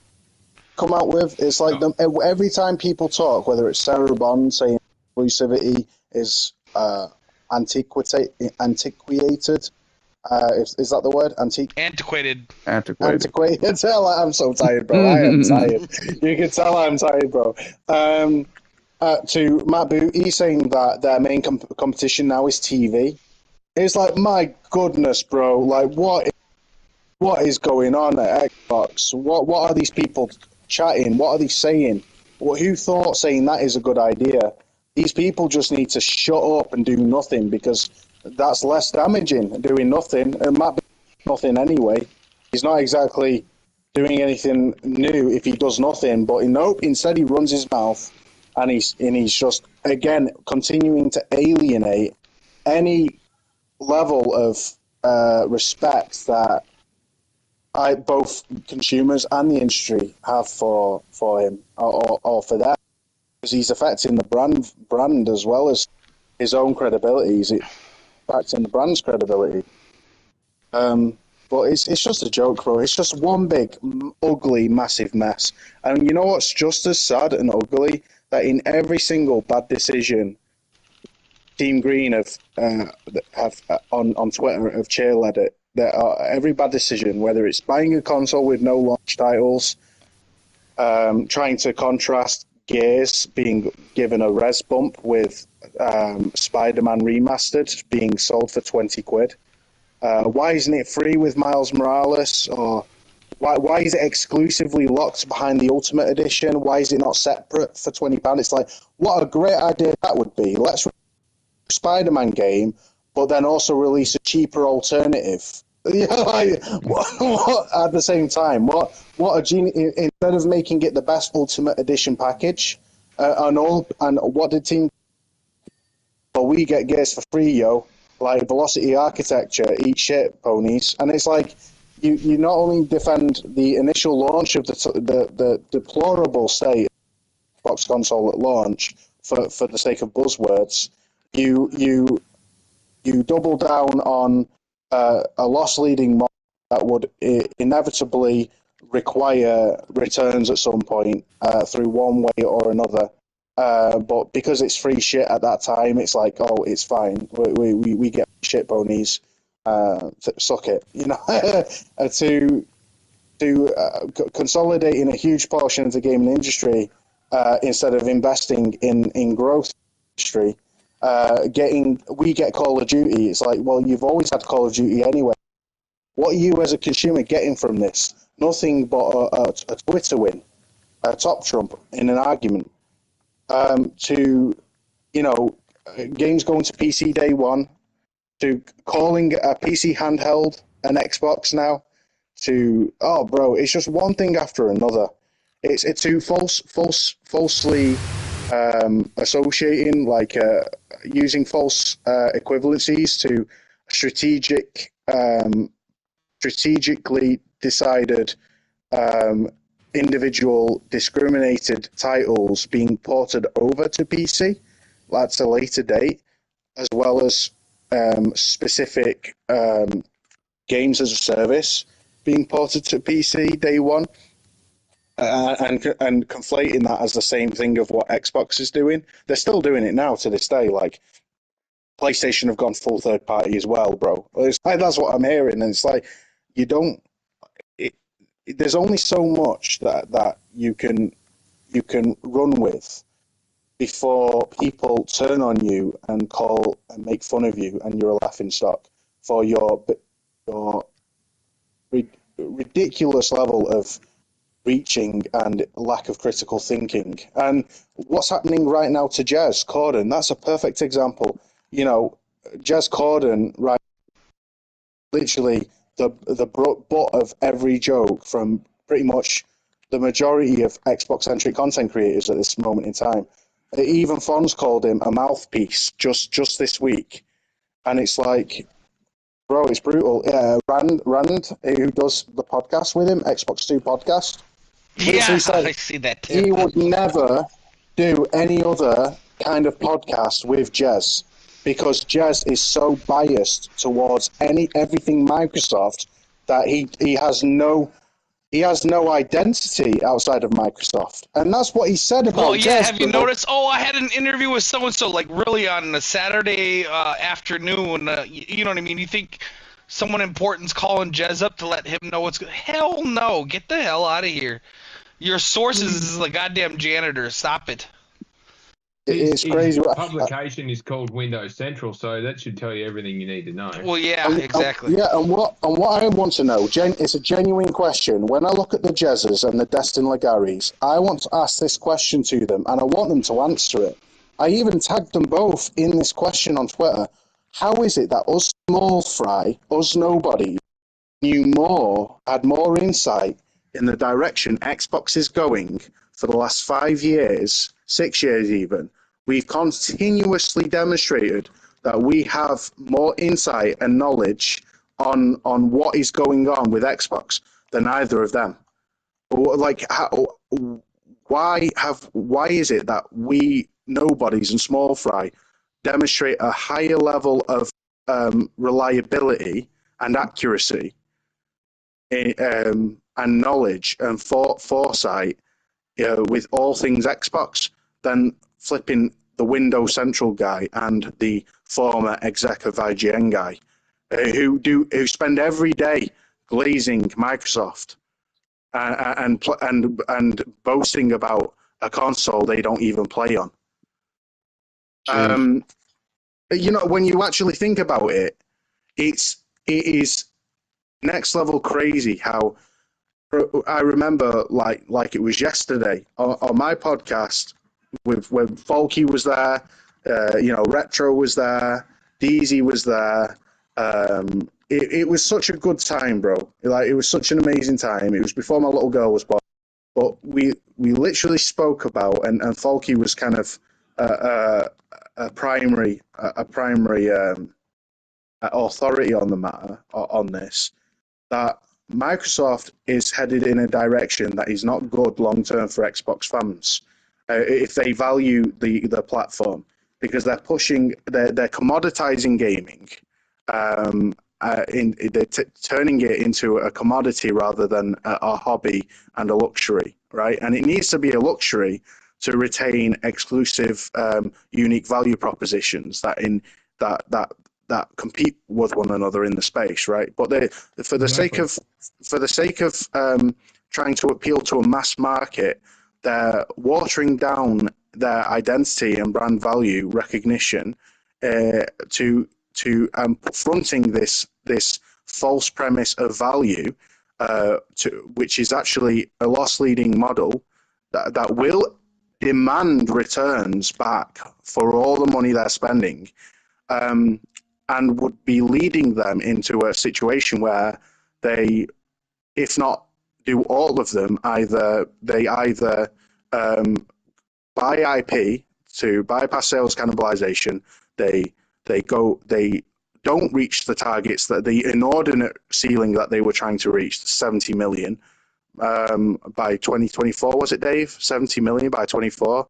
Come out with? It's like every time people talk, whether it's Sarah Bond saying exclusivity is antiquated. Is that the word? Antiquated. I'm so tired, bro. I am tired. You can tell I'm tired, bro. To Matt Booty saying that their main competition now is TV. It's like, my goodness, bro. Like, what is going on at Xbox? What are these people chatting? What are they saying? Who thought saying that is a good idea? These people just need to shut up and do nothing, because that's less damaging, doing nothing. And Matt Booty nothing anyway. He's not exactly doing anything new if he does nothing. But instead he runs his mouth. And he's just, again, continuing to alienate any level of respect that both consumers and the industry have for him or for that. Because he's affecting the brand as well as his own credibility. He's affecting the brand's credibility. But it's just a joke, bro. It's just one big, ugly, massive mess. And you know what's just as sad and ugly? That in every single bad decision, Team Green have on Twitter have cheerled it. Every bad decision, whether it's buying a console with no launch titles, trying to contrast Gears being given a res bump with Spider-Man Remastered being sold for £20. Why isn't it free with Miles Morales? Or Why is it exclusively locked behind the Ultimate Edition? Why is it not separate for £20? It's like, what a great idea that would be. Let's Spider-Man game, but then also release a cheaper alternative. Like, what at the same time? What a genius! Instead of making it the best Ultimate Edition package, and what did Team? Well, we get Gears for free, yo. Like Velocity Architecture, eat shit, ponies, and it's like you not only defend the initial launch of the deplorable state of Xbox console at launch for the sake of buzzwords. You double down on a loss-leading model that would inevitably require returns at some point through one way or another. But because it's free shit at that time, it's like, oh, it's fine. We get shit ponies. Suck it, you know. to consolidating a huge portion of the gaming industry instead of investing in growth industry. We get Call of Duty. It's like, well, you've always had Call of Duty anyway. What are you as a consumer getting from this? Nothing but a Twitter win, a top trump in an argument. To, you know, games going to PC day one, to calling a PC handheld an Xbox now, to, oh, bro, it's just one thing after another. It's to falsely associating, like using false equivalencies to strategically decided individual discriminated titles being ported over to PC at a later date, as well as specific games as a service being ported to PC day one. And conflating that as the same thing of what Xbox is doing. They're still doing it now to this day. Like, PlayStation have gone full third party as well, bro. That's what I'm hearing, and it's like, you don't. There's only so much that you can run with before people turn on you and call and make fun of you, and you're a laughing stock for your ridiculous level of reaching and lack of critical thinking. And what's happening right now to Jez Corden, that's a perfect example. You know, Jez Corden, right, literally the butt of every joke from pretty much the majority of Xbox-centric content creators at this moment in time. Even Fonz called him a mouthpiece just this week. And it's like, bro, it's brutal. Rand, who does the podcast with him, Xbox 2 podcast, yeah, said I see that too. He would never do any other kind of podcast with Jez because Jez is so biased towards everything Microsoft that he has no identity outside of Microsoft, and that's what he said about. Well, yeah, Jez, have you noticed? Oh, I had an interview with so and so, like really on a Saturday afternoon. You know what I mean? You think someone important's calling Jez up to let him know what's good? Hell no! Get the hell out of here. Your sources is the goddamn janitor. Stop it. It's crazy. Publication is called Windows Central, so that should tell you everything you need to know. Well, yeah, exactly. And what I want to know, it's a genuine question. When I look at the Jezzers and the Destin Lagares, I want to ask this question to them, and I want them to answer it. I even tagged them both in this question on Twitter. How is it that us small fry, us nobody, had more insight in the direction Xbox is going for the last 5 years, 6 years even? We've continuously demonstrated that we have more insight and knowledge on what is going on with Xbox than either of them. Like, why is it that we nobodies and small fry demonstrate a higher level of reliability and accuracy and knowledge and foresight with all things Xbox than flipping the Windows Central guy and the former exec of IGN guy, who spend every day glazing Microsoft and boasting about a console they don't even play on. You know, when you actually think about it, it is next level crazy how I remember like it was yesterday on my podcast when Folky was there, Retro was there, Deezy was there. It was such a good time, bro. Like, it was such an amazing time. It was before my little girl was born, but we literally spoke about, and Folky was kind of a primary authority on the matter on this, that Microsoft is headed in a direction that is not good long term for Xbox fans if they value the platform, because they're commoditizing gaming, they're turning it into a commodity rather than a hobby and a luxury, right? And it needs to be a luxury to retain exclusive, unique value propositions that compete with one another in the space, right? But for the sake of trying to appeal to a mass market, they're watering down their identity and brand value recognition to fronting this false premise of value, which is actually a loss-leading model that will demand returns back for all the money they're spending. And would be leading them into a situation where they, if not do all of them, either buy IP to bypass sales cannibalization. They don't reach the targets, that the inordinate ceiling that they were trying to reach, 70 million by 2024. Was it, Dave? 70 million by 24?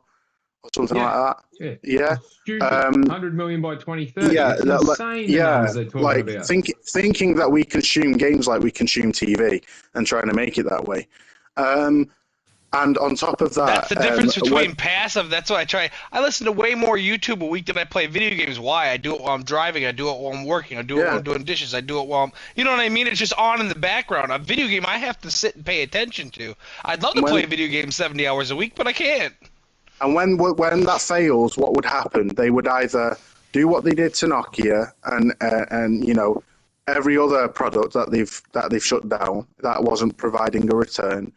Or something like that. Yeah. 100 million by 2030. Yeah, it's insane the numbers they're talking about. Thinking that we consume games like we consume TV and trying to make it that way. And on top of that, that's the difference between passive. That's why I listen to way more YouTube a week than I play video games. Why? I do it while I'm driving. I do it while I'm working. I do it while I'm doing dishes. I do it while I'm, you know what I mean? It's just on in the background. A video game I have to sit and pay attention to. I'd love to play a video game 70 hours a week, but I can't. And when that fails, what would happen? They would either do what they did to Nokia and every other product that they've shut down that wasn't providing a return,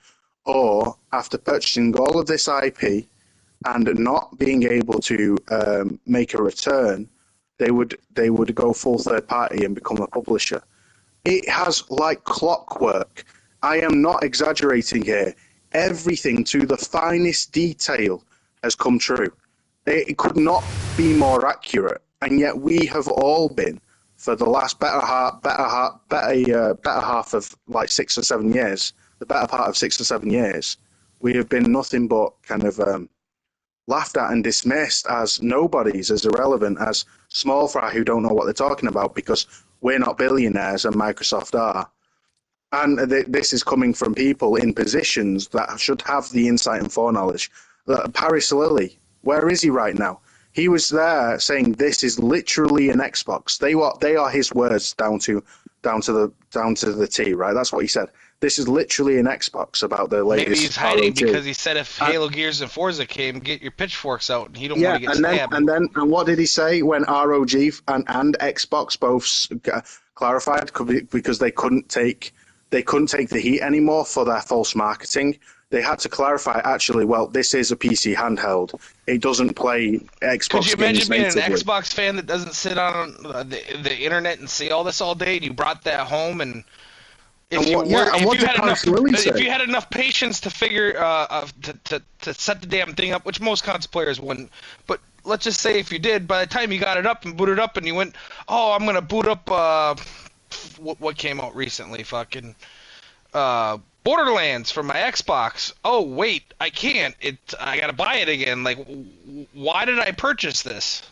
or after purchasing all of this IP and not being able to make a return, they would go full third party and become a publisher. It has like clockwork. I am not exaggerating here. Everything to the finest detail has come true. It could not be more accurate, and yet we have all been, for the last better half of like 6 or 7 years, the better part of 6 or 7 years, we have been nothing but kind of laughed at and dismissed as nobodies, as irrelevant, as small fry who don't know what they're talking about because we're not billionaires and Microsoft are. And this is coming from people in positions that should have the insight and foreknowledge. Paris Lilly, where is he right now? He was there saying this is literally an Xbox. They are his words down to the T, right? That's what he said. This is literally an Xbox about the latest. Maybe he's hiding because he said if Halo, Gears, and Forza came, get your pitchforks out, and he don't want to get stabbed. And what did he say when ROG and Xbox both clarified? Because they couldn't take the heat anymore for their false marketing. They had to clarify, actually, well, this is a PC handheld. It doesn't play Xbox games. Could you imagine being natively. an Xbox fan that doesn't sit on the internet and see all this all day, and you brought that home, and if you had enough patience to figure to set the damn thing up, which most console players wouldn't, but let's just say if you did, by the time you got it up and booted up, and you went, oh, I'm gonna boot up what came out recently, fucking Borderlands for my Xbox. Oh wait, I can't. I gotta buy it again. Like, why did I purchase this?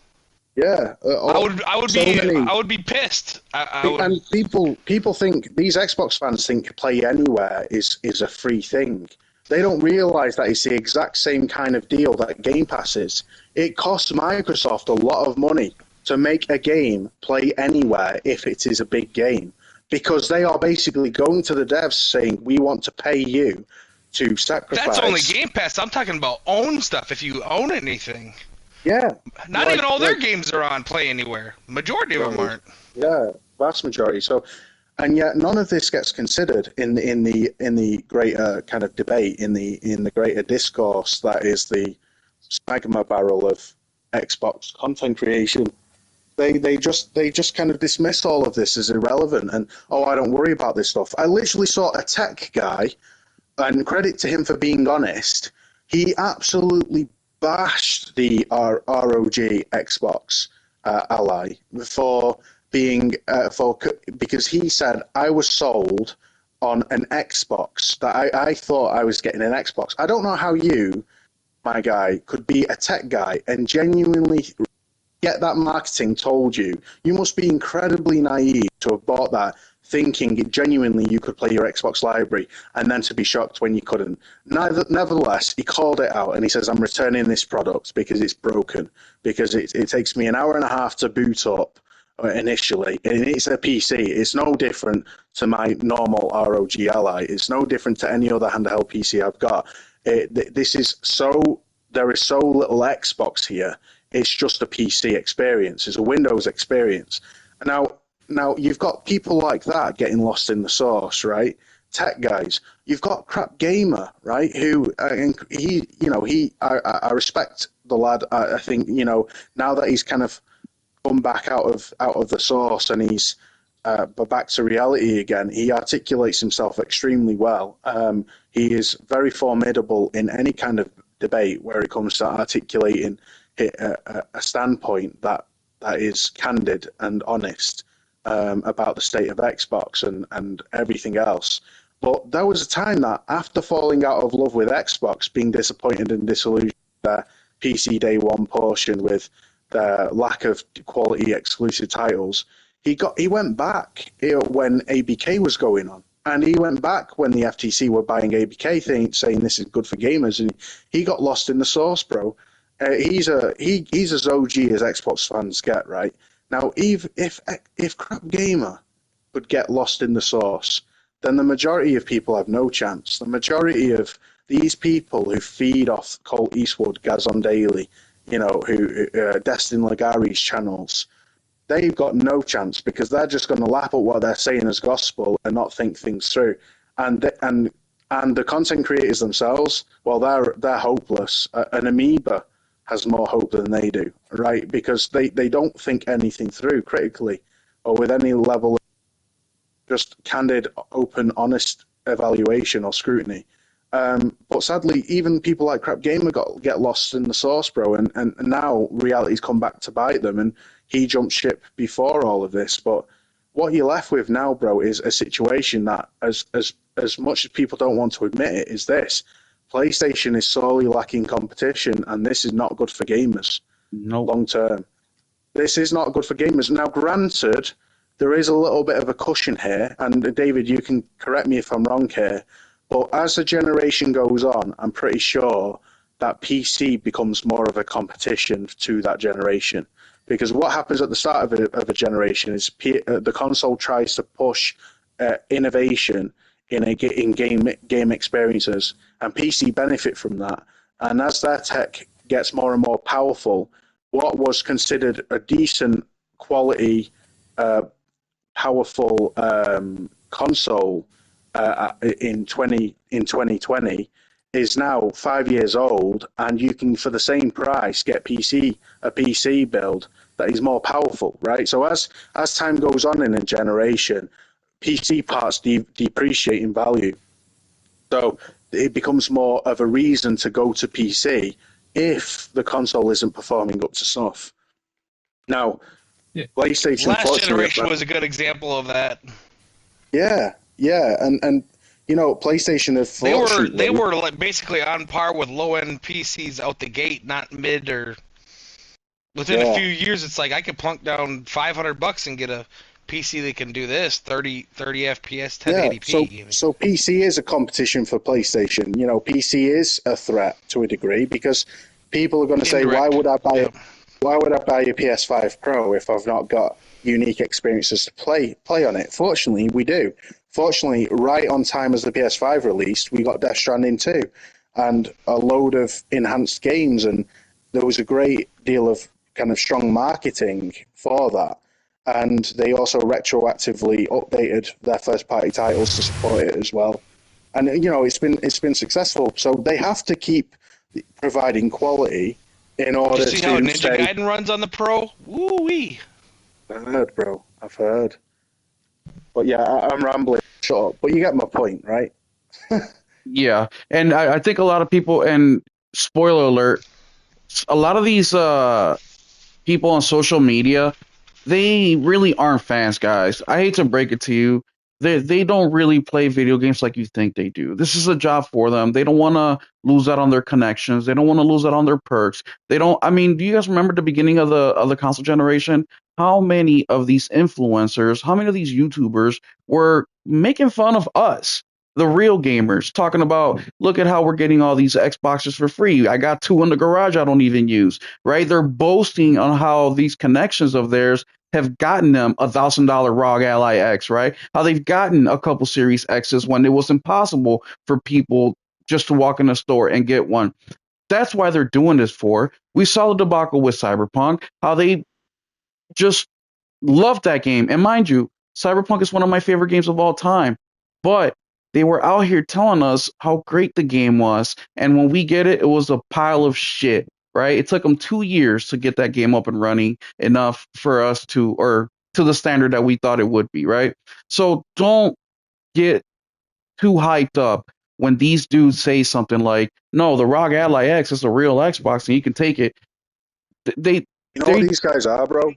Yeah, I would be pissed. And people think, these Xbox fans think Play Anywhere is a free thing. They don't realize that it's the exact same kind of deal that Game Pass is. It costs Microsoft a lot of money to make a game Play Anywhere if it is a big game, because they are basically going to the devs saying, we want to pay you to sacrifice. That's only Game Pass. I'm talking about own stuff. If you own anything. Yeah. Not even all their games are on Play Anywhere. Majority of them aren't. Yeah, vast majority. So And yet none of this gets considered in the greater kind of debate, in the greater discourse that is the magma barrel of Xbox content creation. They just kind of dismiss all of this as irrelevant and, oh, I don't worry about this stuff. I literally saw a tech guy, and credit to him for being honest, he absolutely bashed the ROG Xbox Ally for being because he said I was sold on an Xbox, that I thought I was getting an Xbox. I don't know how you, my guy, could be a tech guy and genuinely get that marketing told you. You must be incredibly naive to have bought that thinking genuinely you could play your Xbox library, and then to be shocked when you couldn't. Nevertheless, he called it out and he says, I'm returning this product because it's broken, because it takes me an hour and a half to boot up initially, and it's a PC. It's no different to my normal ROG Ally. It's no different to any other handheld PC I've got. There is so little Xbox here. It's just a PC experience. It's a Windows experience. Now you've got people like that getting lost in the sauce, right? Tech guys. You've got Crap Gamer, right? Who I respect the lad. I think now that he's kind of come back out of the sauce and he's back to reality again, he articulates himself extremely well. He is very formidable in any kind of debate where it comes to articulating a standpoint that is candid and honest about the state of Xbox and everything else. But there was a time that after falling out of love with Xbox, being disappointed and disillusioned with their PC Day One portion with their lack of quality exclusive titles, he went back when ABK was going on. And he went back when the FTC were buying ABK, saying this is good for gamers, and he got lost in the sauce, bro. He's as OG as Xbox fans get, right? Now, if Crap Gamer could get lost in the sauce, then the majority of people have no chance. The majority of these people who feed off Colt Eastwood, Gazon Daily, who Destin Lagari's channels, they've got no chance because they're just going to lap up what they're saying as gospel and not think things through. And the content creators themselves, well, they're hopeless. An amoeba has more hope than they do, right? Because they don't think anything through critically or with any level of just candid, open, honest evaluation or scrutiny. But sadly, even people like Crap Gamer get lost in the sauce, bro, and now reality's come back to bite them, and he jumped ship before all of this. But what you're left with now, bro, is a situation that, as much as people don't want to admit it, is this. PlayStation is sorely lacking competition, and this is not good for gamers long term. This is not good for gamers. Now, granted, there is a little bit of a cushion here, and David, you can correct me if I'm wrong here, but as the generation goes on, I'm pretty sure that PC becomes more of a competition to that generation. Because what happens at the start of a generation is the console tries to push innovation in game experiences, and PC benefit from that. And as their tech gets more and more powerful, what was considered a decent quality, powerful console in 2020 is now 5 years old, and you can, for the same price, get a PC build that is more powerful, right? So as time goes on in a generation, PC parts depreciate in value. So it becomes more of a reason to go to PC if the console isn't performing up to snuff. Now, PlayStation... Last generation was a good example of that. Yeah, and PlayStation have... They were like basically on par with low-end PCs out the gate, not mid or... Within a few years, it's like I could plunk down $500 and get a PC that can do this, 30 FPS, 1080p. So PC is a competition for PlayStation. PC is a threat to a degree because people are going to say, why would I buy a PS5 Pro if I've not got unique experiences to play on it? Fortunately, we do. Fortunately, right on time as the PS5 released, we got Death Stranding 2 and a load of enhanced games, and there was a great deal of kind of strong marketing for that. and they also retroactively updated their first-party titles to support it as well. And it's been successful. So they have to keep providing quality in order to. You see how Ninja Gaiden runs on the Pro? Woo-wee. I've heard, bro. I've heard. But yeah, I'm rambling. Shut up. But you get my point, right? Yeah, and I think a lot of people, and spoiler alert, a lot of these people on social media, they really aren't fans, guys. I hate to break it to you. They don't really play video games like you think they do. This is a job for them. They don't want to lose out on their connections. They don't want to lose out on their perks. They don't. I mean, do you guys remember the beginning of the console generation? How many of these influencers, how many of these YouTubers were making fun of us, the real gamers, talking about, look at how we're getting all these Xboxes for free. I got 2 in the garage I don't even use, right? They're boasting on how these connections of theirs have gotten them $1,000 ROG Ally X, right? How they've gotten a couple Series X's when it was impossible for people just to walk in the store and get one. That's why they're doing this for. We saw the debacle with Cyberpunk, how they just loved that game. And mind you, Cyberpunk is one of my favorite games of all time. But they were out here telling us how great the game was. And when we get it, it was a pile of shit. Right? It took them 2 years to get that game up and running enough for us to the standard that we thought it would be, right? So don't get too hyped up when these dudes say something like, no, the ROG Ally X is a real Xbox and you can take it. What these guys are, bro?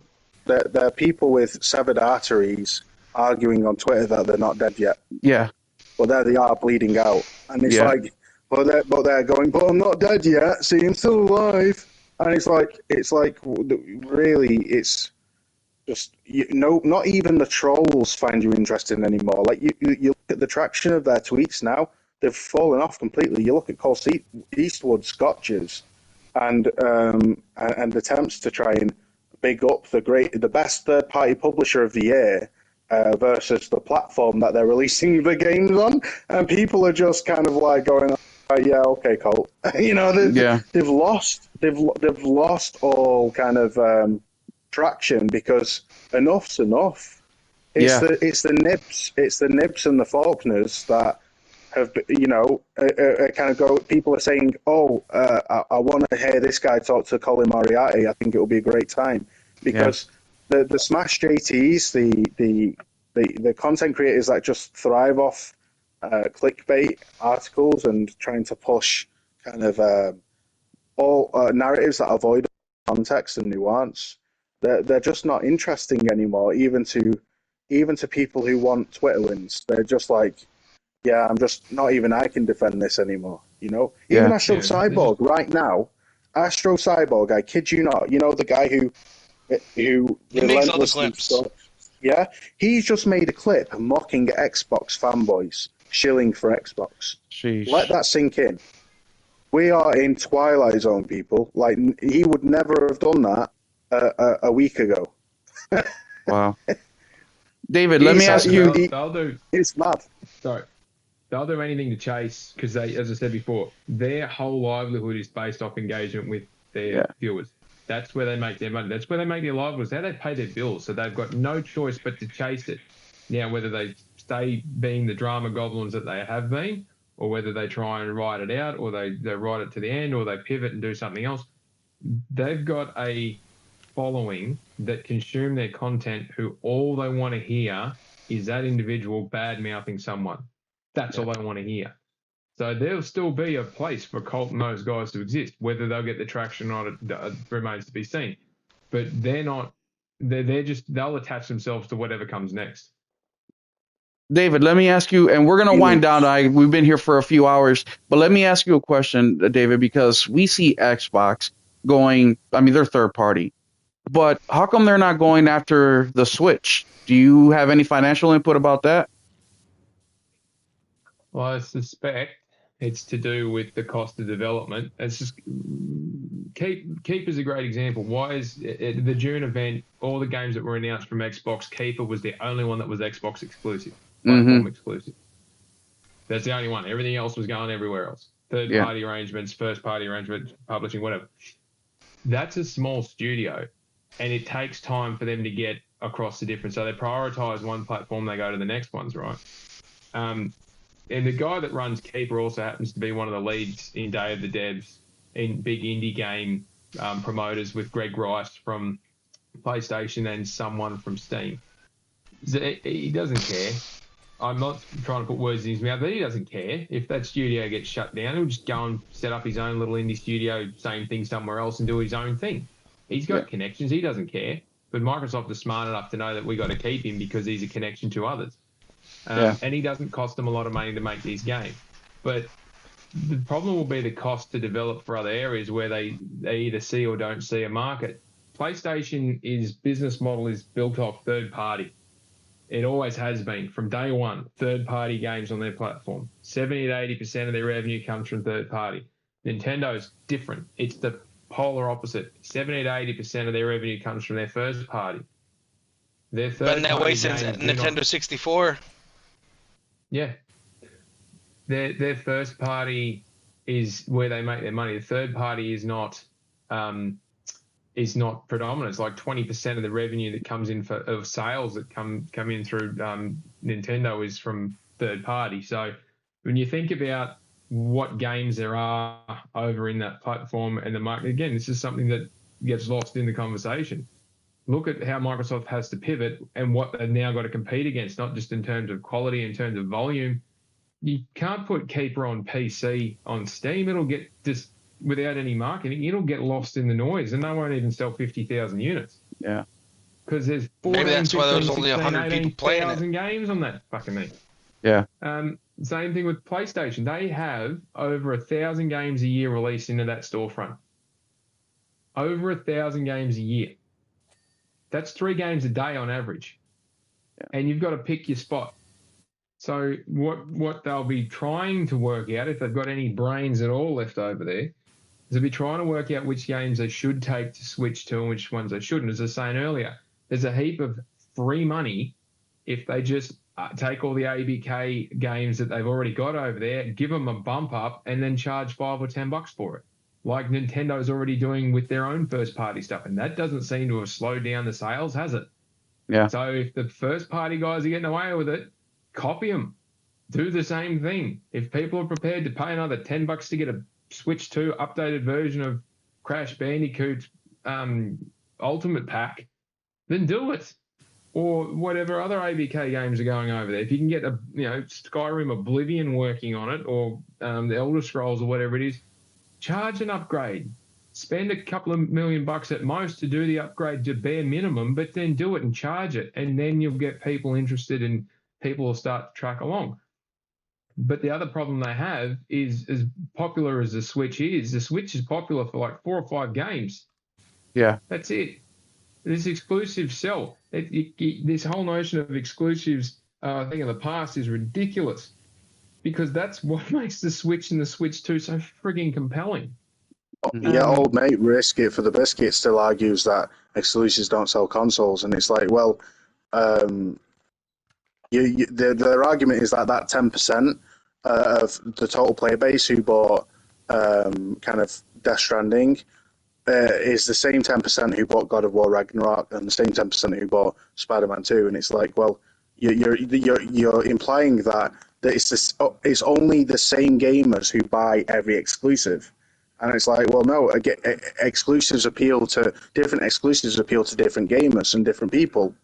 They're people with severed arteries arguing on Twitter that they're not dead yet. Yeah. But there they are bleeding out. And it's like, but they're going, but I'm not dead yet. See, I'm still alive. And it's like, really, it's just not even the trolls find you interesting anymore. Like you look at the traction of their tweets now; they've fallen off completely. You look at Cole Eastwood's scotches, and attempts to try and big up the best third-party publisher of the year. Versus the platform that they're releasing the games on, and people are just kind of like going, yeah, okay, Colt. They've lost all kind of traction because enough's enough. It's the Nibs and the Faulkners that have kind of go. People are saying, I want to hear this guy talk to Colin Moriarty. I think it will be a great time because. Yeah. The Smash JTs, the content creators that just thrive off clickbait articles and trying to push kind of all narratives that avoid context and nuance, they're just not interesting anymore. Even to people who want Twitter wins, they're just like, yeah, I'm just not even I can defend this anymore. Even Astro Cyborg right now, Astro Cyborg, I kid you not, the guy who makes all the clips. Yeah, he's just made a clip mocking Xbox fanboys, shilling for Xbox. Sheesh. Let that sink in. We are in Twilight Zone, people. Like, he would never have done that a week ago. Wow. David, let me ask you. It's mad. Sorry. They'll do anything to chase because they, as I said before, their whole livelihood is based off engagement with their viewers. That's where they make their money. That's where they make their livelihoods. How they pay their bills. So they've got no choice but to chase it. Now, whether they stay being the drama goblins that they have been, or whether they try and ride it out, or they ride it to the end, or they pivot and do something else, they've got a following that consume their content who all they want to hear is that individual bad-mouthing someone. That's all they want to hear. So there'll still be a place for Colt and those guys to exist. Whether they'll get the traction or not remains to be seen. But they're not. They'll attach themselves to whatever comes next. David, let me ask you, and we're going to wind down. We've been here for a few hours, but let me ask you a question, David, because we see Xbox going. I mean, they're third party, but how come they're not going after the Switch? Do you have any financial input about that? Well, I suspect it's to do with the cost of development. It's just Keep is a great example. Why is the June event, all the games that were announced from Xbox, Keeper was the only one that was Xbox exclusive, platform exclusive. That's the only one. Everything else was going everywhere else. Third-party arrangements, first-party arrangements, publishing, whatever. That's a small studio, and it takes time for them to get across the different. So they prioritize one platform, they go to the next ones, right? And the guy that runs Keeper also happens to be one of the leads in Day of the Devs in big indie game promoters with Greg Rice from PlayStation and someone from Steam. He doesn't care. I'm not trying to put words in his mouth, but he doesn't care. If that studio gets shut down, he'll just go and set up his own little indie studio, same thing somewhere else, and do his own thing. He's got connections. He doesn't care. But Microsoft is smart enough to know that we got to keep him because he's a connection to others. And he doesn't cost them a lot of money to make these games. But the problem will be the cost to develop for other areas where they either see or don't see a market. PlayStation's business model is built off third party. It always has been from day one, third-party games on their platform. 70 to 80% of their revenue comes from third party. Nintendo's different. It's the polar opposite. 70 to 80% of their revenue comes from their first party. Their third been that way since Nintendo 64. Yeah. Their first party is where they make their money. The third party is not predominant. It's like 20% of the revenue that comes in of sales that come in through Nintendo is from third party. So when you think about what games there are over in that platform and the market, again, this is something that gets lost in the conversation. Look at how Microsoft has to pivot and what they've now got to compete against, not just in terms of quality, in terms of volume. You can't put Keeper on PC on Steam. It'll get just without any marketing, it'll get lost in the noise, and they won't even sell 50,000 units. Yeah, because there's 14, maybe that's 15, why there's 16, only 100 people playing it. games on that fucking thing. Yeah. Same thing with PlayStation. They have over 1,000 games a year released into that storefront. Over 1,000 games a year. That's 3 games a day on average. Yeah. And you've got to pick your spot. So what they'll be trying to work out, if they've got any brains at all left over there, is they'll be trying to work out which games they should take to switch to and which ones they shouldn't. As I was saying earlier, there's a heap of free money if they just take all the ABK games that they've already got over there, give them a bump up, and then charge $5 or $10 for it, like Nintendo's already doing with their own first-party stuff. And that doesn't seem to have slowed down the sales, has it? Yeah. So if the first-party guys are getting away with it, copy them. Do the same thing. If people are prepared to pay another $10 to get a Switch 2 updated version of Crash Bandicoot Ultimate Pack, then do it. Or whatever other ABK games are going over there. If you can get Skyrim Oblivion working on it, or the Elder Scrolls or whatever it is, charge an upgrade. Spend a couple of $1 million at most to do the upgrade to bare minimum, but then do it and charge it, and then you'll get people interested and people will start to track along. But the other problem they have is, as popular as the Switch is popular for like 4 or 5 games. Yeah. That's it. This exclusive sell. This whole notion of exclusives, I think in the past, is ridiculous, because that's what makes the Switch and the Switch 2 so frigging compelling. Yeah, old mate Risk It for the Biscuit still argues that exclusives don't sell consoles, and it's like, well, their argument is that 10% of the total player base who bought kind of Death Stranding is the same 10% who bought God of War Ragnarok and the same 10% who bought Spider-Man 2, and it's like, well, you're implying that it's only the same gamers who buy every exclusive, and it's like, well, no, different exclusives appeal to different gamers and different people,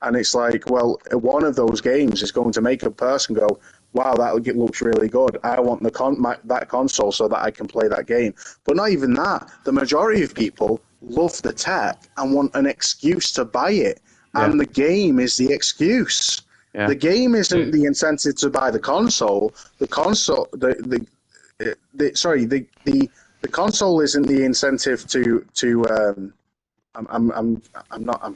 and it's like, well, one of those games is going to make a person go, wow, that looks really good. I want that console so that I can play that game. But not even that. The majority of people love the tech and want an excuse to buy it. Yeah. And the game is the excuse. Yeah. The game isn't the incentive to buy the console. The console isn't the incentive to I'm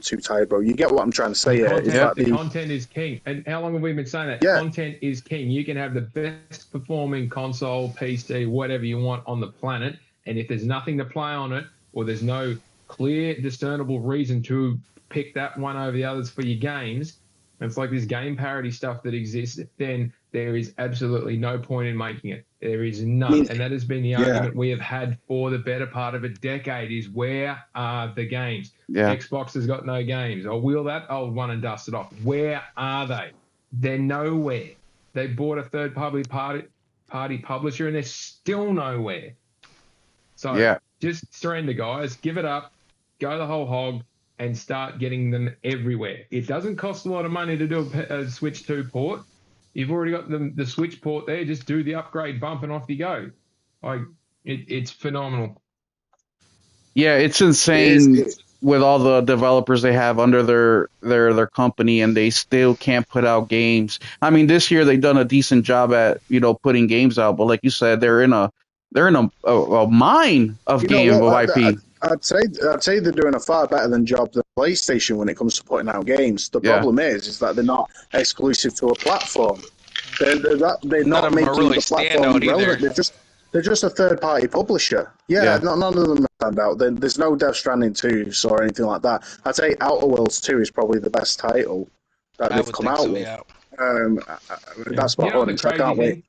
too tired, bro. You get what I'm trying to say here. The content is king. And how long have we been saying that? Yeah. Content is king. You can have the best performing console, PC, whatever you want on the planet, and if there's nothing to play on it, or there's no clear, discernible reason to pick that one over the others for your games, and it's like this game parody stuff that exists, then there is absolutely no point in making it. There is none. And that has been the argument we have had for the better part of a decade is where are the games? Yeah. Xbox has got no games. Or will that old one and dust it off? Where are they? They're nowhere. They bought a third-party publisher and they're still nowhere. So just surrender, guys. Give it up. Go the whole hog and start getting them everywhere. It doesn't cost a lot of money to do a Switch 2 port. You've already got the Switch port there. Just do the upgrade bump and off you go. It's phenomenal. Yeah, it's insane with all the developers they have under their company, and they still can't put out games. I mean, this year they've done a decent job at putting games out, but like you said, they're in a mine of IP. I'd say they're doing a far better than job than PlayStation when it comes to putting out games. The problem is that they're not exclusive to a platform. They're not making really the platform relevant. They're just a third-party publisher. None of them stand out. There's no Death Stranding 2 or anything like that. I'd say Outer Worlds 2 is probably the best title that they've come out with. That's what I can't wait.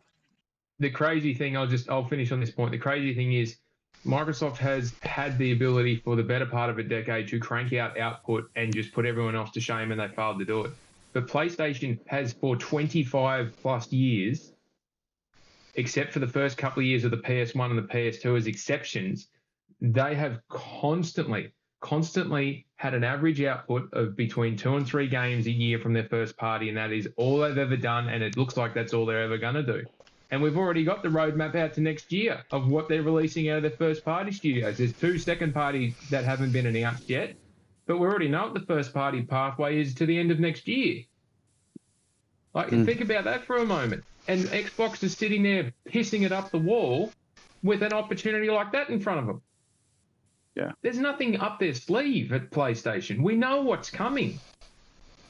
The crazy thing, I'll finish on this point. The crazy thing is Microsoft has had the ability for the better part of a decade to crank out output and just put everyone else to shame, and they failed to do it. But PlayStation has for 25 plus years, except for the first couple of years of the PS1 and the PS2 as exceptions, they have constantly had an average output of between 2 and 3 games a year from their first party, and that is all they've ever done, and it looks like that's all they're ever going to do. And we've already got the roadmap out to next year of what they're releasing out of their first-party studios. There's 2 second-parties that haven't been announced yet, but we already know what the first-party pathway is to the end of next year. Think about that for a moment. And Xbox is sitting there pissing it up the wall with an opportunity like that in front of them. Yeah. There's nothing up their sleeve at PlayStation. We know what's coming.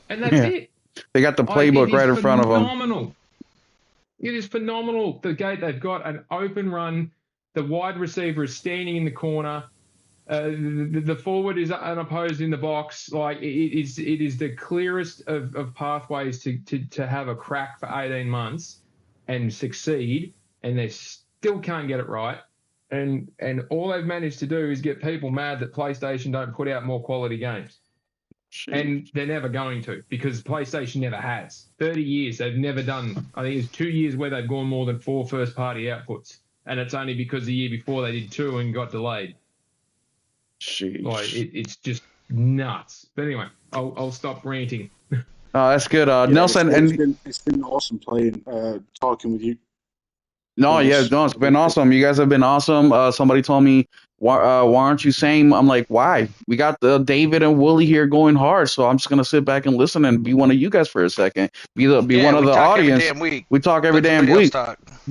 And that's it. They got the playbook right in front of them. Phenomenal. It is phenomenal. They've got an open run. The wide receiver is standing in the corner. The forward is unopposed in the box. It is the clearest of pathways to have a crack for 18 months and succeed, and they still can't get it right. And all they've managed to do is get people mad that PlayStation don't put out more quality games. Jeez. And they're never going to, because PlayStation never has. 30 years, they've never done. I think it's 2 years where they've gone more than 4 first-party outputs, and it's only because the year before they did 2 and got delayed. Jeez. It's just nuts. But anyway, I'll stop ranting. Oh, that's good. Nelson, it's been awesome talking with you. It's been awesome. You guys have been awesome. Somebody told me, why aren't you saying? I'm like, why? We got David and Wooly here going hard, so I'm just gonna sit back and listen and be one of you guys for a second. Be one of the audience. We talk every damn week.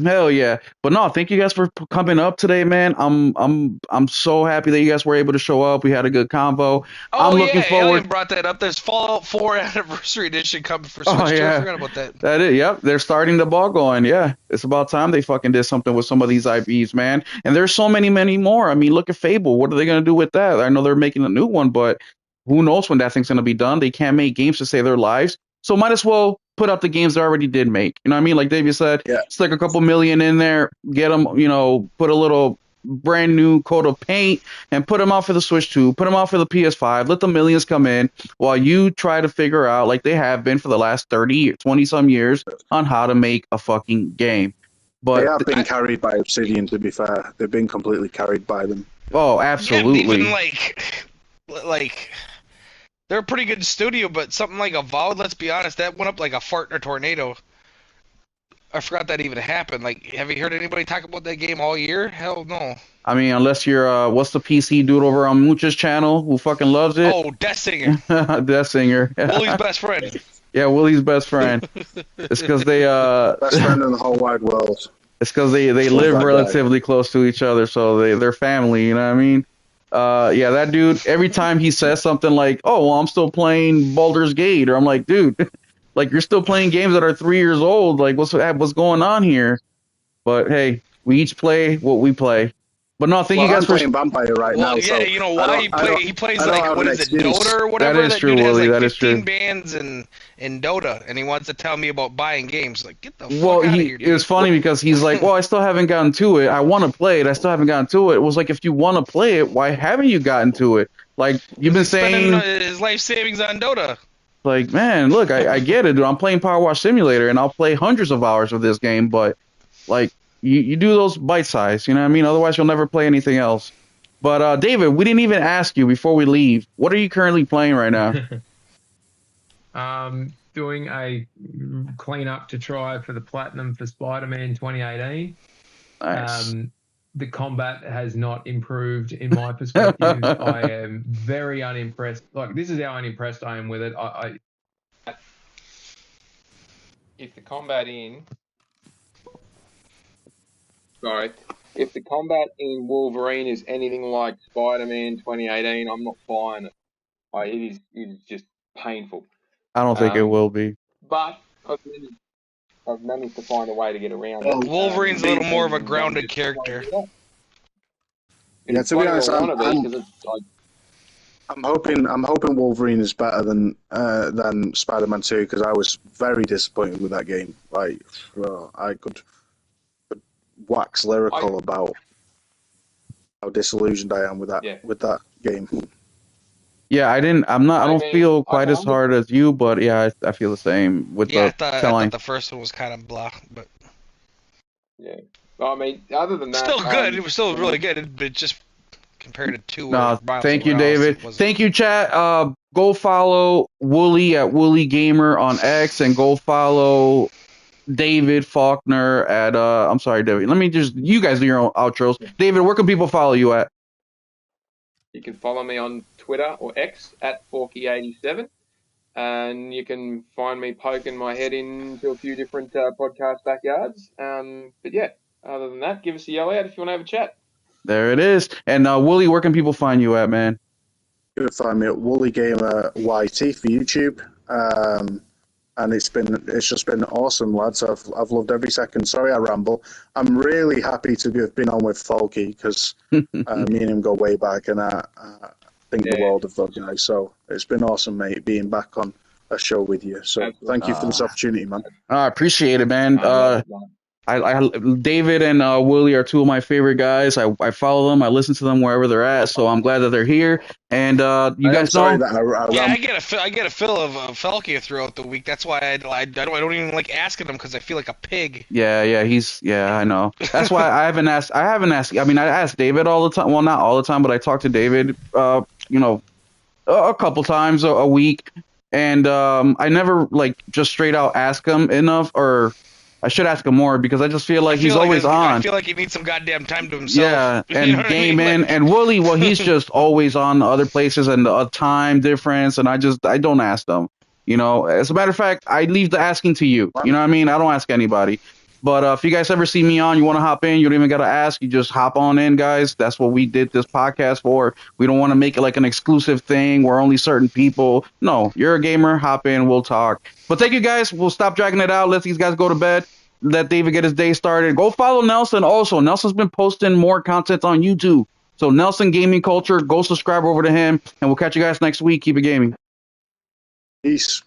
Hell yeah! But no, thank you guys for coming up today, man. I'm so happy that you guys were able to show up. We had a good convo. I'm looking forward. Alien brought that up. There's Fallout 4 Anniversary Edition coming for Switch 2. I forgot about that. That is, yep. They're starting the ball going. Yeah, it's about time they fucking did something with some of these IPs, man. And there's so many more. I mean, look at Fable. What are they gonna do with that? I know they're making a new one, but who knows when that thing's gonna be done? They can't make games to save their lives, so might as well put out the games they already did make. You know what I mean? Like David said, stick a couple million in there, get them, put a little brand new coat of paint and put them out for the Switch 2, put them out for the PS5, let the millions come in while you try to figure out, like they have been for the last 20 some years, on how to make a fucking game. But they have been carried by Obsidian, to be fair. They've been completely carried by them. Oh, absolutely. Yeah, even like they're a pretty good studio, but something like Avowed, let's be honest, that went up like a fart in a tornado. I forgot that even happened. Like, have you heard anybody talk about that game all year? Hell no. I mean, unless you're, what's the PC dude over on Mooch's channel who fucking loves it? Oh, Death Singer. Death Singer. Willie's best friend. Yeah, Willie's best friend. It's because they, best friend in the whole wide world. It's because they live relatively close to each other, so they're family, you know what I mean? Yeah, that dude, every time he says something like, oh, well, I'm still playing Baldur's Gate, or I'm like, dude, like, you're still playing games that are 3 years old, like, what's going on here? But, hey, we each play what we play. But no, thank you guys for playing Vampire right now. Yeah, so you know why he plays like what is it, Dota or whatever. That is true, dude Willie. Has like that 15 is true. bands in Dota, and he wants to tell me about buying games. Like, get the fuck out of here, dude. It was funny because he's like, well, I still haven't gotten to it. I want to play it. I still haven't gotten to it. It was like, if you want to play it, why haven't you gotten to it? Like, you've been saying his life savings on Dota. Like, man, look, I get it, dude. I'm playing Power Wash Simulator, and I'll play hundreds of hours of this game, but, like, you do those bite size, you know what I mean? Otherwise, you'll never play anything else. But, David, we didn't even ask you before we leave. What are you currently playing right now? Doing a clean-up to try for the Platinum for Spider-Man 2018. Nice. The combat has not improved in my perspective. I am very unimpressed. Like, this is how unimpressed I am with it. If the combat in Wolverine is anything like Spider-Man 2018, I'm not buying it. It is just painful. I don't think it will be. But I've managed to find a way to get around it. Wolverine's a little more of a grounded character. Yeah, to be honest, I'm hoping Wolverine is better than Spider-Man 2 because I was very disappointed with that game. Like, I could wax lyrical about how disillusioned I am with that game. Yeah, I don't feel quite as hard as you, but yeah, I feel the same with the telling. I thought the first one was kind of blah, but yeah. I mean, other than that, still good. It was still really good, but just compared to 2. No, thank you, David. Thank you, chat. Go follow Wooly at Wooly Gamer on X, and go follow David Faulkner at I'm sorry, David. You guys do your own outros. David, where can people follow you at? You can follow me on Twitter or X at Forky87, and you can find me poking my head into a few different podcast backyards. But yeah, other than that, give us a yell out if you want to have a chat. There it is. And Wooly, where can people find you at, man? You can find me at Wooly Gamer YT for YouTube. And it's just been awesome, lads. I've loved every second. Sorry I ramble. I'm really happy to have been on with Folky because me and him go way back, and I think the world of those guys. So it's been awesome, mate, being back on a show with you. So thank you for this opportunity, man. I appreciate it, man. David and Willie are two of my favorite guys. I follow them. I listen to them wherever they're at. So I'm glad that they're here. And you guys know. I get a fill of Falkia throughout the week. That's why I don't even like asking them because I feel like a pig. Yeah, I know. That's why I haven't asked. I mean, I ask David all the time. Well, not all the time, but I talk to David. A couple times a week, and I never just straight out ask him enough or. I should ask him more because I just feel like he's always on. I feel like he needs some goddamn time to himself. Yeah, and game in. And Wooly, well, he's just always on other places and the time difference, and I don't ask them. As a matter of fact, I leave the asking to you. You know what I mean? I don't ask anybody. But if you guys ever see me on, you want to hop in, you don't even got to ask. You just hop on in, guys. That's what we did this podcast for. We don't want to make it like an exclusive thing where only certain people. No, you're a gamer. Hop in. We'll talk. But thank you, guys. We'll stop dragging it out. Let these guys go to bed. Let David get his day started. Go follow Nelson also. Nelson's been posting more content on YouTube. So Nelson Gaming Culture, go subscribe over to him. And we'll catch you guys next week. Keep it gaming. Peace.